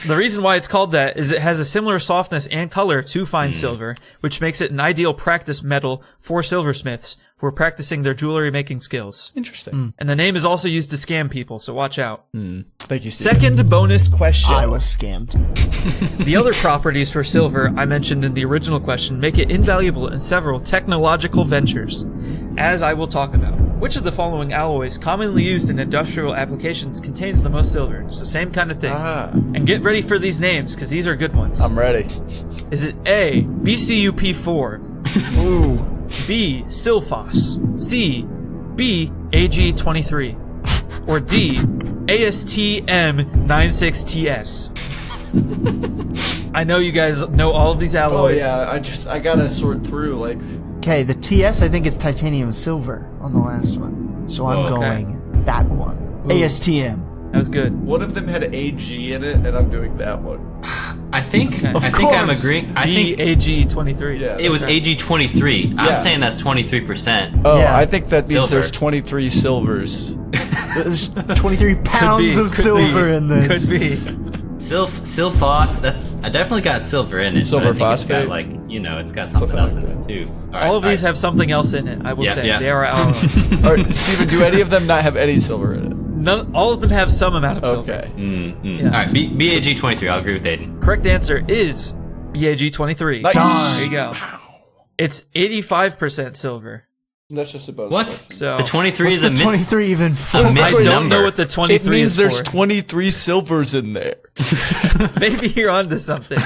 [SPEAKER 1] The reason why it's called that is it has a similar softness and color to fine silver, which makes it an ideal practice metal for silversmiths who are practicing their jewelry making skills.
[SPEAKER 2] Interesting.
[SPEAKER 1] And the name is also used to scam people, so watch out.
[SPEAKER 2] Thank you, Steve.
[SPEAKER 1] Second bonus question.
[SPEAKER 3] I was scammed.
[SPEAKER 1] The other properties for silver I mentioned in the original question make it invaluable in several technological ventures, as I will talk about. Which of the following alloys commonly used in industrial applications contains the most silver? So same kind of thing. And get ready for these names, because these are good ones.
[SPEAKER 2] I'm ready.
[SPEAKER 1] Is it A, BCUP4? Ooh. B, Silphos? C, B, AG23? Or D, ASTM96TS? I know you guys know all of these
[SPEAKER 2] Oh
[SPEAKER 1] alloys.
[SPEAKER 2] yeah, I gotta sort through like.
[SPEAKER 3] Okay, the TS I think is titanium and silver on the last one. So I'm
[SPEAKER 1] Okay.
[SPEAKER 3] going that one. ASTM.
[SPEAKER 1] That was good.
[SPEAKER 2] One of them had AG in it, and I'm doing that one.
[SPEAKER 4] I think
[SPEAKER 1] Of
[SPEAKER 4] I'm
[SPEAKER 3] course.
[SPEAKER 4] agreeing. I think
[SPEAKER 1] BAG23.
[SPEAKER 2] Yeah.
[SPEAKER 4] it was AG23.
[SPEAKER 2] Yeah.
[SPEAKER 4] I'm saying that's 23%.
[SPEAKER 2] Oh,
[SPEAKER 3] Yeah.
[SPEAKER 2] I think that means
[SPEAKER 4] Silver.
[SPEAKER 2] there's 23 silvers.
[SPEAKER 3] There's 23 pounds of silver in this.
[SPEAKER 1] Could be.
[SPEAKER 4] Silphos, I definitely got silver in it.
[SPEAKER 2] Silver
[SPEAKER 4] but I think
[SPEAKER 2] phosphate?
[SPEAKER 4] It's got it's got something else in it too.
[SPEAKER 1] All of these have something else in it, I will
[SPEAKER 4] Yeah,
[SPEAKER 1] say.
[SPEAKER 4] yeah.
[SPEAKER 1] They are alloys.
[SPEAKER 2] Or, Steven, do any of them not have any silver in it?
[SPEAKER 1] All of them have some amount of silver.
[SPEAKER 2] Okay.
[SPEAKER 1] Yeah.
[SPEAKER 4] All right, BAG23. I'll agree with Aidan.
[SPEAKER 1] Correct answer is BAG23.
[SPEAKER 2] Nice.
[SPEAKER 3] Darn.
[SPEAKER 1] There you go. It's 85% silver.
[SPEAKER 2] That's just a bonus.
[SPEAKER 4] What?
[SPEAKER 1] So
[SPEAKER 4] The 23 is
[SPEAKER 3] The
[SPEAKER 4] a miss.
[SPEAKER 3] 23 even for?
[SPEAKER 4] A
[SPEAKER 1] I
[SPEAKER 4] missed
[SPEAKER 1] don't
[SPEAKER 4] number.
[SPEAKER 1] know what the 23
[SPEAKER 2] It means
[SPEAKER 1] is
[SPEAKER 2] there's
[SPEAKER 1] for.
[SPEAKER 2] 23 silvers in there.
[SPEAKER 1] Maybe you're onto something.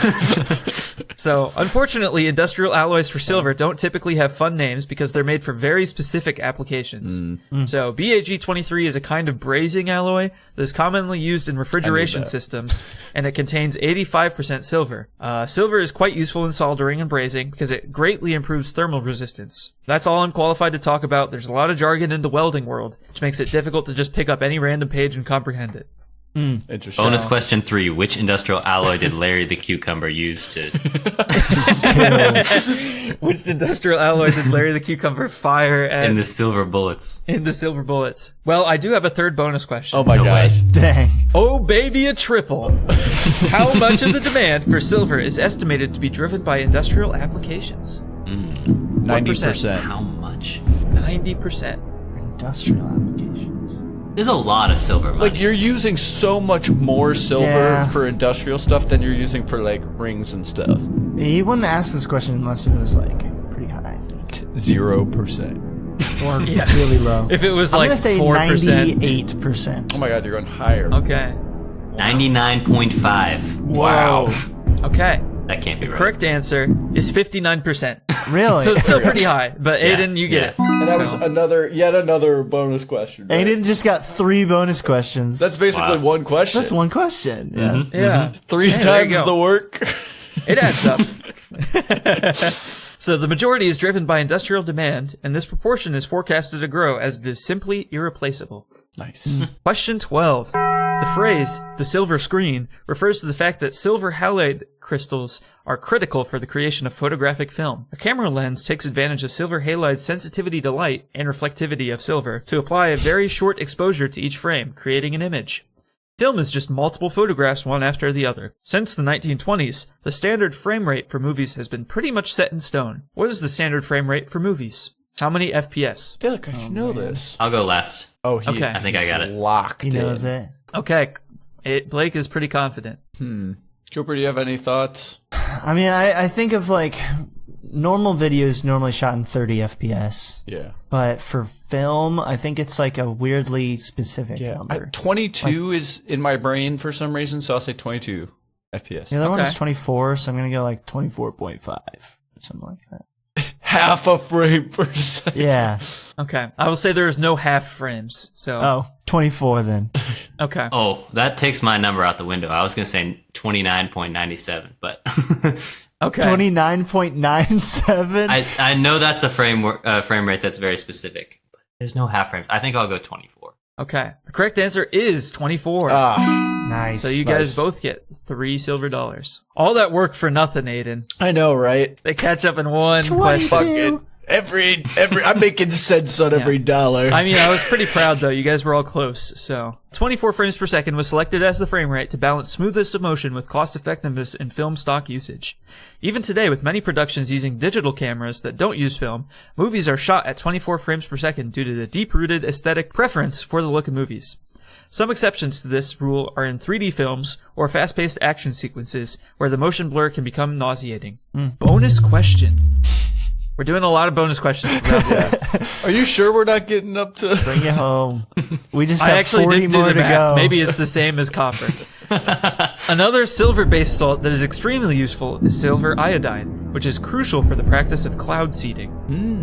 [SPEAKER 1] So, unfortunately, industrial alloys for silver don't typically have fun names because they're made for very specific applications. So, BAG23 is a kind of brazing alloy that is commonly used in refrigeration systems, and it contains 85% silver. Silver is quite useful in soldering and brazing because it greatly improves thermal resistance. That's all I'm qualified to talk about. There's a lot of jargon in the welding world, which makes it difficult to just pick up any random page and comprehend it.
[SPEAKER 2] Interesting.
[SPEAKER 4] Bonus question 3. Which industrial alloy did Larry the Cucumber use to...
[SPEAKER 1] Which industrial alloy did Larry the Cucumber fire at
[SPEAKER 4] in the silver bullets?
[SPEAKER 1] in the silver bullets? Well, I do have a third bonus question.
[SPEAKER 2] Oh my
[SPEAKER 4] No
[SPEAKER 2] gosh.
[SPEAKER 3] Dang.
[SPEAKER 1] Oh, baby, a triple. How much of the demand for silver is estimated to be driven by industrial applications?
[SPEAKER 2] 90%.
[SPEAKER 4] How much?
[SPEAKER 1] 90%.
[SPEAKER 3] Industrial applications.
[SPEAKER 4] There's a lot of silver money.
[SPEAKER 2] Like, you're using so much more silver
[SPEAKER 3] Yeah.
[SPEAKER 2] for industrial stuff than you're using for, like, rings and stuff.
[SPEAKER 3] You wouldn't ask this question unless it was like pretty high, I think.
[SPEAKER 2] 0%.
[SPEAKER 3] Or
[SPEAKER 1] Yeah.
[SPEAKER 3] really low.
[SPEAKER 1] If it was
[SPEAKER 3] I'm
[SPEAKER 1] like
[SPEAKER 3] gonna say
[SPEAKER 1] 4%.
[SPEAKER 3] 98%.
[SPEAKER 2] Oh my god, you're going higher.
[SPEAKER 1] Okay.
[SPEAKER 4] 99.5.
[SPEAKER 2] Wow.
[SPEAKER 1] Okay.
[SPEAKER 4] That can't be right.
[SPEAKER 1] Correct answer is 59%.
[SPEAKER 3] Really?
[SPEAKER 1] So it's still pretty high, but Aiden, you get
[SPEAKER 4] yeah.
[SPEAKER 1] it.
[SPEAKER 2] And that was
[SPEAKER 1] So,
[SPEAKER 2] yet another bonus question. Right?
[SPEAKER 3] Aiden just got 3 bonus questions.
[SPEAKER 2] That's basically
[SPEAKER 4] Wow.
[SPEAKER 2] one question.
[SPEAKER 3] That's one question. Yeah.
[SPEAKER 1] yeah.
[SPEAKER 2] 3
[SPEAKER 1] Hey, there you
[SPEAKER 2] times
[SPEAKER 1] go.
[SPEAKER 2] the work.
[SPEAKER 1] It adds up. So the majority is driven by industrial demand, and this proportion is forecasted to grow as it is simply irreplaceable.
[SPEAKER 2] Nice.
[SPEAKER 1] Question 12. The phrase, the silver screen, refers to the fact that silver halide crystals are critical for the creation of photographic film. A camera lens takes advantage of silver halide's sensitivity to light and reflectivity of silver to apply a very short exposure to each frame, creating an image. Film is just multiple photographs one after the other. Since the 1920s, the standard frame rate for movies has been pretty much set in stone. What is the standard frame rate for movies? How many FPS?
[SPEAKER 2] I feel like I should know this.
[SPEAKER 4] I'll go last.
[SPEAKER 2] Oh, he,
[SPEAKER 1] Okay.
[SPEAKER 4] I think I got it.
[SPEAKER 2] Locked
[SPEAKER 3] He knows
[SPEAKER 2] in.
[SPEAKER 3] it.
[SPEAKER 1] Okay, Blake is pretty confident.
[SPEAKER 2] Cooper, do you have any thoughts?
[SPEAKER 3] I mean, I think of like normal videos normally shot in 30 FPS.
[SPEAKER 2] Yeah.
[SPEAKER 3] But for film, I think it's like a weirdly specific number.
[SPEAKER 2] 22 is in my brain for some reason, so I'll say 22 FPS.
[SPEAKER 3] The other one
[SPEAKER 1] Okay.
[SPEAKER 3] is 24, so I'm going to go like 24.5 or something like that.
[SPEAKER 2] Half a frame per second.
[SPEAKER 3] Yeah.
[SPEAKER 1] Okay, I will say there is no half frames, so...
[SPEAKER 3] Oh, 24 then.
[SPEAKER 1] Okay.
[SPEAKER 4] Oh, that takes my number out the window. I was going to say 29.97, but
[SPEAKER 1] Okay.
[SPEAKER 3] 29.97?
[SPEAKER 4] I know that's a frame rate that's very specific. But there's no half frames. I think I'll go 24.
[SPEAKER 1] Okay. The correct answer is 24.
[SPEAKER 3] Nice.
[SPEAKER 1] So you guys both get $3 silver. All that work for nothing, Aiden.
[SPEAKER 2] I know, right?
[SPEAKER 1] They catch up in one
[SPEAKER 3] 22.
[SPEAKER 1] question.
[SPEAKER 2] Every I'm making cents on every dollar.
[SPEAKER 1] I mean, I was pretty proud, though. You guys were all close. So 24 frames per second was selected as the frame rate to balance smoothest of motion with cost-effectiveness in film stock usage. Even today, with many productions using digital cameras that don't use film, movies are shot at 24 frames per second due to the deep-rooted aesthetic preference for the look of movies. Some exceptions to this rule are in 3D films or fast-paced action sequences where the motion blur can become nauseating. Bonus question. We're doing a lot of bonus questions.
[SPEAKER 2] Are you sure we're not getting up to?
[SPEAKER 3] Bring it home. We just
[SPEAKER 1] I
[SPEAKER 3] have
[SPEAKER 1] actually
[SPEAKER 3] 40
[SPEAKER 1] didn't do
[SPEAKER 3] more
[SPEAKER 1] the
[SPEAKER 3] to
[SPEAKER 1] math.
[SPEAKER 3] go.
[SPEAKER 1] Maybe it's the same as copper. Another silver-based salt that is extremely useful is silver iodine, which is crucial for the practice of cloud seeding.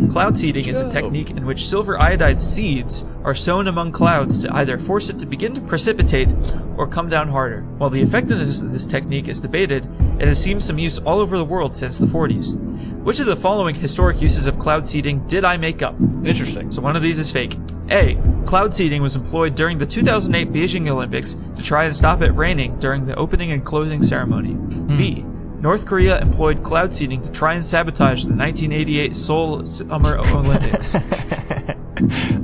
[SPEAKER 1] Cloud seeding is a technique in which silver iodide seeds are sown among clouds to either force it to begin to precipitate or come down harder. While the effectiveness of this technique is debated, it has seen some use all over the world since the 40s. Which of the following historic uses of cloud seeding did I make up?
[SPEAKER 2] Interesting.
[SPEAKER 1] So one of these is fake. A. Cloud seeding was employed during the 2008 Beijing Olympics to try and stop it raining during the opening and closing ceremony. B. North Korea employed cloud seeding to try and sabotage the 1988 Seoul Summer Olympics.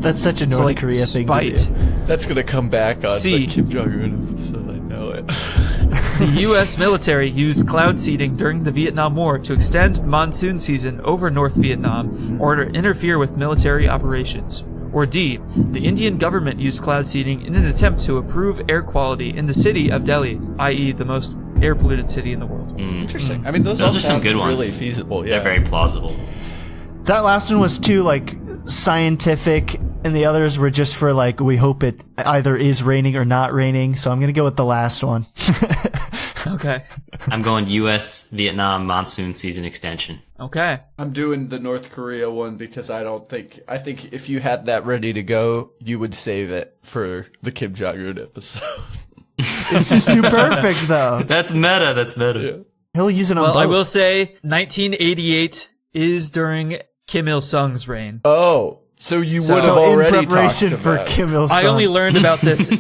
[SPEAKER 3] That's such a North
[SPEAKER 1] So, like,
[SPEAKER 3] Korea thing
[SPEAKER 1] spite.
[SPEAKER 3] to do.
[SPEAKER 2] That's gonna come back on
[SPEAKER 1] C.
[SPEAKER 2] the Kim Jong-un episode. I know it.
[SPEAKER 1] The U.S. military used cloud seeding during the Vietnam War to extend the monsoon season over North Vietnam or to interfere with military operations. Or D. The Indian government used cloud seeding in an attempt to improve air quality in the city of Delhi, i.e. the most air polluted city in the world.
[SPEAKER 2] Interesting. I mean, those
[SPEAKER 4] Those
[SPEAKER 2] all
[SPEAKER 4] are some
[SPEAKER 2] sound
[SPEAKER 4] good ones.
[SPEAKER 2] really feasible. Yeah.
[SPEAKER 4] They're very plausible.
[SPEAKER 3] That last one was too, like, scientific, and the others were just for, like, we hope it either is raining or not raining, so I'm gonna go with the last one.
[SPEAKER 1] Okay.
[SPEAKER 4] I'm going U.S. Vietnam monsoon season extension.
[SPEAKER 1] Okay.
[SPEAKER 2] I'm doing the North Korea one because I think if you had that ready to go, you would save it for the Kim Jong-un episode.
[SPEAKER 3] It's just too perfect, though.
[SPEAKER 4] That's meta. That's meta.
[SPEAKER 2] Yeah.
[SPEAKER 3] He'll use it on
[SPEAKER 1] Well,
[SPEAKER 3] both.
[SPEAKER 1] I will say 1988 is during Kim Il-sung's reign.
[SPEAKER 2] Oh, so you would have
[SPEAKER 3] So in
[SPEAKER 2] already
[SPEAKER 3] preparation
[SPEAKER 2] talked
[SPEAKER 3] for
[SPEAKER 2] about it.
[SPEAKER 3] Kim Il-sung.
[SPEAKER 1] I only learned about this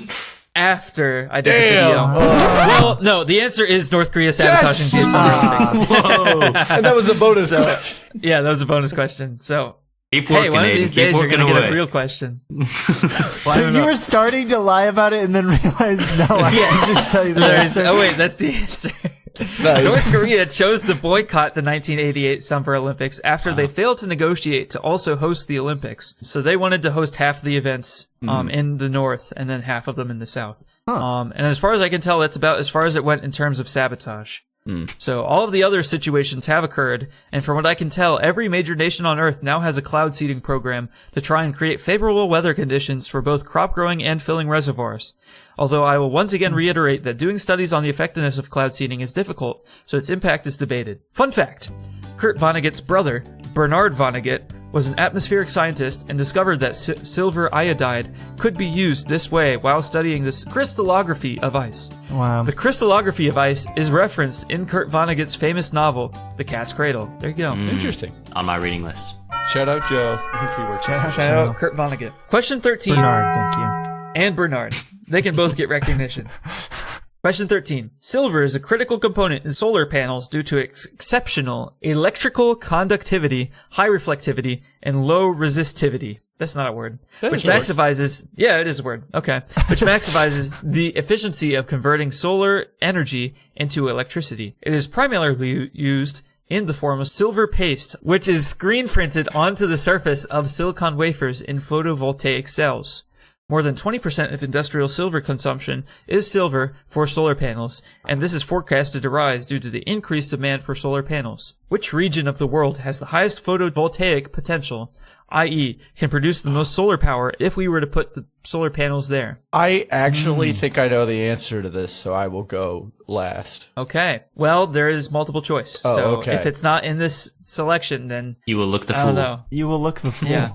[SPEAKER 1] after I did the
[SPEAKER 2] Damn.
[SPEAKER 1] video. Well, no, the answer is North Korea sabotaging
[SPEAKER 2] Yes!
[SPEAKER 1] the Summer Olympics.
[SPEAKER 2] Whoa! And that was a bonus question.
[SPEAKER 1] Yeah, that was a bonus question. So,
[SPEAKER 4] Keep
[SPEAKER 1] hey,
[SPEAKER 4] working,
[SPEAKER 1] one of
[SPEAKER 4] Aidan.
[SPEAKER 1] these
[SPEAKER 4] Keep
[SPEAKER 1] days you're
[SPEAKER 4] working
[SPEAKER 1] going to get
[SPEAKER 4] away.
[SPEAKER 1] a real question.
[SPEAKER 3] So you were starting to lie about it and then realized, no, I can just tell you the answer.
[SPEAKER 1] Oh, wait, that's the answer.
[SPEAKER 2] Nice.
[SPEAKER 1] North Korea chose to boycott the 1988 Summer Olympics after they failed to negotiate to also host the Olympics. So they wanted to host half the events in the north and then half of them in the south. And as far as I can tell, that's about as far as it went in terms of sabotage. So all of the other situations have occurred, and from what I can tell, every major nation on Earth now has a cloud seeding program to try and create favorable weather conditions for both crop growing and filling reservoirs. Although I will once again reiterate that doing studies on the effectiveness of cloud seeding is difficult, so its impact is debated. Fun fact! Kurt Vonnegut's brother, Bernard Vonnegut, was an atmospheric scientist and discovered that silver iodide could be used this way while studying the crystallography of ice.
[SPEAKER 3] Wow.
[SPEAKER 1] The crystallography of ice is referenced in Kurt Vonnegut's famous novel, The Cat's Cradle. There you go.
[SPEAKER 2] Interesting.
[SPEAKER 4] On my reading list.
[SPEAKER 2] Shout out Joe. I think he works.
[SPEAKER 3] Shout
[SPEAKER 1] Shout out Kurt Vonnegut. Question 13.
[SPEAKER 3] Bernard, thank you.
[SPEAKER 1] And Bernard. They can both get recognition. Question 13. Silver is a critical component in solar panels due to its exceptional electrical conductivity, high reflectivity, and low resistivity. That's not a word. Which maximizes, yeah, it is a word. Okay. Which maximizes the efficiency of converting solar energy into electricity. It is primarily used in the form of silver paste, which is screen printed onto the surface of silicon wafers in photovoltaic cells. More than 20% of industrial silver consumption is silver for solar panels, and this is forecasted to rise due to the increased demand for solar panels. Which region of the world has the highest photovoltaic potential, i.e., can produce the most solar power if we were to put the solar panels there?
[SPEAKER 2] I actually think I know the answer to this, so I will go last.
[SPEAKER 1] Okay. Well, there is multiple choice.
[SPEAKER 2] Oh,
[SPEAKER 1] so
[SPEAKER 2] okay.
[SPEAKER 1] if it's not in this selection, then
[SPEAKER 4] You will look the
[SPEAKER 1] I
[SPEAKER 4] fool.
[SPEAKER 1] don't know.
[SPEAKER 3] You will look the fool.
[SPEAKER 1] Yeah.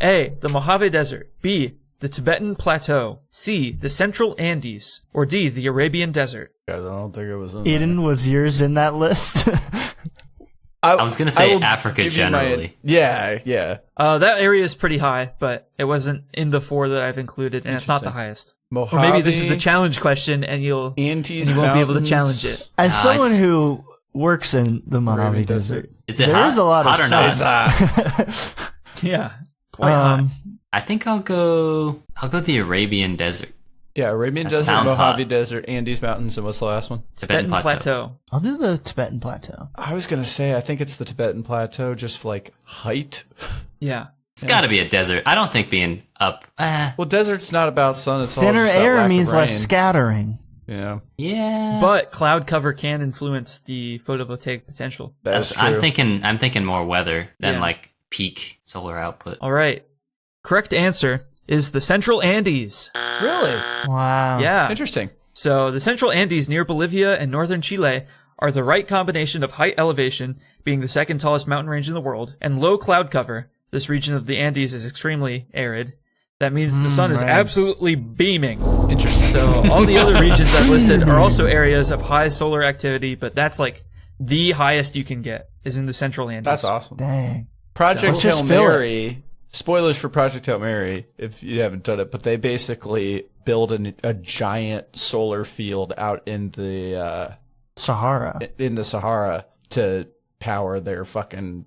[SPEAKER 1] A. The Mojave Desert. B. The Tibetan Plateau. C. The Central Andes. Or D. The Arabian Desert.
[SPEAKER 2] I don't think it was in
[SPEAKER 3] Aiden, was yours in that list?
[SPEAKER 4] I was going to say
[SPEAKER 2] will
[SPEAKER 4] Africa
[SPEAKER 2] give you my-
[SPEAKER 4] generally.
[SPEAKER 2] Yeah.
[SPEAKER 1] That area is pretty high, but it wasn't in the 4 that I've included, and it's not the highest.
[SPEAKER 2] Mojave,
[SPEAKER 1] Or maybe this is the challenge question, and you won't
[SPEAKER 2] Andes
[SPEAKER 1] be able to
[SPEAKER 2] Mountains.
[SPEAKER 1] challenge it.
[SPEAKER 3] As
[SPEAKER 4] No,
[SPEAKER 3] someone
[SPEAKER 4] it's-
[SPEAKER 3] who works in the Mojave
[SPEAKER 2] Arabian
[SPEAKER 3] Desert,
[SPEAKER 4] Is it
[SPEAKER 3] there
[SPEAKER 4] hot?
[SPEAKER 3] is a lot of
[SPEAKER 4] Hot or
[SPEAKER 3] sun.
[SPEAKER 4] not?
[SPEAKER 1] Yeah. Quite high.
[SPEAKER 4] I think I'll go the Arabian Desert.
[SPEAKER 2] Yeah, Arabian
[SPEAKER 4] That
[SPEAKER 2] Desert,
[SPEAKER 4] sounds
[SPEAKER 2] Mojave
[SPEAKER 4] hot.
[SPEAKER 2] Desert, Andes Mountains, and what's the last one?
[SPEAKER 1] Tibetan Plateau.
[SPEAKER 3] I'll do the Tibetan Plateau.
[SPEAKER 2] I was gonna say I think it's the Tibetan Plateau, just for, like height.
[SPEAKER 1] Yeah.
[SPEAKER 4] It's got to be a desert. I don't think being up.
[SPEAKER 2] Well, desert's not about sun; it's all
[SPEAKER 3] Thinner
[SPEAKER 2] just about
[SPEAKER 3] air
[SPEAKER 2] lack of
[SPEAKER 3] means less
[SPEAKER 2] rain.
[SPEAKER 3] scattering.
[SPEAKER 2] Yeah,
[SPEAKER 4] Yeah.
[SPEAKER 1] But cloud cover can influence the photovoltaic potential.
[SPEAKER 2] that's true.
[SPEAKER 4] I'm thinking more weather than
[SPEAKER 1] Yeah.
[SPEAKER 4] like peak solar output.
[SPEAKER 1] All right. Correct answer is the Central Andes.
[SPEAKER 2] really
[SPEAKER 3] Wow.
[SPEAKER 1] Yeah.
[SPEAKER 2] interesting.
[SPEAKER 1] So the Central Andes near Bolivia and northern Chile are the right combination of height elevation being the second tallest mountain range in the world, and low cloud cover. This region of the Andes is extremely arid. That means the sun is absolutely beaming.
[SPEAKER 2] Interesting.
[SPEAKER 1] So all the other regions I've listed are also areas of high solar activity, but that's like the highest you can get is in the central Andes.
[SPEAKER 2] That's awesome.
[SPEAKER 3] Dang.
[SPEAKER 2] Project
[SPEAKER 3] So-
[SPEAKER 2] Hail Mary. Spoilers for Project Hail Mary if you haven't done it, but they basically build a giant solar field out in the
[SPEAKER 3] Sahara.
[SPEAKER 2] Sahara to power their fucking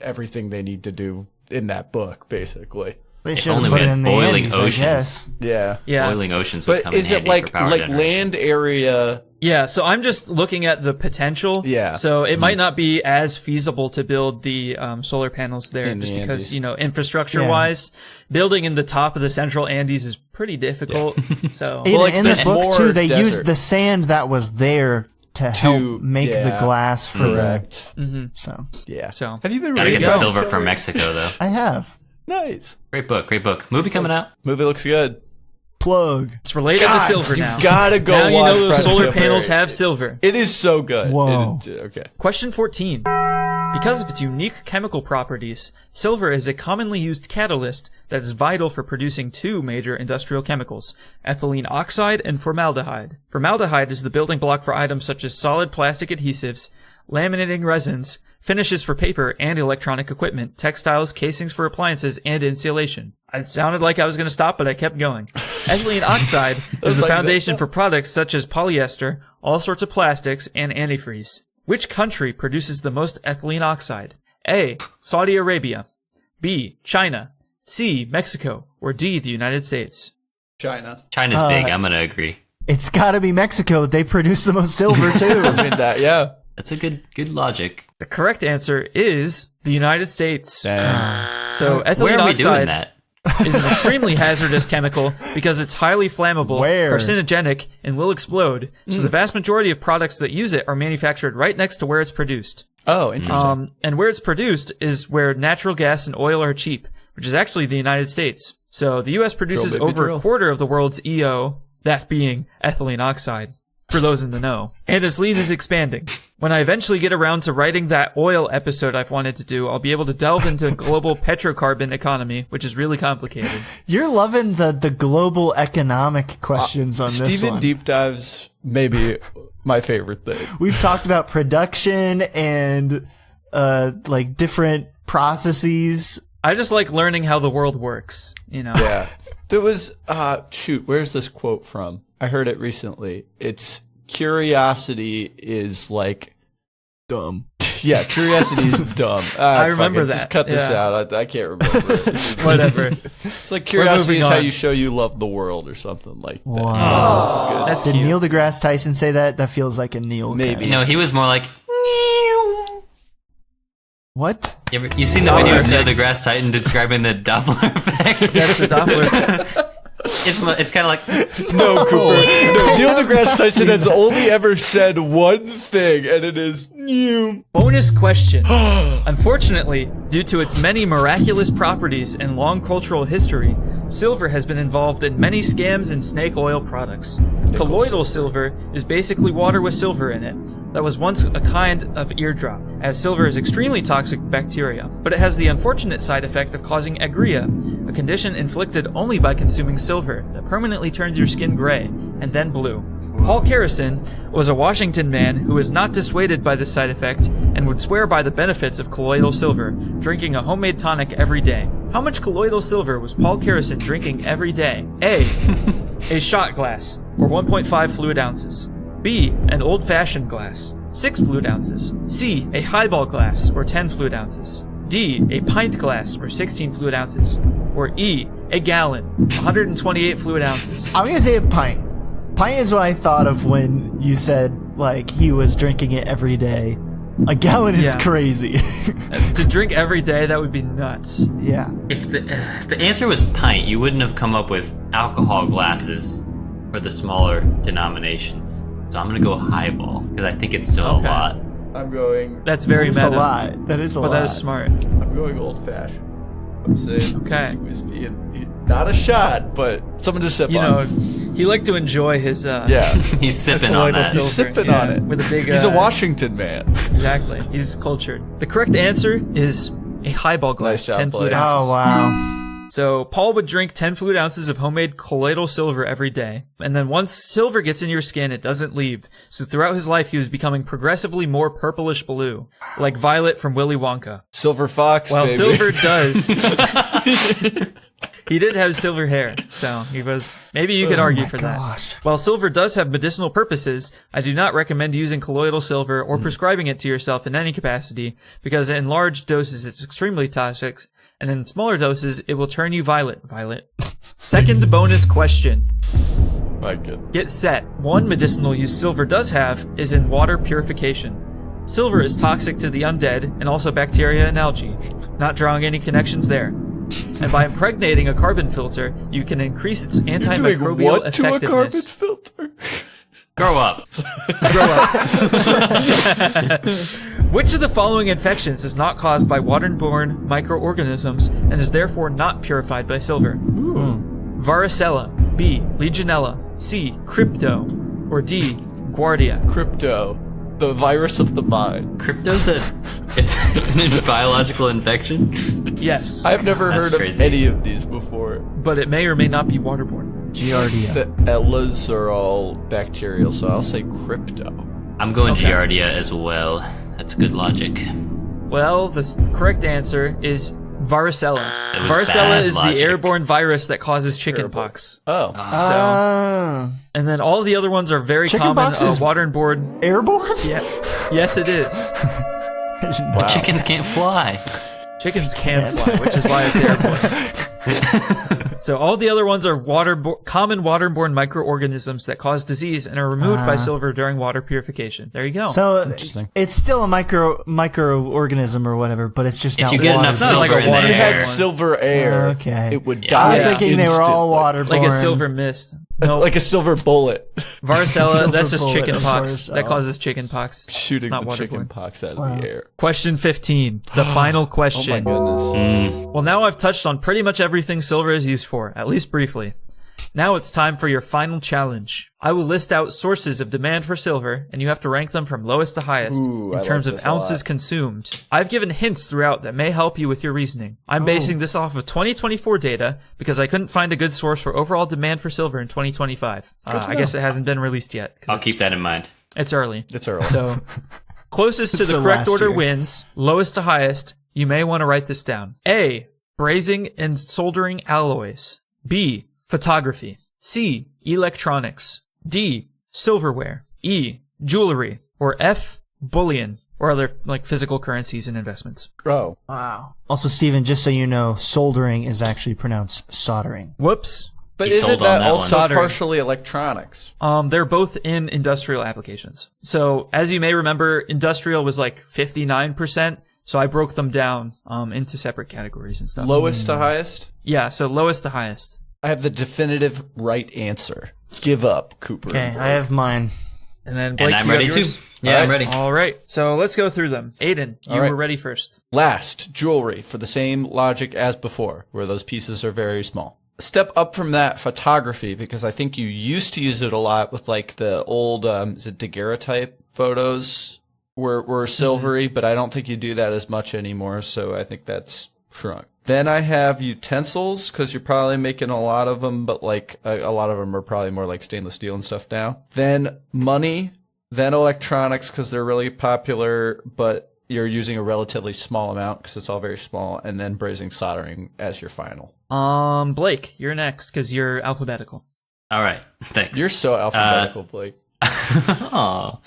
[SPEAKER 2] everything they need to do in that book, basically.
[SPEAKER 3] They
[SPEAKER 4] If
[SPEAKER 3] should
[SPEAKER 4] only
[SPEAKER 3] have
[SPEAKER 4] we
[SPEAKER 3] put it
[SPEAKER 4] had
[SPEAKER 3] in the
[SPEAKER 4] boiling
[SPEAKER 3] Andes, I
[SPEAKER 4] oceans.
[SPEAKER 3] guess.
[SPEAKER 2] Yeah.
[SPEAKER 1] Yeah.
[SPEAKER 4] Boiling oceans would
[SPEAKER 2] But
[SPEAKER 4] come in
[SPEAKER 2] is it
[SPEAKER 4] handy
[SPEAKER 2] like
[SPEAKER 4] for power generation.
[SPEAKER 2] land area?
[SPEAKER 1] Yeah, so I'm just looking at the potential.
[SPEAKER 2] Yeah.
[SPEAKER 1] So it might not be as feasible to build the solar panels there
[SPEAKER 2] In
[SPEAKER 1] just
[SPEAKER 2] the
[SPEAKER 1] because,
[SPEAKER 2] Andes.
[SPEAKER 1] infrastructure-wise, building in the top of the central Andes is pretty difficult. So
[SPEAKER 3] Aidan,
[SPEAKER 2] like,
[SPEAKER 3] in the
[SPEAKER 2] there's
[SPEAKER 3] book,
[SPEAKER 2] more
[SPEAKER 3] too, they
[SPEAKER 2] desert.
[SPEAKER 3] used the sand that was there to help make the glass for
[SPEAKER 2] Correct.
[SPEAKER 3] So,
[SPEAKER 2] Yeah.
[SPEAKER 1] So-
[SPEAKER 2] have you been
[SPEAKER 4] Gotta
[SPEAKER 2] reading
[SPEAKER 4] get the
[SPEAKER 2] about
[SPEAKER 4] silver
[SPEAKER 2] it?
[SPEAKER 4] from Mexico, though.
[SPEAKER 3] I have.
[SPEAKER 2] Nice.
[SPEAKER 4] Great book. Movie coming out.
[SPEAKER 2] Movie looks good.
[SPEAKER 3] Plug.
[SPEAKER 1] it's related to silver
[SPEAKER 2] you
[SPEAKER 1] now.
[SPEAKER 2] gotta go
[SPEAKER 1] Now you
[SPEAKER 2] watch
[SPEAKER 1] know those
[SPEAKER 2] Project
[SPEAKER 1] solar
[SPEAKER 2] Hail
[SPEAKER 1] panels
[SPEAKER 2] Mary.
[SPEAKER 1] have silver.
[SPEAKER 2] It is so good.
[SPEAKER 3] Whoa.
[SPEAKER 2] Okay.
[SPEAKER 1] Question 14. Because of its unique chemical properties, silver is a commonly used catalyst that is vital for producing two major industrial chemicals, ethylene oxide and formaldehyde. Formaldehyde is the building block for items such as solid plastic adhesives, laminating resins, finishes for paper and electronic equipment, textiles, casings for appliances, and insulation. It sounded like I was going to stop, but I kept going. Ethylene oxide is the
[SPEAKER 2] like,
[SPEAKER 1] foundation for products such as polyester, all sorts of plastics, and antifreeze. Which country produces the most ethylene oxide? A. Saudi Arabia. B. China. C. Mexico. Or D. The United States.
[SPEAKER 2] China.
[SPEAKER 4] China's big. I'm gonna agree.
[SPEAKER 3] It's gotta be Mexico. They produce the most silver, too.
[SPEAKER 2] I mean that. Yeah.
[SPEAKER 4] That's a good logic.
[SPEAKER 1] The correct answer is the United States.
[SPEAKER 2] Damn.
[SPEAKER 1] So ethylene
[SPEAKER 4] Where are we doing
[SPEAKER 1] oxide
[SPEAKER 4] that?
[SPEAKER 1] is an extremely hazardous chemical because it's highly flammable,
[SPEAKER 3] Where?
[SPEAKER 1] carcinogenic, and will explode. So the vast majority of products that use it are manufactured right next to where it's produced.
[SPEAKER 2] Oh, interesting.
[SPEAKER 1] And where it's produced is where natural gas and oil are cheap, which is actually the United States. So the U.S. produces
[SPEAKER 2] baby,
[SPEAKER 1] over
[SPEAKER 2] drill.
[SPEAKER 1] a quarter of the world's EO, that being ethylene oxide, for those in the know. And this lead is expanding. When I eventually get around to writing that oil episode I've wanted to do, I'll be able to delve into global petrocarbon economy, which is really complicated.
[SPEAKER 3] You're loving the global economic questions on this
[SPEAKER 2] Steven
[SPEAKER 3] one.
[SPEAKER 2] Deep Dives, maybe my favorite thing.
[SPEAKER 3] We've talked about production and like different processes.
[SPEAKER 1] I just like learning how the world works, you know.
[SPEAKER 2] Yeah. There was, where's this quote from? I heard it recently. It's curiosity is like,
[SPEAKER 3] Dumb.
[SPEAKER 2] yeah, curiosity is dumb.
[SPEAKER 1] I remember
[SPEAKER 2] Just
[SPEAKER 1] that,
[SPEAKER 2] cut this
[SPEAKER 1] yeah.
[SPEAKER 2] out. I can't remember it.
[SPEAKER 1] Whatever.
[SPEAKER 2] It's like curiosity
[SPEAKER 1] moving
[SPEAKER 2] is how
[SPEAKER 1] on.
[SPEAKER 2] you show you love the world or something like that.
[SPEAKER 3] Wow.
[SPEAKER 1] That's
[SPEAKER 3] Did
[SPEAKER 1] cute.
[SPEAKER 3] Neil deGrasse Tyson say that? That feels like a Neil.
[SPEAKER 2] Maybe.
[SPEAKER 3] kind
[SPEAKER 4] No, he was more like.
[SPEAKER 3] What?
[SPEAKER 4] You seen the video of Neil deGrasse Tyson describing the Doppler effect?
[SPEAKER 1] That's the Doppler.
[SPEAKER 4] It's kind of like.
[SPEAKER 2] No, Cooper. No, Neil deGrasse Tyson has only ever said one thing, and it is new.
[SPEAKER 1] Bonus question. Unfortunately, due to its many miraculous properties and long cultural history, silver has been involved in many scams and snake oil products. Colloidal silver is basically water with silver in it. That was once a kind of eardrop, as silver is extremely toxic bacteria, but it has the unfortunate side effect of causing agria, a condition inflicted only by consuming silver that permanently turns your skin gray and then blue. Paul Carrison was a Washington man who was not dissuaded by this side effect and would swear by the benefits of colloidal silver, drinking a homemade tonic every day. How much colloidal silver was Paul Carrison drinking every day? A. A shot glass, or 1.5 fluid ounces. B. An old-fashioned glass, 6 fluid ounces. C. A highball glass, or 10 fluid ounces. D. A pint glass, or 16 fluid ounces. Or E. A gallon, 128 fluid ounces.
[SPEAKER 3] I'm gonna say a pint. Pint is what I thought of when you said like he was drinking it every day. A gallon is
[SPEAKER 1] Yeah.
[SPEAKER 3] crazy.
[SPEAKER 1] To drink every day, that would be nuts.
[SPEAKER 3] Yeah.
[SPEAKER 4] If the answer was pint, you wouldn't have come up with alcohol glasses for the smaller denominations. So I'm gonna go highball because I think it's still a
[SPEAKER 1] Okay.
[SPEAKER 4] lot.
[SPEAKER 2] I'm going.
[SPEAKER 1] That's very
[SPEAKER 3] That's
[SPEAKER 1] meta.
[SPEAKER 3] a lot. That is a
[SPEAKER 1] But
[SPEAKER 3] lot.
[SPEAKER 1] that is smart.
[SPEAKER 2] I'm going old fashioned. I'm saying.
[SPEAKER 1] Okay.
[SPEAKER 2] He was being not a shot, but someone just said.
[SPEAKER 1] You know, He liked to enjoy his
[SPEAKER 2] Yeah.
[SPEAKER 4] He's sipping
[SPEAKER 1] colloidal
[SPEAKER 4] on that.
[SPEAKER 1] silver.
[SPEAKER 2] He's sipping
[SPEAKER 1] Yeah,
[SPEAKER 2] on it.
[SPEAKER 1] with a big.
[SPEAKER 2] He's a Washington man.
[SPEAKER 1] Exactly. He's cultured. The correct answer is a highball glass,
[SPEAKER 2] Nice job,
[SPEAKER 1] 10 fluid
[SPEAKER 2] Blake.
[SPEAKER 1] ounces.
[SPEAKER 3] Oh, wow.
[SPEAKER 1] So Paul would drink 10 fluid ounces of homemade colloidal silver every day. And then once silver gets in your skin, it doesn't leave. So throughout his life, he was becoming progressively more purplish blue, like Violet from Willy Wonka.
[SPEAKER 2] Silver fox,
[SPEAKER 1] While
[SPEAKER 2] baby.
[SPEAKER 1] silver does... He did have silver hair, so he was... Maybe you could argue for
[SPEAKER 3] gosh.
[SPEAKER 1] that. While silver does have medicinal purposes, I do not recommend using colloidal silver or prescribing it to yourself in any capacity, because in large doses it's extremely toxic, and in smaller doses it will turn you violet. Second bonus question.
[SPEAKER 2] My goodness.
[SPEAKER 1] Get set. One medicinal use silver does have is in water purification. Silver is toxic to the undead and also bacteria and algae. Not drawing any connections there. And by impregnating a carbon filter, you can increase its
[SPEAKER 2] Doing
[SPEAKER 1] antimicrobial
[SPEAKER 2] what to a carbon
[SPEAKER 1] effectiveness.
[SPEAKER 2] filter?
[SPEAKER 4] Grow up.
[SPEAKER 1] Which of the following infections is not caused by waterborne microorganisms and is therefore not purified by silver? Varicella, B. Legionella, C. Crypto, or D. Guardia?
[SPEAKER 2] Crypto. The virus of the mind.
[SPEAKER 4] Crypto's it's an biological infection.
[SPEAKER 1] Yes,
[SPEAKER 2] I've never
[SPEAKER 4] That's
[SPEAKER 2] heard of
[SPEAKER 4] crazy.
[SPEAKER 2] any of these before.
[SPEAKER 1] but it may or may not be waterborne.
[SPEAKER 3] Giardia.
[SPEAKER 2] The Ellas are all bacterial, so I'll say crypto.
[SPEAKER 4] I'm going
[SPEAKER 1] Okay.
[SPEAKER 4] Giardia as well. That's good logic.
[SPEAKER 1] Well, the correct answer is varicella.
[SPEAKER 4] It was
[SPEAKER 1] Varicella
[SPEAKER 4] bad
[SPEAKER 1] is
[SPEAKER 4] logic.
[SPEAKER 1] the airborne virus that causes chickenpox.
[SPEAKER 2] Oh.
[SPEAKER 3] Ah.
[SPEAKER 1] And then all the other ones are very common.
[SPEAKER 3] Chickenpox is-
[SPEAKER 1] Waterborne.
[SPEAKER 3] Airborne?
[SPEAKER 1] Yeah. Yes, it is.
[SPEAKER 2] Wow.
[SPEAKER 4] Chickens can't fly.
[SPEAKER 1] Chickens can fly, which is why it's airborne. So all the other ones are common waterborne microorganisms that cause disease and are removed by silver during water purification. There you go.
[SPEAKER 3] So
[SPEAKER 2] Interesting.
[SPEAKER 3] it's still a microorganism or whatever, but it's just
[SPEAKER 4] If
[SPEAKER 3] not
[SPEAKER 4] you get
[SPEAKER 3] water.
[SPEAKER 4] enough
[SPEAKER 1] It's not
[SPEAKER 4] silver
[SPEAKER 1] like a
[SPEAKER 4] in
[SPEAKER 1] water
[SPEAKER 2] If you
[SPEAKER 4] there,
[SPEAKER 2] had silver air,
[SPEAKER 3] Okay.
[SPEAKER 2] it would
[SPEAKER 4] Yeah.
[SPEAKER 2] die.
[SPEAKER 3] I was thinking they were all
[SPEAKER 2] instantly.
[SPEAKER 3] waterborne.
[SPEAKER 1] like a silver mist.
[SPEAKER 2] That's
[SPEAKER 1] No,
[SPEAKER 2] like a silver bullet.
[SPEAKER 1] varicella,
[SPEAKER 3] Silver
[SPEAKER 1] that's just
[SPEAKER 3] bullet of
[SPEAKER 1] chickenpox. That
[SPEAKER 3] varicella.
[SPEAKER 1] causes chickenpox.
[SPEAKER 2] Shooting
[SPEAKER 1] it's not
[SPEAKER 2] the
[SPEAKER 1] waterborne.
[SPEAKER 2] chicken pox out of the air.
[SPEAKER 1] Question 15, the final
[SPEAKER 2] Oh my
[SPEAKER 1] question.
[SPEAKER 2] goodness.
[SPEAKER 1] Well, now I've touched on pretty much everything silver is used for, at least briefly. Now it's time for your final challenge. I will list out sources of demand for silver, and you have to rank them from lowest to highest
[SPEAKER 2] Ooh, I
[SPEAKER 1] in terms
[SPEAKER 2] like
[SPEAKER 1] of
[SPEAKER 2] this a
[SPEAKER 1] ounces
[SPEAKER 2] lot.
[SPEAKER 1] consumed. I've given hints throughout that may help you with your reasoning. I'm basing this off of 2024 data because I couldn't find a good source for overall demand for silver in 2025. I guess it hasn't been released yet. 'Cause
[SPEAKER 4] I'll keep that in mind.
[SPEAKER 1] It's early.
[SPEAKER 2] It's early.
[SPEAKER 1] So, closest to the
[SPEAKER 3] So
[SPEAKER 1] correct
[SPEAKER 3] last
[SPEAKER 1] order
[SPEAKER 3] year.
[SPEAKER 1] wins, lowest to highest. You may want to write this down. A. Brazing and soldering alloys. B. Photography. C. Electronics. D. Silverware. E. Jewelry. Or F. Bullion. Or other like physical currencies and investments.
[SPEAKER 2] Oh.
[SPEAKER 3] Wow. Also, Steven, just so you know, soldering is actually pronounced soldering.
[SPEAKER 1] Whoops.
[SPEAKER 2] But
[SPEAKER 4] He sold
[SPEAKER 2] isn't
[SPEAKER 4] on
[SPEAKER 2] that
[SPEAKER 4] that
[SPEAKER 2] also
[SPEAKER 1] one. Soldering.
[SPEAKER 2] partially electronics?
[SPEAKER 1] They're both in industrial applications. So as you may remember, industrial was like 59%. So I broke them down into separate categories and stuff.
[SPEAKER 2] Lowest to highest?
[SPEAKER 1] Yeah, so lowest to highest.
[SPEAKER 2] I have the definitive right answer. Give up, Cooper.
[SPEAKER 3] Okay, I have mine.
[SPEAKER 1] And then Blake,
[SPEAKER 4] And I'm
[SPEAKER 1] you have
[SPEAKER 4] ready too.
[SPEAKER 1] yours?
[SPEAKER 4] Yeah,
[SPEAKER 2] All
[SPEAKER 4] I'm
[SPEAKER 2] right.
[SPEAKER 4] ready.
[SPEAKER 1] All right, so let's go through them. Aidan, you
[SPEAKER 2] All right.
[SPEAKER 1] were ready first.
[SPEAKER 2] Last, jewelry, for the same logic as before, where those pieces are very small. Step up from that, photography, because I think you used to use it a lot with like the old, is it daguerreotype photos were silvery, but I don't think you do that as much anymore, so I think that's shrunk. Then I have utensils, because you're probably making a lot of them, but like a lot of them are probably more like stainless steel and stuff now. Then money, then electronics, because they're really popular, but you're using a relatively small amount because it's all very small, and then brazing soldering as your final.
[SPEAKER 1] Blake, you're next because you're alphabetical.
[SPEAKER 4] All right. Thanks.
[SPEAKER 2] You're so alphabetical, Blake.
[SPEAKER 4] Aw.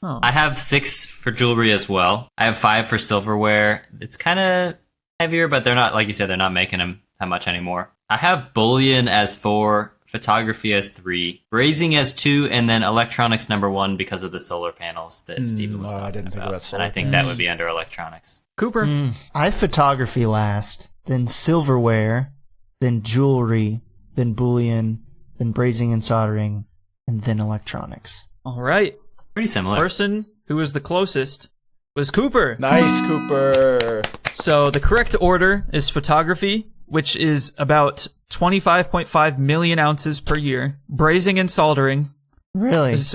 [SPEAKER 4] I have 6 for jewelry as well. I have 5 for silverware. It's kind of heavier, but they're not, like you said, they're not making them that much anymore. I have bullion as 4, photography as 3, brazing as 2, and then electronics number 1 because of the solar panels that Steven was
[SPEAKER 2] I
[SPEAKER 4] talking
[SPEAKER 2] didn't think
[SPEAKER 4] about.
[SPEAKER 2] about solar
[SPEAKER 4] And I think that would be under electronics.
[SPEAKER 1] Cooper,
[SPEAKER 3] I have photography last, then silverware, then jewelry, then bullion, then brazing and soldering, and then electronics.
[SPEAKER 1] all right.
[SPEAKER 4] Pretty similar.
[SPEAKER 1] Person who was the closest was Cooper.
[SPEAKER 2] Nice, Cooper.
[SPEAKER 1] So the correct order is photography, which is about 25.5 million ounces per year. Brazing and soldering,
[SPEAKER 3] Really?
[SPEAKER 1] which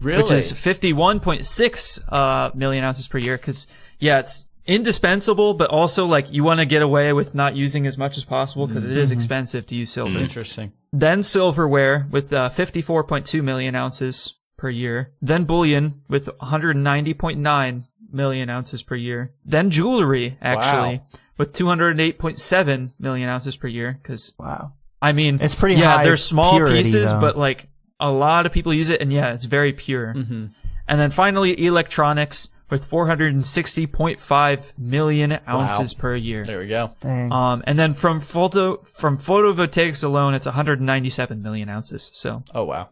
[SPEAKER 2] Really?
[SPEAKER 1] is 51.6 million ounces per year. Because it's indispensable, but also like you want to get away with not using as much as possible because it is expensive to use silver.
[SPEAKER 2] Interesting.
[SPEAKER 1] Then silverware with 54.2 million ounces per year. Then bullion with 190.9 million ounces per year. Then jewelry, actually, with 208.7 million ounces per year. Because,
[SPEAKER 3] Wow.
[SPEAKER 1] I mean,
[SPEAKER 3] It's pretty high
[SPEAKER 1] they're small
[SPEAKER 3] purity,
[SPEAKER 1] pieces,
[SPEAKER 3] though.
[SPEAKER 1] but like a lot of people use it, and it's very pure. And then finally, electronics with 460.5 million ounces per year.
[SPEAKER 2] There we go.
[SPEAKER 3] Dang.
[SPEAKER 1] And then from photovoltaics alone, it's 197 million ounces. So
[SPEAKER 2] Oh, wow.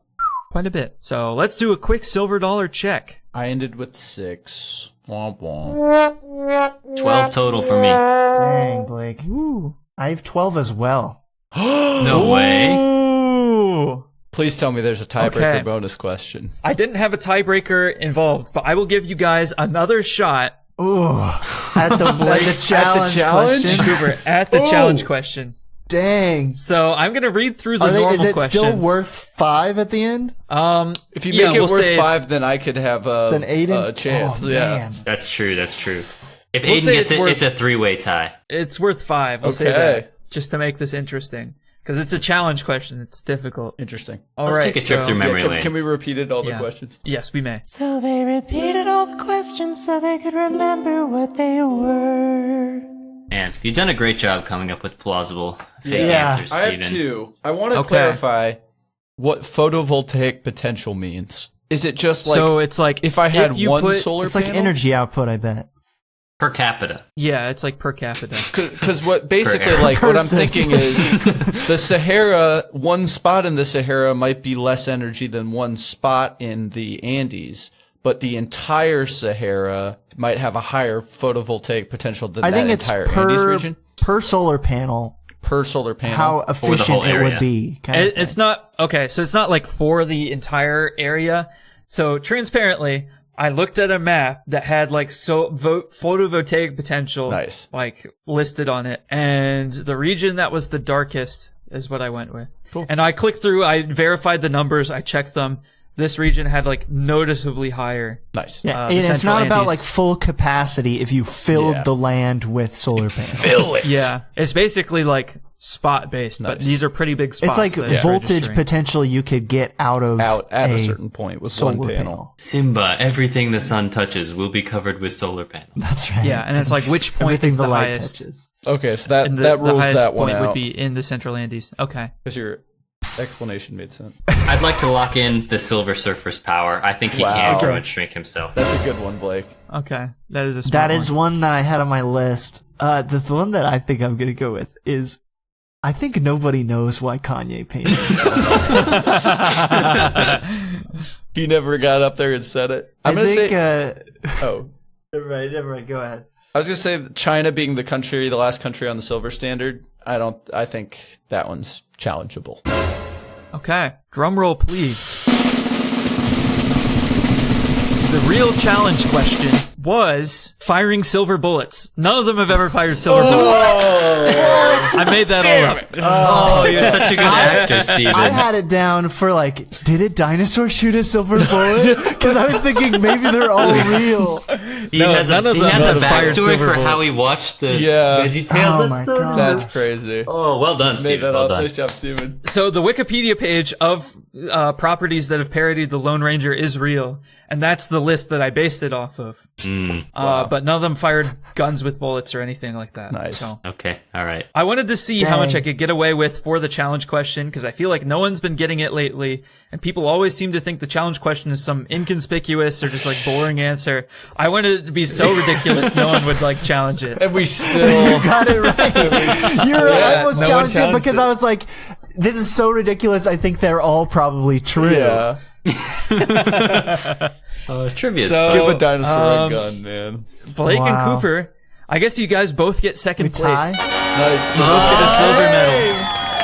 [SPEAKER 1] quite a bit. So let's do a quick silver dollar check.
[SPEAKER 2] I ended with 6. Womp womp.
[SPEAKER 4] 12 total for me.
[SPEAKER 3] Dang, Blake.
[SPEAKER 1] Ooh.
[SPEAKER 3] I have 12 as well.
[SPEAKER 4] No way.
[SPEAKER 1] Ooh.
[SPEAKER 2] Please tell me there's a tiebreaker
[SPEAKER 1] Okay.
[SPEAKER 2] bonus question.
[SPEAKER 1] I didn't have a tiebreaker involved, but I will give you guys another shot.
[SPEAKER 3] Ooh. At the challenge,
[SPEAKER 2] challenge?
[SPEAKER 3] question.
[SPEAKER 1] Cooper, at the challenge question.
[SPEAKER 3] Dang.
[SPEAKER 1] So I'm going to read through the normal
[SPEAKER 3] Is it
[SPEAKER 1] questions.
[SPEAKER 3] still worth 5 at the end?
[SPEAKER 2] If you
[SPEAKER 1] Yeah,
[SPEAKER 2] make it
[SPEAKER 1] we'll
[SPEAKER 2] worth
[SPEAKER 1] say it's-
[SPEAKER 2] 5, then I could have
[SPEAKER 3] Then Aidan?
[SPEAKER 2] a chance.
[SPEAKER 3] Oh,
[SPEAKER 2] yeah.
[SPEAKER 3] man.
[SPEAKER 4] That's true. That's true. If
[SPEAKER 1] We'll
[SPEAKER 4] Aiden
[SPEAKER 1] say
[SPEAKER 4] gets
[SPEAKER 1] it's
[SPEAKER 4] it,
[SPEAKER 1] worth-
[SPEAKER 4] it's a 3-way tie.
[SPEAKER 1] It's worth 5. We'll say
[SPEAKER 2] Okay.
[SPEAKER 1] that. Just to make this interesting. Because it's a challenge question. It's difficult.
[SPEAKER 2] Interesting.
[SPEAKER 1] All
[SPEAKER 4] Let's
[SPEAKER 1] right,
[SPEAKER 4] take a trip
[SPEAKER 1] so-
[SPEAKER 4] through memory lane.
[SPEAKER 2] Can we repeat it, all the
[SPEAKER 1] Yeah.
[SPEAKER 2] questions?
[SPEAKER 1] Yes, we may.
[SPEAKER 6] So they repeated all the questions so they could remember what they were.
[SPEAKER 4] Man, you've done a great job coming up with plausible fake
[SPEAKER 3] Yeah.
[SPEAKER 4] answers,
[SPEAKER 2] I have
[SPEAKER 4] Steven.
[SPEAKER 2] 2. I want to
[SPEAKER 1] Okay.
[SPEAKER 2] clarify what photovoltaic potential means. Is it just like
[SPEAKER 1] So it's like
[SPEAKER 2] if I had
[SPEAKER 1] you
[SPEAKER 2] one
[SPEAKER 1] put-
[SPEAKER 2] solar
[SPEAKER 3] It's like
[SPEAKER 2] panel?
[SPEAKER 3] energy output, I bet.
[SPEAKER 4] Per capita.
[SPEAKER 1] Yeah, it's like per capita.
[SPEAKER 2] Because what basically,
[SPEAKER 4] Per
[SPEAKER 2] like, what I'm
[SPEAKER 3] person.
[SPEAKER 2] thinking is the Sahara, one spot in the Sahara might be less energy than one spot in the Andes, but the entire Sahara might have a higher photovoltaic potential than
[SPEAKER 3] I
[SPEAKER 2] that
[SPEAKER 3] think it's
[SPEAKER 2] entire Andes
[SPEAKER 3] per
[SPEAKER 2] region
[SPEAKER 3] solar panel,
[SPEAKER 2] per solar panel.
[SPEAKER 3] how
[SPEAKER 4] whole
[SPEAKER 3] efficient it
[SPEAKER 4] area.
[SPEAKER 3] would be. Kind of
[SPEAKER 1] It's not okay. So it's not like for the entire area. So transparently, I looked at a map that had like photovoltaic potential,
[SPEAKER 2] Nice.
[SPEAKER 1] like listed on it, and the region that was the darkest is what I went with.
[SPEAKER 2] Cool.
[SPEAKER 1] And I clicked through. I verified the numbers. I checked them. This region had like noticeably higher.
[SPEAKER 2] Nice.
[SPEAKER 3] Yeah,
[SPEAKER 1] the
[SPEAKER 3] and it's
[SPEAKER 1] Central
[SPEAKER 3] not about
[SPEAKER 1] Andes.
[SPEAKER 3] like full capacity if you filled
[SPEAKER 2] Yeah.
[SPEAKER 3] the land with solar panels.
[SPEAKER 1] Yeah, it's basically like spot based, but
[SPEAKER 2] Nice.
[SPEAKER 1] these are pretty big spots.
[SPEAKER 3] It's like
[SPEAKER 1] that it's
[SPEAKER 3] voltage
[SPEAKER 1] registering.
[SPEAKER 3] potential you could get out of
[SPEAKER 2] Out at a certain point with
[SPEAKER 3] solar
[SPEAKER 2] one panel.
[SPEAKER 4] Simba, everything the sun touches will be covered with solar panels.
[SPEAKER 3] That's right.
[SPEAKER 1] Yeah, and it's like which point
[SPEAKER 3] Everything
[SPEAKER 1] is
[SPEAKER 3] the
[SPEAKER 1] the
[SPEAKER 3] light
[SPEAKER 1] highest?
[SPEAKER 3] touches.
[SPEAKER 2] Okay, so that
[SPEAKER 1] And
[SPEAKER 2] that
[SPEAKER 1] the
[SPEAKER 2] rules
[SPEAKER 1] highest
[SPEAKER 2] that one
[SPEAKER 1] point
[SPEAKER 2] out.
[SPEAKER 1] would be in the Central Andes. Okay.
[SPEAKER 2] Because your explanation made sense.
[SPEAKER 4] I'd like to lock in the Silver Surfer's power. I think he
[SPEAKER 2] Wow.
[SPEAKER 4] can grow
[SPEAKER 2] Okay.
[SPEAKER 4] and shrink himself.
[SPEAKER 2] That's a good one, Blake.
[SPEAKER 1] Okay. That is a smart
[SPEAKER 3] That is one that I had on my list. The one that I think I'm gonna go with is, I think nobody knows why Kanye painted himself.
[SPEAKER 2] He never got up there and said it.
[SPEAKER 3] I
[SPEAKER 2] I'm gonna
[SPEAKER 3] think.
[SPEAKER 2] say. Oh,
[SPEAKER 3] Never mind. Go ahead.
[SPEAKER 2] I was gonna say China being the last country on the silver standard. I think that one's challengeable.
[SPEAKER 1] Okay. Drum roll, please. The real challenge question was firing silver bullets. None of them have ever fired silver bullets. I made that all up.
[SPEAKER 4] Oh, you're such a good actor, Steven.
[SPEAKER 3] I had it down for like, did a dinosaur shoot a silver bullet? Because I was thinking maybe they're all real.
[SPEAKER 4] He
[SPEAKER 1] No,
[SPEAKER 4] has
[SPEAKER 1] none
[SPEAKER 4] a,
[SPEAKER 1] of
[SPEAKER 4] he
[SPEAKER 1] them
[SPEAKER 4] had
[SPEAKER 1] have
[SPEAKER 4] the
[SPEAKER 1] fired
[SPEAKER 4] backstory
[SPEAKER 1] silver
[SPEAKER 4] for how
[SPEAKER 1] bullets.
[SPEAKER 4] he watched the
[SPEAKER 2] Yeah.
[SPEAKER 4] VeggieTales
[SPEAKER 3] Oh my
[SPEAKER 4] episode.
[SPEAKER 3] God.
[SPEAKER 2] That's crazy.
[SPEAKER 4] Oh, well done,
[SPEAKER 2] Just made
[SPEAKER 4] Steven.
[SPEAKER 2] that
[SPEAKER 4] Well
[SPEAKER 2] up.
[SPEAKER 4] done.
[SPEAKER 2] Nice job, Steven.
[SPEAKER 1] So the Wikipedia page of properties that have parodied the Lone Ranger is real, and that's the list that I based it off of. But none of them fired guns with bullets or anything like that.
[SPEAKER 2] Nice.
[SPEAKER 1] So
[SPEAKER 4] Okay, all right.
[SPEAKER 1] I wanted to see how much
[SPEAKER 3] Dang.
[SPEAKER 1] I could get away with for the challenge question, because I feel like no one's been getting it lately, and people always seem to think the challenge question is some inconspicuous or just like boring answer. I wanted it to be so ridiculous no one would like challenge it.
[SPEAKER 2] And we still
[SPEAKER 3] Got it right. You're I almost
[SPEAKER 1] no one
[SPEAKER 3] challenged it
[SPEAKER 1] challenged
[SPEAKER 3] because
[SPEAKER 1] it.
[SPEAKER 3] I was like, this is so ridiculous. I think they're all probably true.
[SPEAKER 2] yeah.
[SPEAKER 4] Trivia.
[SPEAKER 1] So-
[SPEAKER 2] Give a dinosaur
[SPEAKER 1] um,
[SPEAKER 2] a gun, man.
[SPEAKER 1] Blake and
[SPEAKER 3] Wow.
[SPEAKER 1] Cooper, I guess you guys both get second
[SPEAKER 3] tie?
[SPEAKER 1] place.
[SPEAKER 2] Nice.
[SPEAKER 1] You both get a silver medal.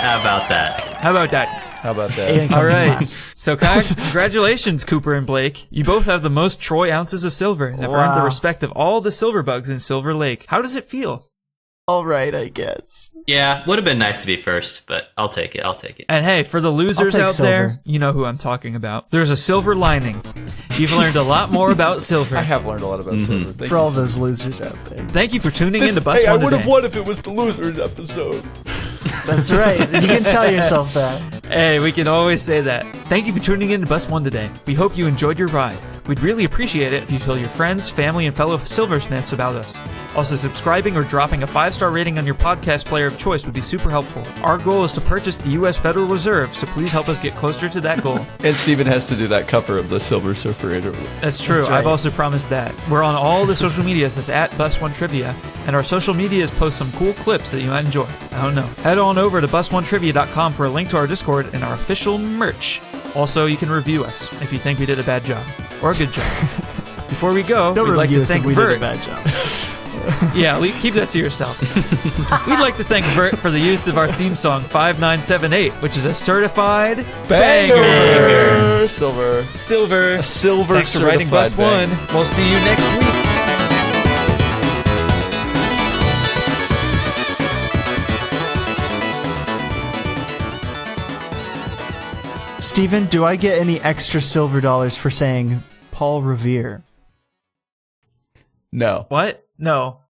[SPEAKER 4] How about that?
[SPEAKER 1] How about that?
[SPEAKER 2] How about that?
[SPEAKER 3] Aidan
[SPEAKER 1] All
[SPEAKER 3] comes
[SPEAKER 1] right.
[SPEAKER 3] last.
[SPEAKER 1] So congratulations, Cooper and Blake. You both have the most Troy ounces of silver and have earned the
[SPEAKER 3] Wow.
[SPEAKER 1] respect of all the silver bugs in Silver Lake. How does it feel?
[SPEAKER 3] all right, I guess.
[SPEAKER 4] Yeah, would have been nice to be first, but I'll take it.
[SPEAKER 1] And hey, for the losers
[SPEAKER 3] I'll take
[SPEAKER 1] out there,
[SPEAKER 3] silver.
[SPEAKER 1] you know who I'm talking about. There's a silver lining. You've learned a lot more about silver.
[SPEAKER 2] I have learned a lot about silver. Thank
[SPEAKER 3] For
[SPEAKER 2] you
[SPEAKER 3] all
[SPEAKER 2] so
[SPEAKER 3] those losers out there.
[SPEAKER 1] Thank you for tuning in to Bus
[SPEAKER 2] Hey, I
[SPEAKER 1] One
[SPEAKER 2] would have
[SPEAKER 1] today.
[SPEAKER 2] won if it was the losers episode.
[SPEAKER 3] That's right. You can tell yourself that.
[SPEAKER 1] Hey, we can always say that. Thank you for tuning in to Bus One today. We hope you enjoyed your ride. We'd really appreciate it if you tell your friends, family, and fellow silversmiths about us. Also, subscribing or dropping a 5-star rating on your podcast player of choice would be super helpful. Our goal is to purchase the U.S. Federal Reserve, so please help us get closer to that goal.
[SPEAKER 2] And Steven has to do that cover of the Silver Surfer interview.
[SPEAKER 1] That's true.
[SPEAKER 3] That's right.
[SPEAKER 1] I've also promised that. We're on all the social medias as at Bus1Trivia, and our social medias post some cool clips that you might enjoy. I don't know. Head on over to bus1trivia.com for a link to our Discord and our official merch. Also, you can review us if you think we did a bad job or a good job. Before we go,
[SPEAKER 3] Don't
[SPEAKER 1] we'd like
[SPEAKER 3] review
[SPEAKER 1] to
[SPEAKER 3] us
[SPEAKER 1] thank
[SPEAKER 3] if we did a
[SPEAKER 1] Vert.
[SPEAKER 3] bad job.
[SPEAKER 1] Yeah, keep that to yourself. We'd like to thank Vert for the use of our theme song 5978, which is a certified banger.
[SPEAKER 2] Silver.
[SPEAKER 1] Silver.
[SPEAKER 2] A silver
[SPEAKER 1] Thanks for writing Bus
[SPEAKER 2] certified
[SPEAKER 1] One.
[SPEAKER 2] banger.
[SPEAKER 1] We'll see you next week.
[SPEAKER 3] Steven, do I get any extra silver dollars for saying Paul Revere?
[SPEAKER 2] No.
[SPEAKER 1] What? No.